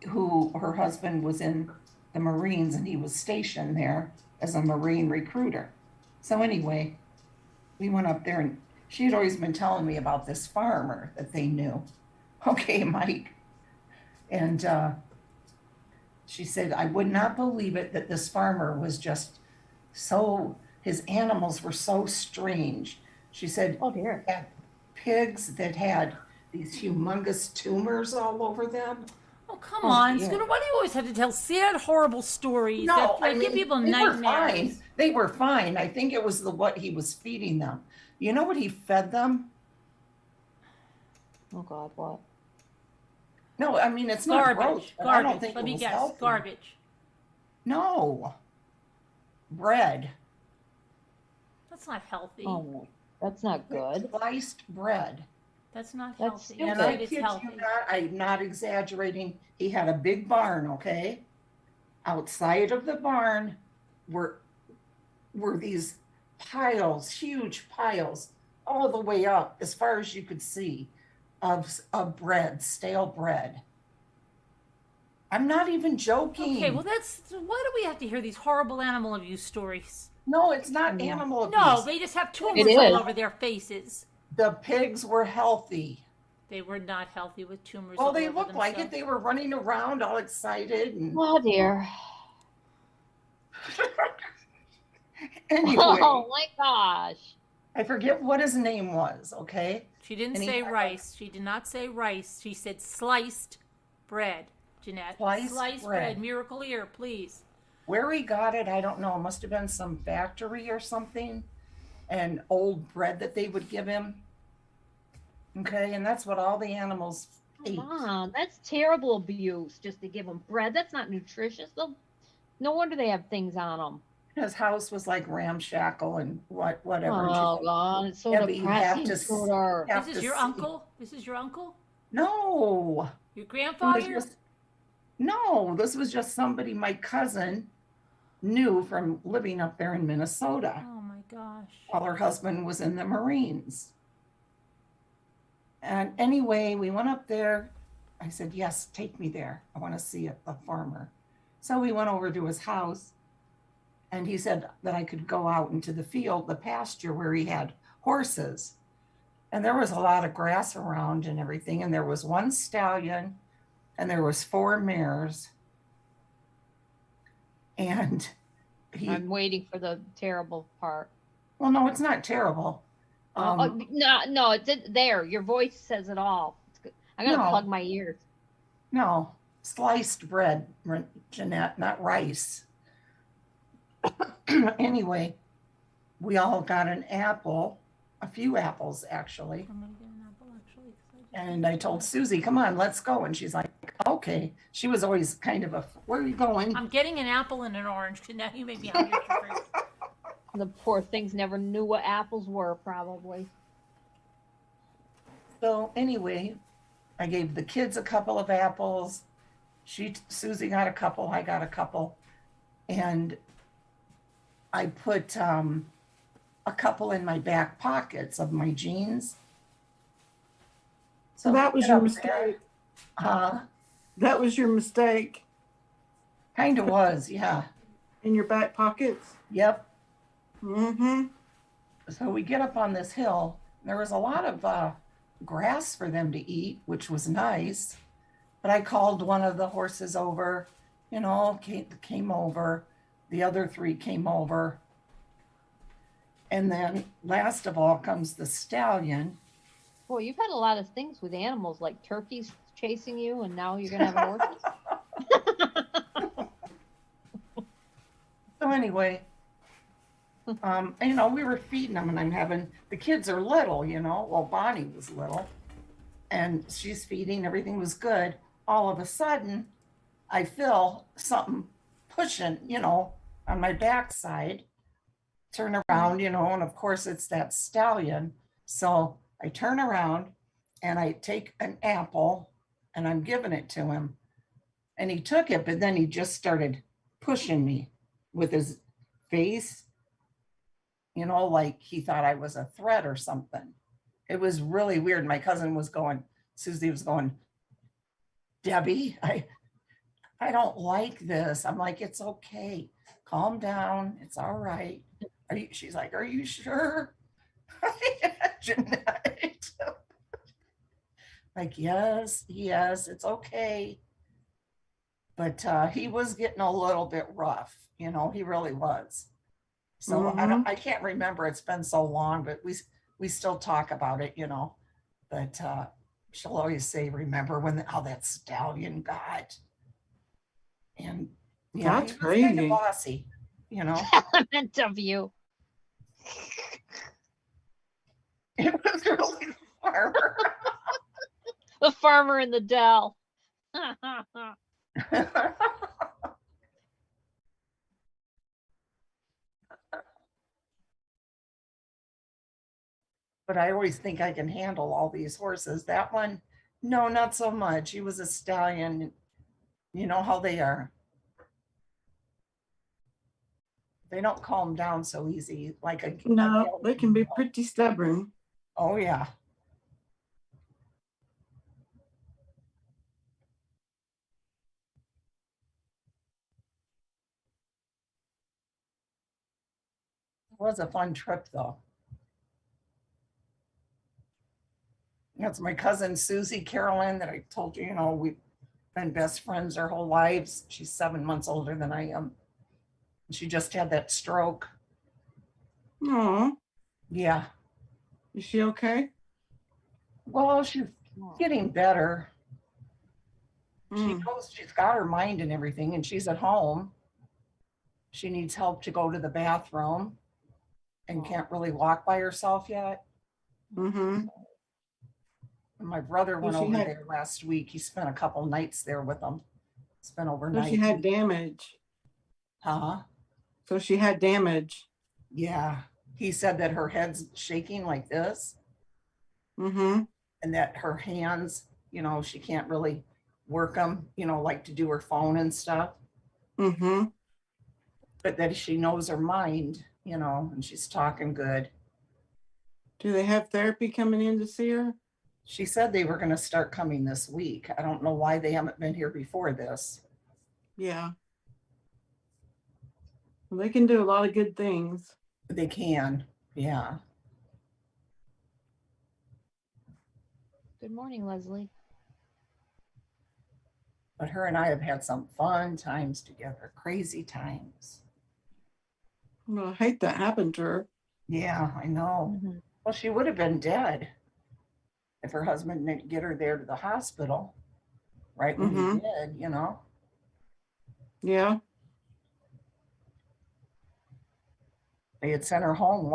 who her husband was in the Marines and he was stationed there as a Marine recruiter. So anyway, we went up there and she had always been telling me about this farmer that they knew. Okay, Mike. And she said, I would not believe it that this farmer was just so, his animals were so strange. She said, Oh dear. had pigs that had these humongous tumors all over them. Oh, come Oh, on, yeah. Scooter. Why do you always have to tell sad, horrible stories that give people they were nightmares? fine. They were fine. I think it was what he was feeding them. You know what he fed them? Oh God, what? No, I mean it's not gross. Garbage. But I don't Garbage. think Let it me was guess. healthy. Garbage. No. Bread. That's not healthy. Oh, that's not good. Sliced bread. That's not That's healthy. stupid. And I I said it's kid healthy. you not, I'm not exaggerating. He had a big barn, okay? Outside of the barn were these piles, huge piles, all the way up as far as you could see of bread, stale bread. I'm not even joking. Okay, well, why do we have to hear these horrible animal abuse stories? No, it's not animal abuse. No, they just have tumors It all is. over their faces. The pigs were healthy. They were not healthy with tumors. Well, all they over looked like it. themselves. They were running around all excited. And Oh dear. anyway, Oh my gosh. I forget what his name was, okay? She didn't And he say had- rice. She did not say rice. She said sliced bread, Jeanette. Sliced bread. Miracle Ear, please. Where he got it, I don't know. It must have been some factory or something. And old bread that they would give him. Okay, and that's what all the animals ate. Mom, that's terrible abuse just to give them bread. That's not nutritious. No wonder they have things on them. His house was like ramshackle and whatever. Oh God, it's so Yeah, but you have depressing. to Scooter. have This is to your see. uncle? This is your uncle? No. Your It was grandfather? just- no, this was just somebody my cousin knew from living up there in Minnesota Oh my gosh. while her husband was in the Marines. And anyway, we went up there. I said, yes, take me there. I want to see a farmer. So we went over to his house and he said that I could go out into the field, the pasture where he had horses. And there was a lot of grass around and everything. And there was one stallion and there was 4 mares. And I'm waiting for the terrible part. well, no, it's not terrible. No, it's there. Your voice says it all. It's good. I gotta No. plug my ears. No, sliced bread, Jeanette, not rice. Anyway, we all got an apple, a few apples actually. I'm gonna get an apple actually. 'cause I just- And I told Susie, come on, let's go. And she's like, okay. She was always kind of where are you going? I'm getting an apple and an orange. Now you may be hungry for fruit. The poor things never knew what apples were, probably. So anyway, I gave the kids a couple of apples. Susie got a couple, I got a couple. And I put a couple in my back pockets of my jeans. So that was get your up mistake. there. That was your mistake Kind of was, yeah. in your back pockets. Yep. Mm-hmm. So we get up on this hill. There was a lot of grass for them to eat, which was nice. But I called one of the horses over, came over. The other 3 came over. And then last of all comes the stallion. Boy, you've had a lot of things with animals, like turkeys chasing you, and now you're gonna have horses. So anyway, we were feeding them and I'm having, the kids are little, well, Bonnie was little and she's feeding, everything was good. All of a sudden I feel something pushing, on my backside, turn around, and of course it's that stallion. So I turn around and I take an apple and I'm giving it to him and he took it, but then he just started pushing me with his face, like he thought I was a threat or something. It was really weird. My cousin was going, Susie was going, Debbie, I don't like this. I'm like, it's okay. Calm down. It's all right. She's like, are you sure? Jeanette. Like, yes, it's okay. But he was getting a little bit rough, he really was. So I can't remember, it's been so long, but we still talk about it, but she'll always say, remember how that stallion got? And yeah, That's he was kind of crazy. bossy, Element of you. It was really the farmer. The farmer in the dell. But I always think I can handle all these horses. That one, no, not so much. He was a stallion. You know how they are. They don't calm down so easy. Like a No, they can be pretty stubborn. Oh yeah. was a fun trip though. That's my cousin Susie Carolyn that I told you, we've been best friends our whole lives. She's 7 months older than I am. She just had that stroke. Oh, Yeah. is she okay? Well, she's getting better. She Mm. knows she's got her mind and everything, and she's at home. She needs help to go to the bathroom and can't really walk by herself yet. Mm-hmm. And my brother went she over had- there last week. He spent a couple nights there with them. Spent So overnight. she had damage. Huh? So she had damage. Yeah. He said that her head's shaking like this Mm-hmm. and that her hands, she can't really work them, like to do her phone and stuff. Mm-hmm. But that she knows her mind, and she's talking good. Do they have therapy coming in to see her? She said they were going to start coming this week. I don't know why they haven't been here before this. Yeah. Well, they can do a lot of good things. They can. Yeah. Good morning, Leslie. But her and I have had some fun times together, crazy times. Well, I hate that happened to her. Yeah, I know. Mhm. Well, she would have been dead if her husband didn't get her there to the hospital right when he did, Yeah. They had sent her home,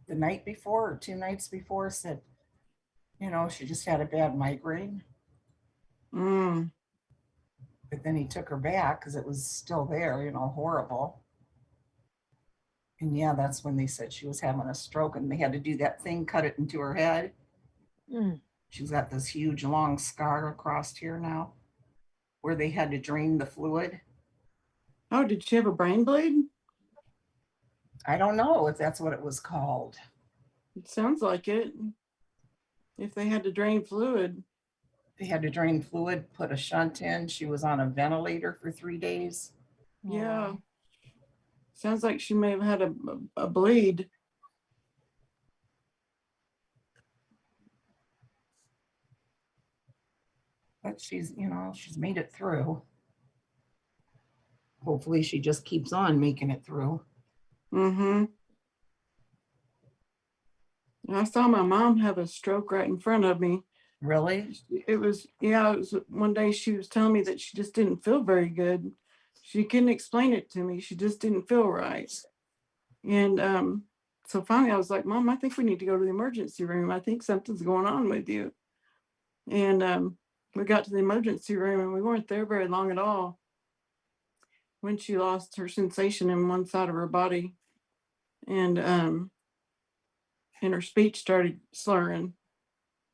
the night before or 2 nights before, said, she just had a bad migraine. Mm. But then he took her back because it was still there, horrible. And yeah, that's when they said she was having a stroke and they had to do that thing, cut it into her head. Mm. She's got this huge long scar across here now where they had to drain the fluid. Oh, did she have a brain bleed? I don't know if that's what it was called. It sounds like it. If they had to drain fluid. They had to drain fluid, put a shunt in. She was on a ventilator for 3 days. Yeah. Wow. Sounds like she may have had a bleed. But she's made it through. Hopefully she just keeps on making it through. Mm-hmm. I saw my mom have a stroke right in front of me. Really? It was one day she was telling me that she just didn't feel very good. She couldn't explain it to me. She just didn't feel right. And so finally I was like, Mom, I think we need to go to the emergency room. I think something's going on with you. And we got to the emergency room and we weren't there very long at all when she lost her sensation in one side of her body. And her speech started slurring.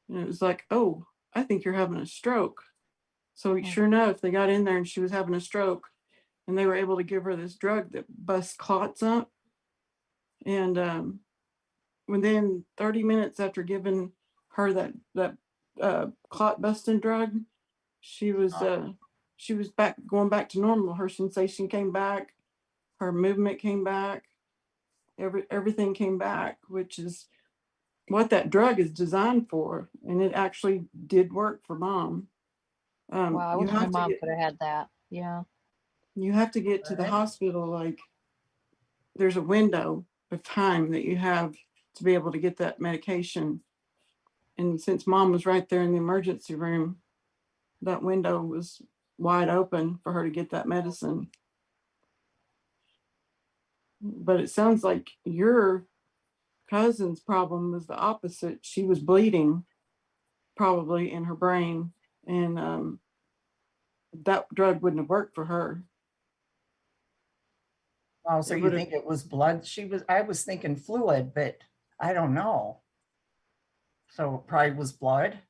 And it was like, oh, I think you're having a stroke. So sure enough, they got in there and she was having a stroke and they were able to give her this drug that busts clots up. And within 30 minutes after giving her that clot busting drug, she was going back to normal. Her sensation came back, her movement came back, everything came back, which is what that drug is designed for, and it actually did work for Mom. Wow, I You wish my have to mom get could have had that. Yeah. you have to get to the hospital, like there's a window of time that you have to be able to get that medication. And since Mom was right there in the emergency room, that window was wide open for her to get that medicine. But it sounds like your cousin's problem was the opposite. She was bleeding probably in her brain, and that drug wouldn't have worked for her. Oh, so It you would've- think it was blood? I was thinking fluid, but I don't know. So it probably was blood.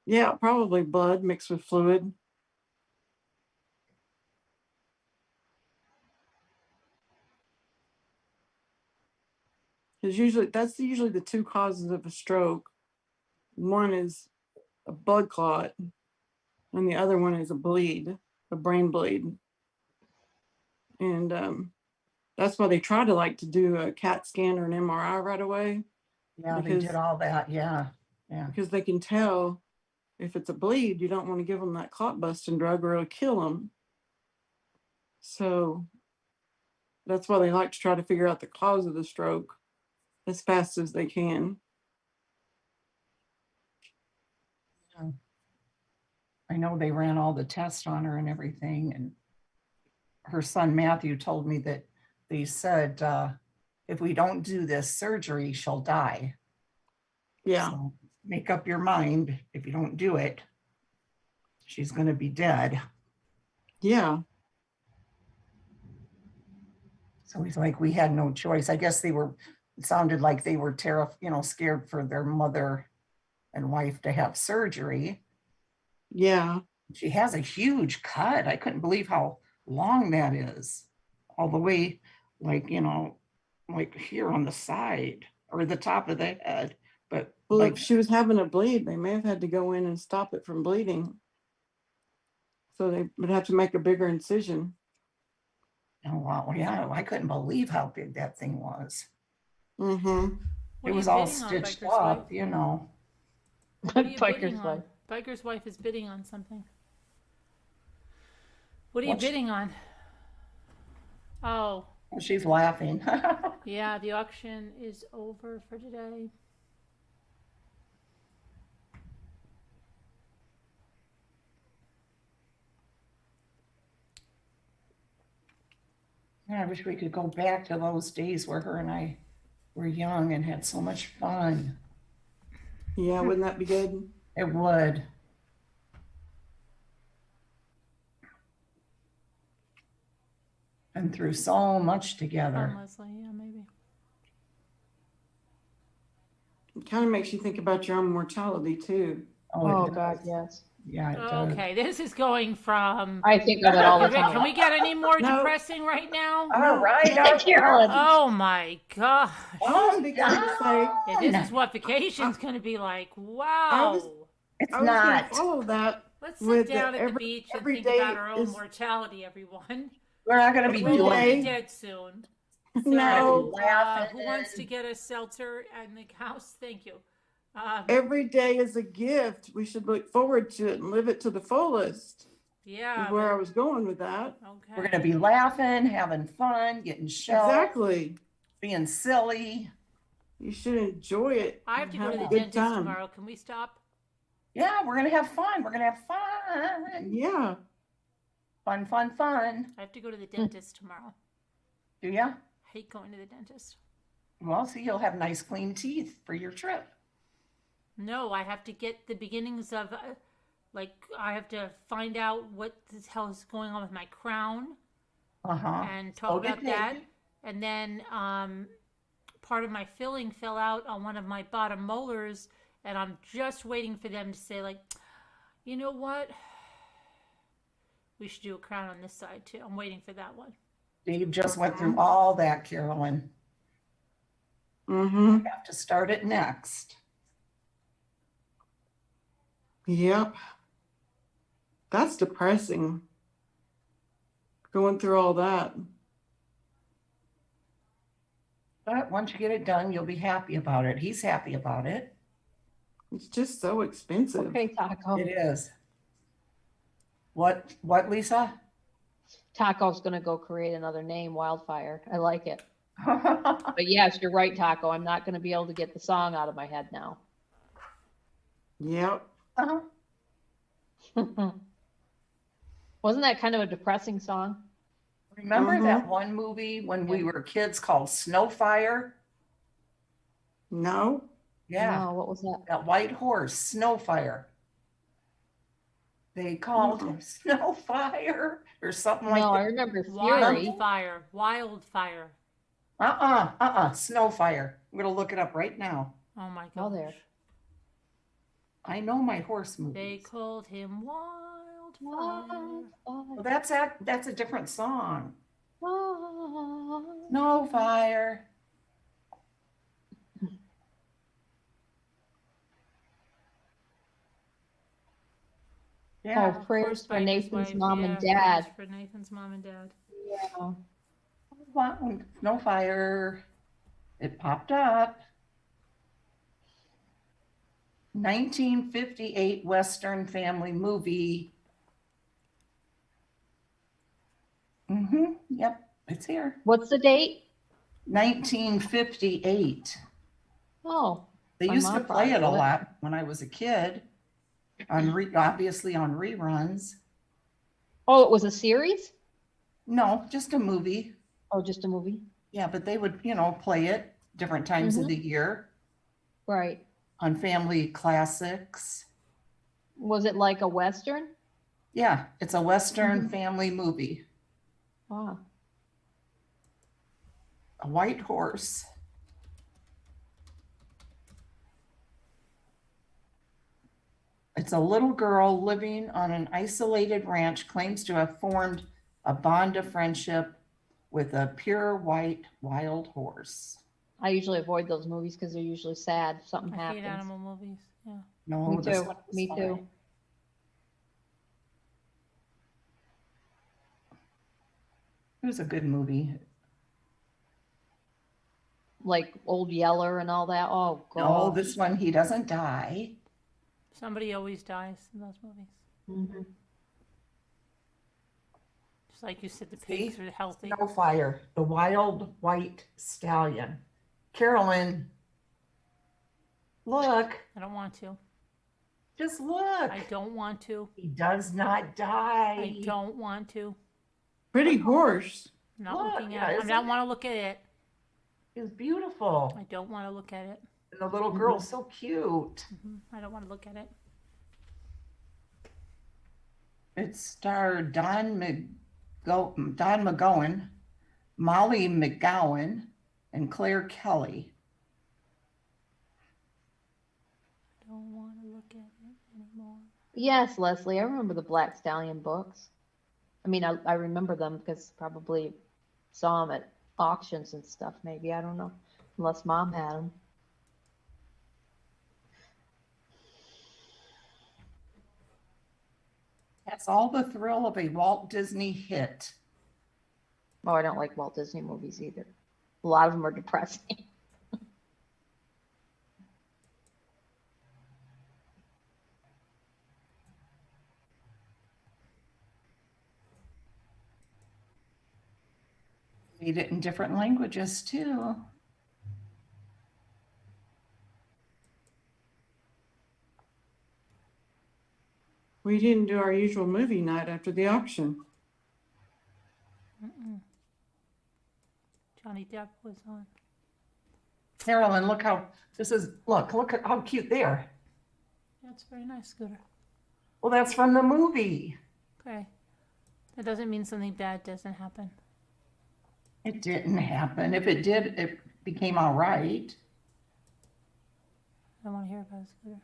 Yeah, probably blood mixed with fluid. Because that's usually the two causes of a stroke. One is a blood clot, and the other one is a brain bleed. And That's why they try to like to do a CAT scan or an MRI right away, Yeah, they because did all that. Yeah. Yeah. because they can tell if it's a bleed. You don't want to give them that clot busting drug or it'll kill them. So that's why they like to try to figure out the cause of the stroke as fast as they can. I know they ran all the tests on her and everything. And her son Matthew told me that they said, if we don't do this surgery, she'll die. Yeah. So make up your mind. If you don't do it, she's going to be dead. Yeah. So he's like, we had no choice. I guess it sounded like they were scared for their mother and wife to have surgery. Yeah. She has a huge cut. I couldn't believe how long that is. All the way, like here on the side or the top of the head. But Well, like, if she was having a bleed, they may have had to go in and stop it from bleeding. So they would have to make a bigger incision. oh, wow, yeah, I couldn't believe how big that thing was. Mm-hmm. It was all stitched up, What are you Biker's bidding on? wife. Biker's wife is bidding on something. What are you What's- bidding on? Oh, She's laughing. yeah, the auction is over for today. I wish we could go back to those days where her and I were young and had so much fun. Yeah, wouldn't that be good? It would. And through so much together. Leslie, yeah, maybe. It kind of makes you think about your own mortality too. Oh, it God, does. yes. Yeah, it does. Okay, this is going from. I think of it all the Can time. we get any more No. depressing right now? All right. Carolyn. Oh my gosh. I was beginning to say, Yeah, this is what vacation's going to be like. Wow. It's I was going to not. follow that. Let's sit with the down at the every- beach and every think day about our own is- mortality, everyone. We're not going to be Every We'll doing all day. be dead soon. No. Who wants to get a seltzer and the house? Thank you. Every day is a gift. We should look forward to it and live it to the fullest. Yeah. Is where I was going with that. Okay. We're going to be laughing, having fun, getting shelled, Exactly. being silly. You should enjoy it. I have to and go to have the a good dentist time. tomorrow. Can we stop? Yeah, we're going to have fun. We're going to have fun. Yeah. Fun, fun, fun. I have to go to the dentist tomorrow. Do ya? I hate going to the dentist. Well, see, you'll have nice, clean teeth for your trip. No, I have to get the beginnings of, I have to find out what the hell is going on with my crown Uh-huh. and talk So about did that. they. And then part of my filling fell out on one of my bottom molars, and I'm just waiting for them to say, you know what? We should do a crown on this side too. I'm waiting for that one. Dave just went through all that, Carolyn. Mm-hmm. We have to start it next. Yep. That's depressing. Going through all that. But once you get it done, you'll be happy about it. He's happy about it. It's just so expensive. Okay, Taco. It is. What, Lisa? Taco's gonna go create another name, Wildfire. I like it. But yes, you're right, Taco. I'm not gonna be able to get the song out of my head now. Yep. Uh-huh. Wasn't that kind of a depressing song? Remember that one movie when we were kids called Snowfire? No. Yeah, No, what was that? that white horse, Snowfire. They called him Snowfire or something like No, I that. remember Fury. Wildfire. Wildfire. Snowfire. I'm going to look it up right now. Oh my Oh, gosh. there. I know my horse movies. They called him Wildfire. Well, that's a different song. Wildfire. Snowfire. Yeah. Oh, prayers for Biker's Nathan's wife, mom yeah, and dad. prayers for Nathan's mom and dad. Yeah. No fire. It popped up. 1958 Western family movie. Yep, it's here. What's the date? 1958. Oh, They my used to mom play it a probably lot when I was a kid, obviously on reruns. Oh, it was a series? No, just a movie. Oh, just a movie? Yeah, but they would, play it different times of the year Right. on family classics. Was it like a Western? Yeah, it's a Western family movie. Wow. A white horse. It's a little girl living on an isolated ranch claims to have formed a bond of friendship with a pure white wild horse. I usually avoid those movies because they're usually sad. Something I hate happens. animal movies. Yeah. No, Me this too. one was Me fine. too. It was a good movie. Like Old Yeller and all that. Oh, No, God. this one, he doesn't die. Somebody always dies in those movies. Mhm. Just like you said, the See? pigs are healthy. No fire. The wild white stallion. Carolyn, look. I don't want to. Just look. I don't want to. He does not die. I don't want to. Pretty horse. I'm not Look, looking yeah, at it. I isn't don't it? want to look at it. It's beautiful. I don't want to look at it. And the little girl's so cute. I don't want to look at it. It starred Don McGowan, Molly McGowan, and Claire Kelly. I don't want to look at it anymore. Yes, Leslie. I remember the Black Stallion books. I mean, I remember them because probably saw them at auctions and stuff. Maybe, I don't know. Unless Mom had them. That's all the thrill of a Walt Disney hit. Oh, I don't like Walt Disney movies either. A lot of them are depressing. Read it in different languages too. We didn't do our usual movie night after the auction. Johnny Depp was on. Carolyn, look how look at how cute they are. That's very nice, Scooter. Well, that's from the movie. Okay. That doesn't mean something bad doesn't happen. It didn't happen. If it did, it became all right. I don't want to hear about it, Scooter.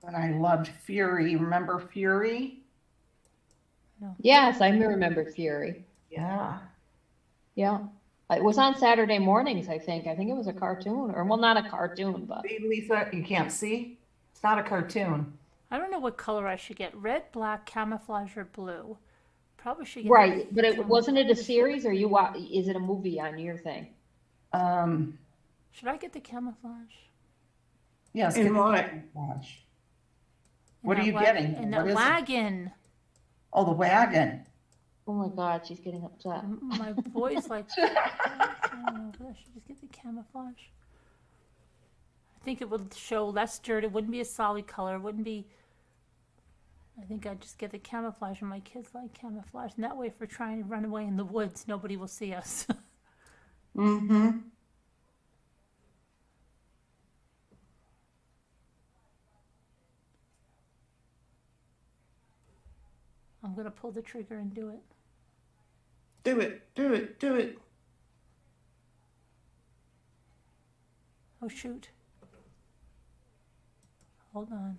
And I loved Fury. Remember Fury? Yes, I remember Fury. Yeah. Yeah. It was on Saturday mornings, I think. I think it was a cartoon, or well, not a cartoon, but See, Lisa, you can't see? It's not a cartoon. I don't know what color I should get. Red, black, camouflage, or blue. Probably should get right. But it wasn't it a series, or is it a movie on your thing? Should I get the camouflage? Yes. And get the what? camouflage. In What are that you getting? In What that is it? wagon. Oh, the wagon. Oh my God, she's getting upset. My voice like, I don't know, but I should just get the camouflage. I think it would show less dirt. It wouldn't be a solid color. It wouldn't be. I think I'd just get the camouflage, and my kids like camouflage. And that way, if we're trying to run away in the woods, nobody will see us. Mm-hmm. I'm going to pull the trigger and do it. Do it, do it, do it. Oh, shoot. Hold on.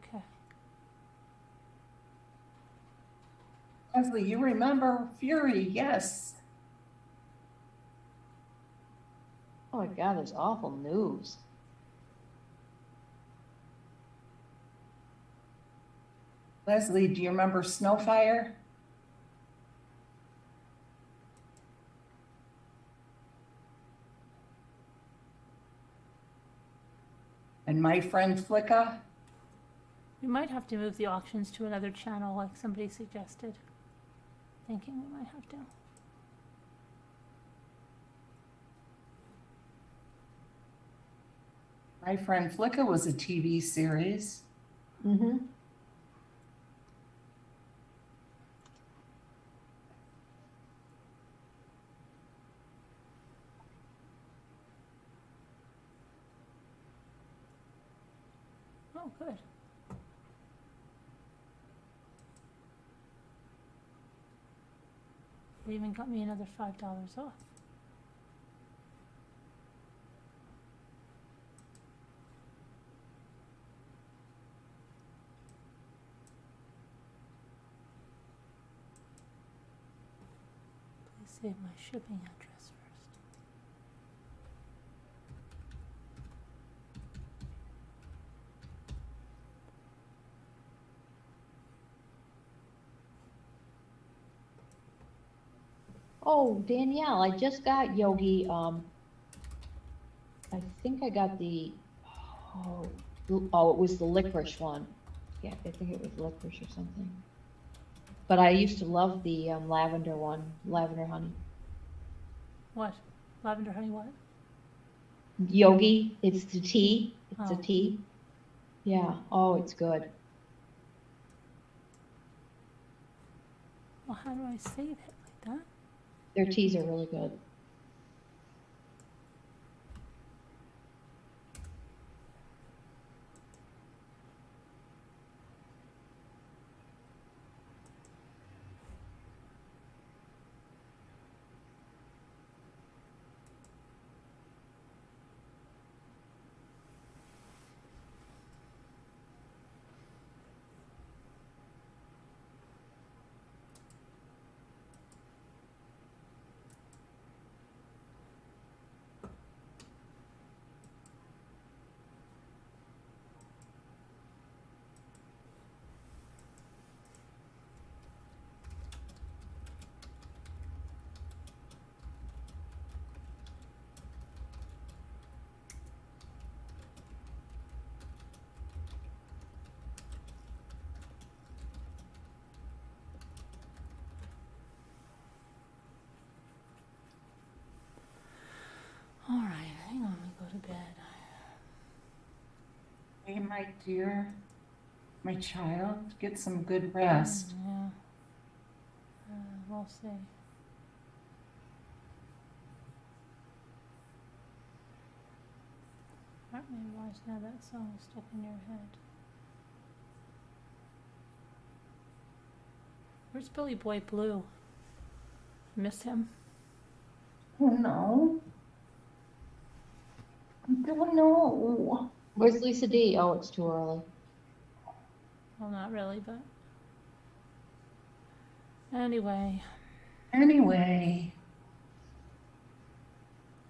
Okay. Leslie, you remember Fury? Yes. Oh my God, there's awful news. Leslie, do you remember Snowfire? And My Friend Flicka? We might have to move the auctions to another channel like somebody suggested. Thinking we might have to. My Friend Flicka was a TV series. Mm-hmm. Oh, good. They even got me another $5 off. Please save my shipping address first. Oh, Danielle, I just got Yogi, I think I got the, oh, it was the licorice one. Yeah, I think it was licorice or something. But I used to love the lavender one, lavender honey. What? Lavender honey what? Yogi, it's the tea, it's a Oh. tea. Yeah, oh, it's good. Well, how do I save it like that? Their teas are really good. All right, hang on, we go to bed. Hey, my dear, my child, get some good rest. Yeah. We'll see. Aren't we wise now that song is stuck in your head? Where's Billy Boy Blue? Miss him. Oh, no. I don't know. Where's Lisa D? Oh, it's too early. Well, not really, but anyway, Anyway,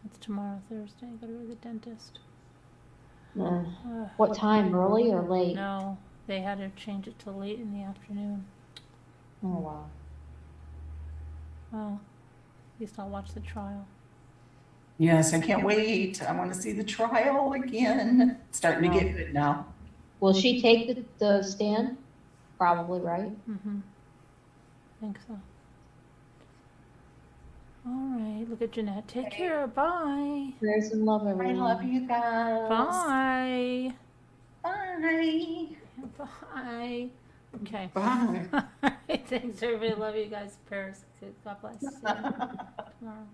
it's tomorrow, Thursday. I gotta go to the dentist. Mm. Ugh. What time, early or late? No, they had to change it to late in the afternoon. Oh, wow. Well, at least I'll watch the trial. yes, I can't wait. I want to see the trial again. It's starting to get good now. Will she take the stand? Probably, right? Mm-hmm. I think so. All right, look at Jeanette. Take care. Bye. Prayers and love, I everyone. love you guys. Bye. Bye. Bye. Okay. Bye. All right, thanks, everybody. Love you guys. Prayers. God bless. See you tomorrow.